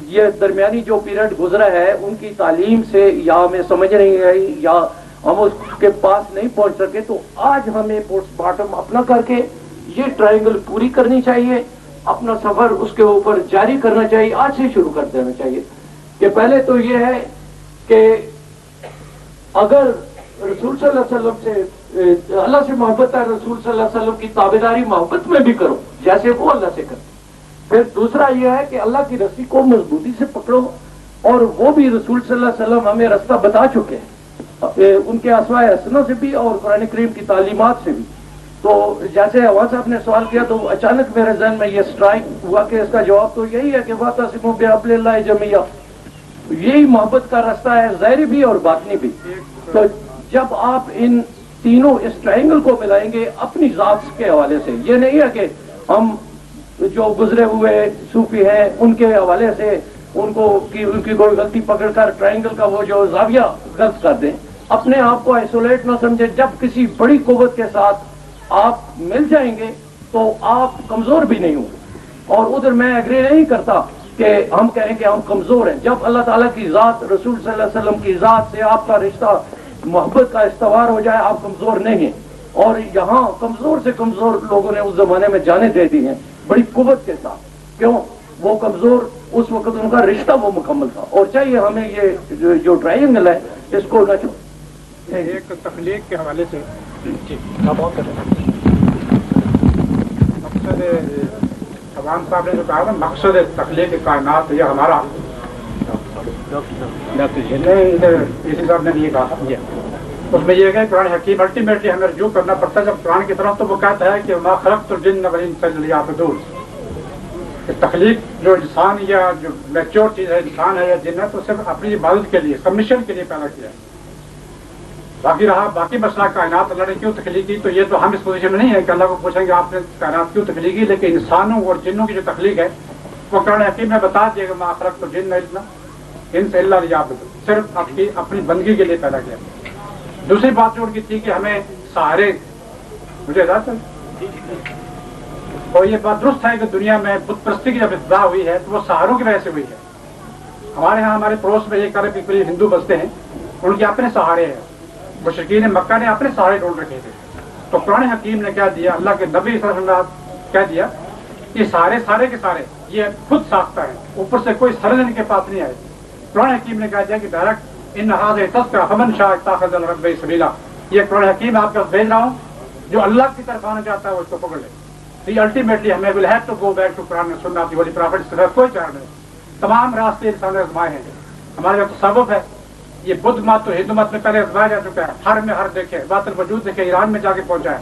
S5: ये दरमियानी जो पीरियड गुजरा है उनकी तालीम से या हमें समझ नहीं आई या हम उसके पास नहीं पहुंच सके, तो आज हमें पोस्टमार्टम अपना करके ये ट्रायंगल पूरी करनी चाहिए, अपना सफर उसके ऊपर जारी करना चाहिए, आज से शुरू कर देना चाहिए। कि पहले तो ये है कि अगर रसूल सल्लल्लाहु अलैहि वसल्लम से अल्लाह से मोहब्बत है, रसूल सल्लल्लाहु अलैहि वसल्लम की ताबेदारी मोहब्बत में भी करो जैसे वो अल्लाह से करते। फिर दूसरा यह है कि अल्लाह की रस्सी को मजबूती से पकड़ो, और वो भी रसूल सल्लल्लाहु अलैहि वसल्लम हमें रास्ता बता चुके हैं उनके अस्वाए हसनों से भी और कुरान करीम की तालीमात से भी। तो जैसे अवान साहब ने सवाल किया तो अचानक मेरे जहन में ये स्ट्राइक हुआ कि इसका जवाब तो यही है कि वातसिमू बिहब्लिल्लाह जमीआ, यही मोहब्बत का रास्ता है, ज़ाहिरी भी और बातनी भी। तो जब आप इन तीनों इस ट्रायंगल को मिलाएंगे अपनी जात के हवाले से, ये नहीं है कि हम जो गुजरे हुए सूफी हैं उनके हवाले से उनकी कोई गलती पकड़कर ट्रायंगल का वो जो जाविया गलत कर दें, अपने आप को आइसोलेट ना समझे। जब किसी बड़ी कुव्वत के साथ आप मिल जाएंगे तो आप कमजोर भी नहीं होंगे। और उधर मैं एग्री नहीं करता कि हम कहें कि हम कमजोर हैं। जब अल्लाह ताला की जात, रसूल सल्लल्लाहु अलैहि वसल्लम की जात से आपका रिश्ता मोहब्बत का इस्तवार हो जाए, आप कमजोर नहीं हैं। और यहाँ कमजोर से कमजोर लोगों ने उस जमाने में जाने दे दी हैं बड़ी कुव्वत के साथ। क्यों? वो कमजोर उस वक्त उनका रिश्ता वो मुकम्मल था। और चाहिए हमें ये जो ट्रायंगल है इसको न छोड़।
S4: एक तखलीक के हवाले से मकसद अवान साहब ने जो कहा था, मकसद तखलीक कायनात, ये हमारा इधर इसी साहब ने ये कहा था। उसमें यह है कुरान हकीम अल्टीमेटली हमें रजू करना पड़ता है जब कुरान की तरफ, तो वो कहता है कि मा खलक़तुल जिन्न वल इंसा इल्ला लियअबुदून। तखलीक जो इंसान या जो मैच्योर चीज है, इंसान है या जिन्न है, तो सिर्फ अपनी इबादत के लिए, सबमिशन के लिए पैदा किया है। बाकी मसला कायनात अल्लाह ने क्यों तखलीक की, तो ये तो हम इस पोजीशन में नहीं है कि अल्लाह को पूछेंगे आपने कायनात क्यों तखलीक की। लेकिन इंसानों और जिन्नों की जो तखलीक है वो कुरान हकीम में बता दिया मा खलक़तुल जिन्न इल्ला इनसे इल्ला लियाबुदू, सिर्फ अपनी बंदगी के लिए पैदा किया। दूसरी बात जो उनकी थी कि हमें सहारे, मुझे इजाजत है, और ये बात दुरुस्त है कि दुनिया में बुत परस्ती की जब इब्तिदा हुई है तो वो सहारों की वजह से हुई है। हमारे यहाँ हमारे पड़ोस में एक अरब पीपल हिंदू बसते हैं, उनके अपने सहारे हैं। मुशरिकीन मक्का ने अपने सहारे ढूंढ रखे थे, तो कुरान हकीम ने क्या दिया, अल्लाह के नबी सल्लल्लाहु अलैहि वसल्लम क्या दिया, ये सारे के सारे ये खुद साख्ता है, ऊपर से कोई सरजन इनके पास नहीं आए। कुरान हकीम ने कहा दिया कि डायरेक्ट इन हाज़ तज़किरा फमन शाअ इत्तख़ज़ इला रब्बिही सबीला, ये कुरान हकीम आपके पास भेज रहा हूँ, जो अल्लाह की तरफ आना चाहता है वो इसको पकड़ ले। तो ये अल्टीमेटली हमें will have to go back to Quran and Sunnah, holy prophet से कोई चारा नहीं। तमाम रास्ते इंसान ने आजमाए हैं, हमारे यहाँ तसव्वुफ है, ये बुद्ध मत तो हिंदू मत में पहले आजमाया जा चुका है, हर में हर देखे, बातिल वजूद देखे, ईरान में जाके पहुंचा है,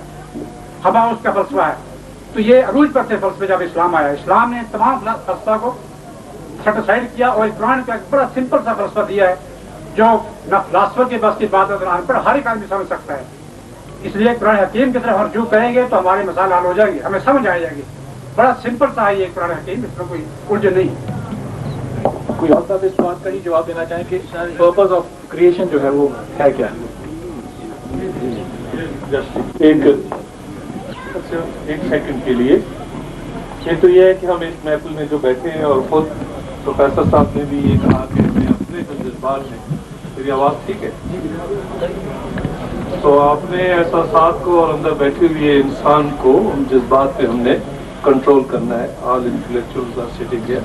S4: हवा उसका फलसफा है। तो ये अरूज पर थे फलसफे जब इस्लाम आया, इस्लाम ने तमाम फलसफा को सेटिसाइड किया और कुरान का एक बड़ा सिंपल सा फलसफा दिया है जो न फिलासफर के बस की बात है, पर हर एक आदमी समझ सकता है। इसलिए कुरान हकीम की तरफ रजू करेंगे तो हमारे मसाइल हल हो जाएंगे, हमें समझ आ जाएगी। बड़ा सिंपल सा है ये कुरान हकीम, इसमें कोई उलझन नहीं।
S2: कोई और साहब इस बात का ही जवाब देना चाहें कि पर्पस ऑफ क्रिएशन जो है वो है क्या?
S7: एक सेकंड के लिए, ये तो ये है कि हम इस महफिल में जो बैठे हैं और खुद प्रोफेसर साहब ने भी ये कहा कि हमें अपने जो जज्बात हैं, मेरी आवाज़ ठीक है, तो आपने एहसासात को और अंदर बैठे हुए इंसान को उन जज्बात पे हमने कंट्रोल करना है। All intellectuals are sitting here.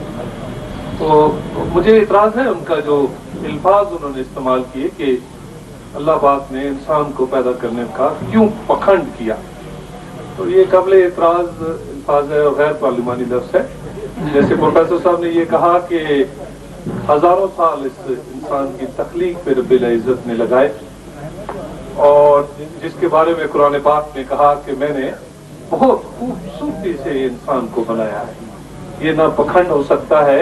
S7: तो मुझे इतराज़ है उनका जो अल्फाज उन्होंने इस्तेमाल किए कि अल्लाह पाक ने इंसान को पैदा करने का क्यों पखंड किया, तो ये काबिल इतराज़ अल्फाज है और गैर पार्लिमानी लफ्ज़ है। जैसे प्रोफेसर साहब ने ये कहा कि हजारों साल इस इंसान की तख्लीक पे रब्बिल इज़्ज़त ने लगाए, और जिसके बारे में कुरान पाक ने कहा कि मैंने बहुत खूबसूरती से इंसान को बनाया है। ये ना पखंड हो सकता है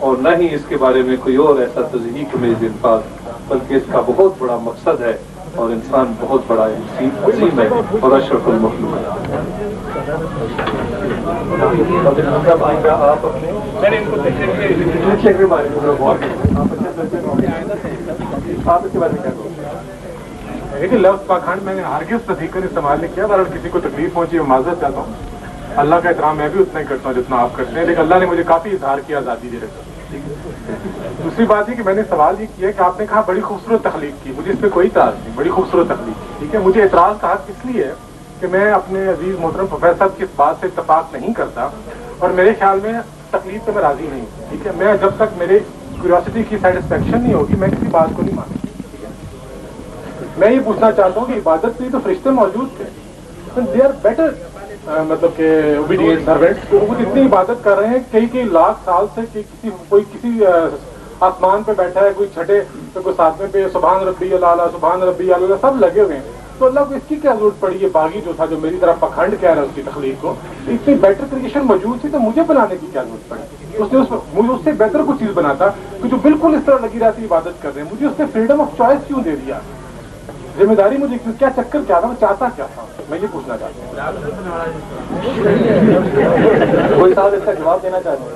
S7: और न ही इसके बारे में कोई और ऐसा तज़हीक में अल्फाज, बल्कि इसका बहुत बड़ा मकसद है और इंसान बहुत बड़ा अज़ीम है और अशरफुल मखलूक है। आप अपने आप इसके बारे में क्या कहोगे?
S10: देखिए, लफ्ज़ पाखंड मैंने हरगिज़ तस्दीकन इस्तेमाल नहीं किया, अगर किसी को तकलीफ पहुंची मैं माज़रत चाहता हूँ। अल्लाह का एहतराम मैं भी उतना ही करता हूँ जितना आप करते हैं, लेकिन अल्लाह ने मुझे काफ़ी इजहार किया आज़ादी दे रखा। दूसरी बात है कि मैंने सवाल ये किया कि आपने कहा बड़ी खूबसूरत तख्लीक की, मुझे इस पर कोई इतराज़ नहीं, बड़ी खूबसूरत तख्लीक की, ठीक है। मुझे इतराज़ का हक इसलिए है कि मैं अपने अजीज़ मोहतरम प्रोफेसर साहब की इस बात से इत्तफाक नहीं करता, और मेरे ख्याल में तकलीफ से मैं राज़ी नहीं हूँ, ठीक है। मैं जब तक मेरे क्यूरियोसिटी की सेटिस्फेक्शन नहीं होगी मैं किसी बात को नहीं मानता, ठीक है। मैं ये पूछना चाहता हूँ कि इबादत के लिए तो फरिश्ते मौजूद थे, दे आर बेटर, मतलब के ओबीडिएंट सर्वेंट्स, तो वो इतनी इबादत कर रहे हैं कई लाख साल से कि किसी आसमान पे बैठा है, कोई छठे तो कोई सातवें पे सुभान रब्बी अल्लाह सुभान रब्बी अल्लाह सब लगे हुए हैं, तो अल्लाह को इसकी क्या जरूरत पड़ी? ये बागी जो था जो मेरी तरफ पखंड कह रहा है उसकी तख्लीक को, इतनी बेटर क्रिएशन मौजूद थी तो मुझे बनाने की क्या जरूरत पड़ी? उसने मुझे उससे बेहतर कोई चीज बनाता कि जो बिल्कुल इस तरह लगी रहती इबादत कर रहे हैं, मुझे उसने फ्रीडम ऑफ चॉइस क्यों दे दिया? जिम्मेदारी मुझे क्या चक्कर क्या था, वो चाहता क्या था, मैं ये पूछना चाहता हूँ।
S2: कोई साहब इसका जवाब देना चाहते हैं?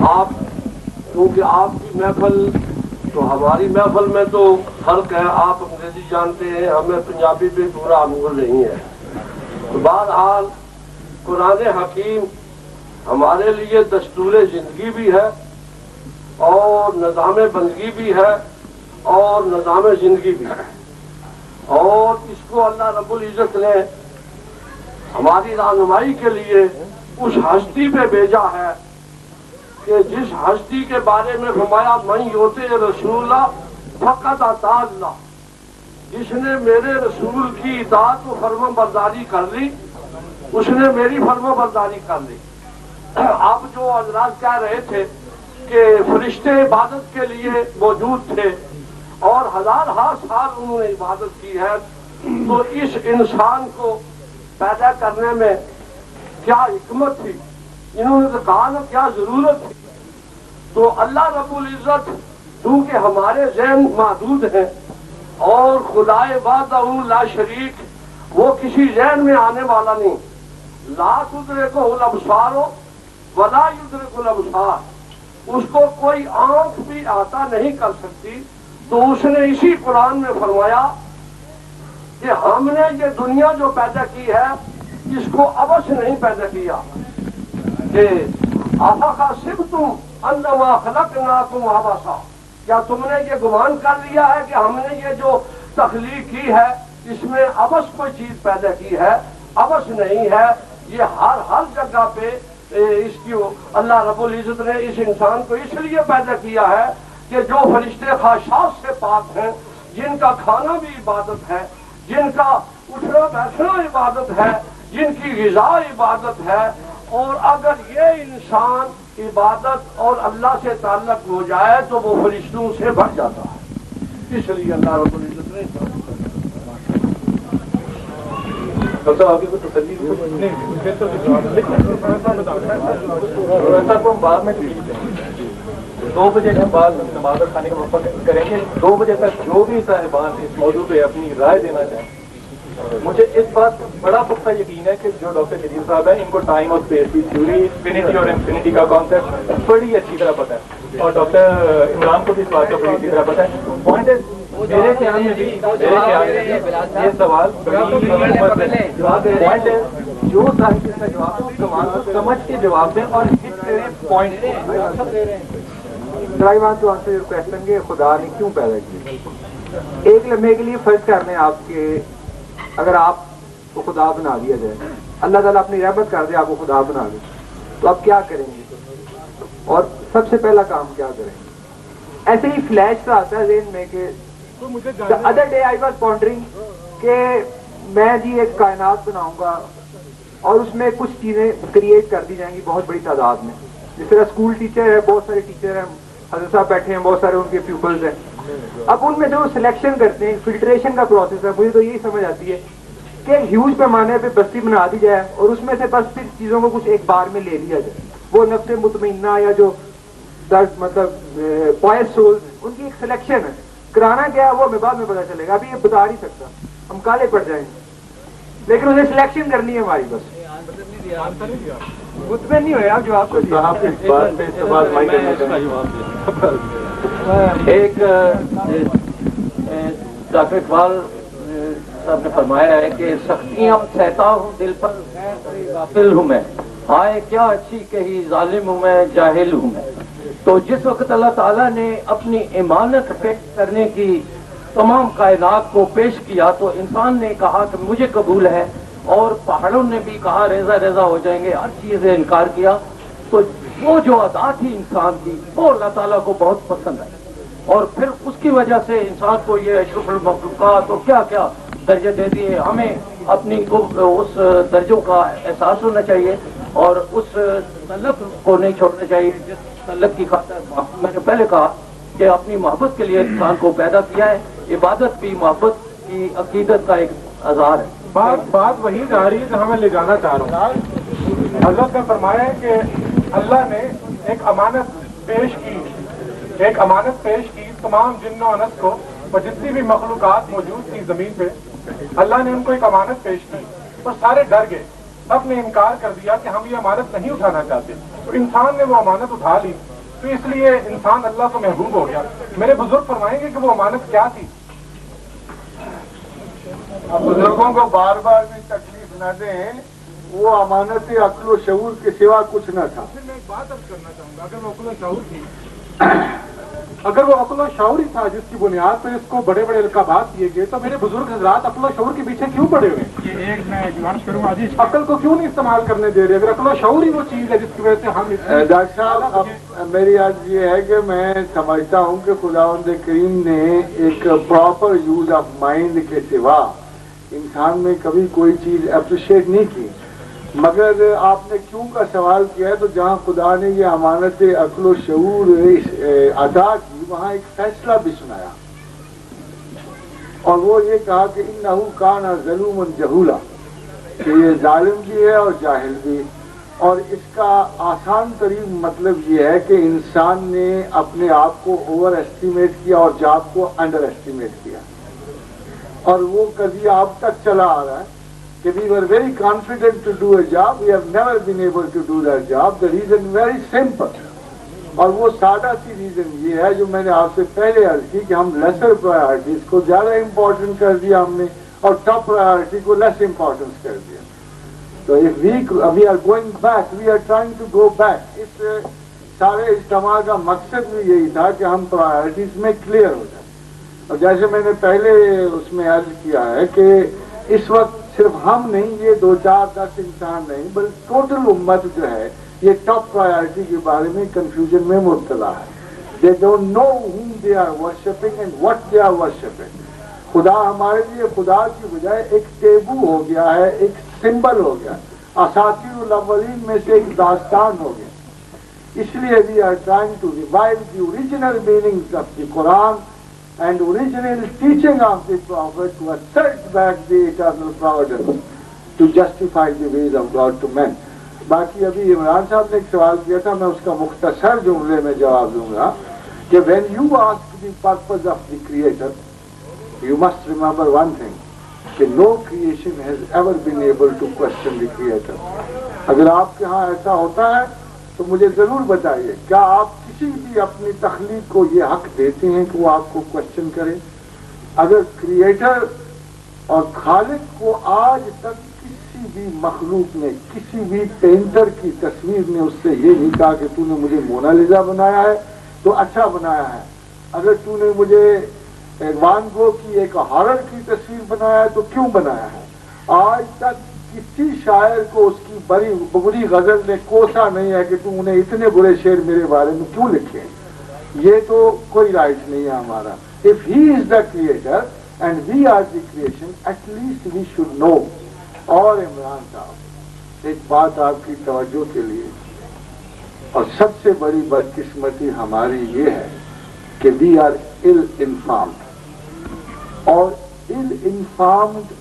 S11: आप, क्योंकि आपकी महफल तो हमारी महफल में तो फर्क है, आप अंग्रेजी जानते हैं, हमें पंजाबी पे पूरा अमूल नहीं है। तो बहरहाल कुरान हकीम हमारे लिए दस्तूर जिंदगी भी है और निज़ाम बंदगी भी है और निज़ाम जिंदगी भी है, और इसको अल्लाह रब्बुल इज़्ज़त ने हमारी रहनुमाई के लिए उस हस्ती पे भेजा है कि जिस हस्ती के बारे में फरमाया मैं योते रसूला फक़त अताअल्लाह, जिसने मेरे रसूल की इताअत व फर्मा बरदारी कर ली उसने मेरी फर्मा बरदारी कर ली। आप जो हज़रात कह रहे थे कि फरिश्ते इबादत के लिए मौजूद थे और हजार साल उन्होंने इबादत की है, तो इस इंसान को पैदा करने में क्या हिकमत थी? इन्होंने तो कहा ना क्या जरूरत थी? तो अल्लाह रब्बुल इज़्ज़त क्योंकि हमारे ज़हन महदूद हैं और खुदाए वाहदहू ला शरीक वो किसी ज़हन में आने वाला नहीं, ला तुदरिकुहुल अब्सार वला युदरिकुल अब्सार, उसको कोई आंख भी आता नहीं कर सकती। तो उसने इसी कुरान में फरमाया कि हमने ये दुनिया जो पैदा की है इसको अवश्य नहीं पैदा किया कि आफा सिर्फ तुम अन्नमा खलकनाकुम अबसा, क्या तुमने ये गुमान कर लिया है कि हमने ये जो तख्लीक की है इसमें अवश्य कोई चीज पैदा की है? अवश्य नहीं है। ये हर जगह पे इसकी अल्लाह रब्बुल इज्जत ने इस इंसान को इसलिए पैदा किया है कि जो फरिश्ते खाशात से पाक हैं, जिनका खाना भी इबादत है, जिनका उठना बैठना इबादत है, जिनकी ग़िज़ा इबादत है, और अगर ये इंसान इबादत और अल्लाह से ताल्लुक हो जाए तो वो फरिश्तों से बढ़ जाता है। इसलिए अल्लाह रब्बुल इज्जत ने
S2: आगे को तसल्ली को हम बाद में 2 बजे के बाद नमाज खाने का वक्त करेंगे। 2 बजे तक जो भी साहिबान इस मौजू पे अपनी राय देना चाहें, मुझे इस बात का बड़ा पुख्ता यकीन है कि जो डॉक्टर जलील साहब है इनको टाइम और स्पेस की थ्योरी, इन्फिनिटी और इंफिनिटी का कॉन्सेप्ट बड़ी अच्छी तरह पता है, और डॉक्टर इमरान को भी इस बात का बड़ी अच्छी तरह पता है। पॉइंट है मेरे ख्याल में भी ये सवाल पॉइंट है, जो साहिब इसका जवाब है सवाल को समझ के जवाब दें और point
S9: try want to answer your question कि खुदा ने क्यों पैदा किया। एक लम्हे के लिए फर्ज करने आपके, अगर आपको खुदा बना दिया जाए, अल्लाह ताला अपनी रहमत कर दे आपको खुदा बना दे, तो आप क्या करेंगे और सबसे पहला काम क्या करेंगे? ऐसे ही फ्लैश सा आता है ज़हन में कि the other day I was pondering कि मैं जी एक कायनात बनाऊंगा और उसमें कुछ चीजें क्रिएट कर दी जाएंगी बहुत बड़ी तादाद में। जिस तरह स्कूल टीचर है, बहुत सारे टीचर हैं, हज़रत साहब बैठे हैं, बहुत सारे उनके प्यूपल्स हैं। अब उनमें जो सिलेक्शन करते हैं, फिल्ट्रेशन का प्रोसेस है, मुझे तो यही समझ आती है कि एक ह्यूज पैमाने पे बस्ती बना दी जाए और उसमें से बस फिर चीजों को कुछ एक बार में ले लिया जाए। वो नफ्से मुतमइन्ना या जो दर्द मतलब पॉइस सोल, उनकी एक सिलेक्शन है। कराना क्या है वो हमें बाद में पता चलेगा, अभी ये बता नहीं सकता, हम काले पड़ जाएंगे, लेकिन उन्हें सिलेक्शन करनी है हमारी बस। उसमें नहीं हुआ जवाब को
S5: एक डॉक्टर इकबाल साहब ने फरमाया है कि सख्तियां सहता हूँ दिल पर गाफिल हूँ मैं, हाय क्या अच्छी कही जालिम हूँ मैं, जाहिल हूँ मैं। तो जिस वक्त अल्लाह ताला ने अपनी इमानत पेश करने की तमाम कायनात को पेश किया तो इंसान ने कहा कि मुझे कबूल है, और पहाड़ों ने भी कहा रेजा रेजा हो जाएंगे, हर चीज से इनकार किया। तो वो जो अदा थी इंसान की वो अल्लाह ताला को बहुत पसंद आई, और फिर उसकी वजह से इंसान को ये अशरफुल मखलूकात तो क्या क्या दर्जे दे दिए। हमें अपनी को उस दर्जों का एहसास होना चाहिए और उस तलब को नहीं छोड़ना चाहिए जिस तलब की खातिर मैंने पहले कहा कि अपनी मोहब्बत के लिए इंसान को पैदा किया है। इबादत भी मोहब्बत की अकीदत का एक आधार है।
S10: बात वही जा रही है जहाँ मैं ले जाना चाह रहा हूँ। हज़रत ने फरमाया है कि अल्लाह ने एक अमानत पेश की तमाम जिन्न और अनस को, और जितनी भी मखलूकात मौजूद थी जमीन पे, अल्लाह ने उनको एक अमानत पेश की और सारे डर गए, सबने इनकार कर दिया कि हम ये अमानत नहीं उठाना चाहते। तो इंसान ने वो अमानत उठा ली, तो इसलिए इंसान अल्लाह को महबूब हो गया। मेरे बुजुर्ग फरमाएंगे कि वो अमानत क्या थी।
S1: बुजुर्गों को बार बार भी तकलीफ न दें, वो अमानत अक्ल व शऊर के सिवा कुछ न था।
S10: फिर मैं एक बात अर्ज करना चाहूंगा, अगर वो अक्ल व शऊर थी, अगर वो अक्ल व शऊर ही था जिसकी बुनियाद पर इसको बड़े बड़े अलकाबात दिए गए, तो मेरे बुजुर्ग हजरात अक्ल व शऊर के पीछे क्यों पड़े हुए?
S4: ये एक मैं गुजारिश करूंगा जी,
S10: अक्ल को क्यों नहीं इस्तेमाल करने दे रहे? अगर अक्ल व शऊर ही वो चीज है जिसकी वजह से हम
S1: डॉक्टर साहब, मेरी आज ये है कि मैं समझता हूँ कि खुदावंद करीम ने एक प्रॉपर यूज ऑफ माइंड के सिवा इंसान में कभी कोई चीज अप्रिशिएट नहीं की। मगर आपने क्यों का सवाल किया है, तो जहाँ खुदा ने ये अमानत अक्ल शऊर अदा की, वहाँ एक फैसला भी सुनाया, और वो ये कहा कि इन्नहु काना ज़लूमन जहूला, कि ये जालिम भी है और जाहिल भी। और इसका आसान तरीन मतलब ये है कि इंसान ने अपने आप को ओवर एस्टिमेट किया और जात को अंडर एस्टिमेट किया, और वो कजिया अब तक चला आ रहा है। कि we were very confident to do a job, we have never been able to do that job. The reason very simple. और वो सादा सी रीजन ये है जो मैंने आपसे पहले अर्ज की कि हम लेसर प्रायोरिटीज को ज्यादा इंपॉर्टेंट कर दिया हमने और टॉप प्रायोरिटी को लेस इंपॉर्टेंस कर दिया. तो if we are going back, we are trying to go back. इस सारे इज्तिमा का मकसद भी यही था कि हम प्रायोरिटीज में क्लियर हो जाए. और जैसे मैंने पहले उसमें अर्ज किया है कि इस वक्त सिर्फ हम नहीं, ये 2, 4, 10 इंसान नहीं, बल्कि टोटल उम्मत जो है ये टॉप प्रायोरिटी के बारे में कंफ्यूजन में मुब्तला है. They don't know whom they are worshipping and what they are worshipping. खुदा हमारे लिए खुदा की बजाय एक टेबू हो गया है, एक सिंबल हो गया, असातीरुल अव्वलीन में से एक दास्तान हो गया. इसलिए we are trying to revive the original meanings of the Quran and original teaching of the Prophet to assert back the eternal providence to justify the ways of God to men. बाकी अभी इमरान साहब ने एक सवाल किया था, मैं उसका मुख्तसर जुमले में जवाब दूंगा कि when you ask the purpose of the Creator, you must remember one thing, कि no creation has ever been able to question the Creator. अगर आपके यहाँ ऐसा होता है तो मुझे जरूर बताइए, क्या आप किसी भी अपनी तख्लीक को ये हक देते हैं कि वो आपको क्वेश्चन करे? अगर क्रिएटर और खालिक को आज तक किसी भी मखलूक ने, किसी भी पेंटर की तस्वीर ने उससे ये नहीं कहा कि तूने मुझे मोनालिसा बनाया है तो अच्छा बनाया है, अगर तूने मुझे वान गो की एक हॉरर की तस्वीर बनाया है तो क्यों बनाया है? आज तक किसी शायर को उसकी बड़ी बुरी गजल ने कोसा नहीं है कि तूने इतने बुरे शेर मेरे बारे में क्यों लिखे. ये तो कोई राइट नहीं है हमारा. If he is the creator and we are the creation, at least we should know. और इमरान साहब, एक बात आपकी तवज्जो के लिए, और सबसे बड़ी बदकिस्मती हमारी ये है कि वी आर इल इन्फॉर्म्ड, और इल इन्फॉर्म्ड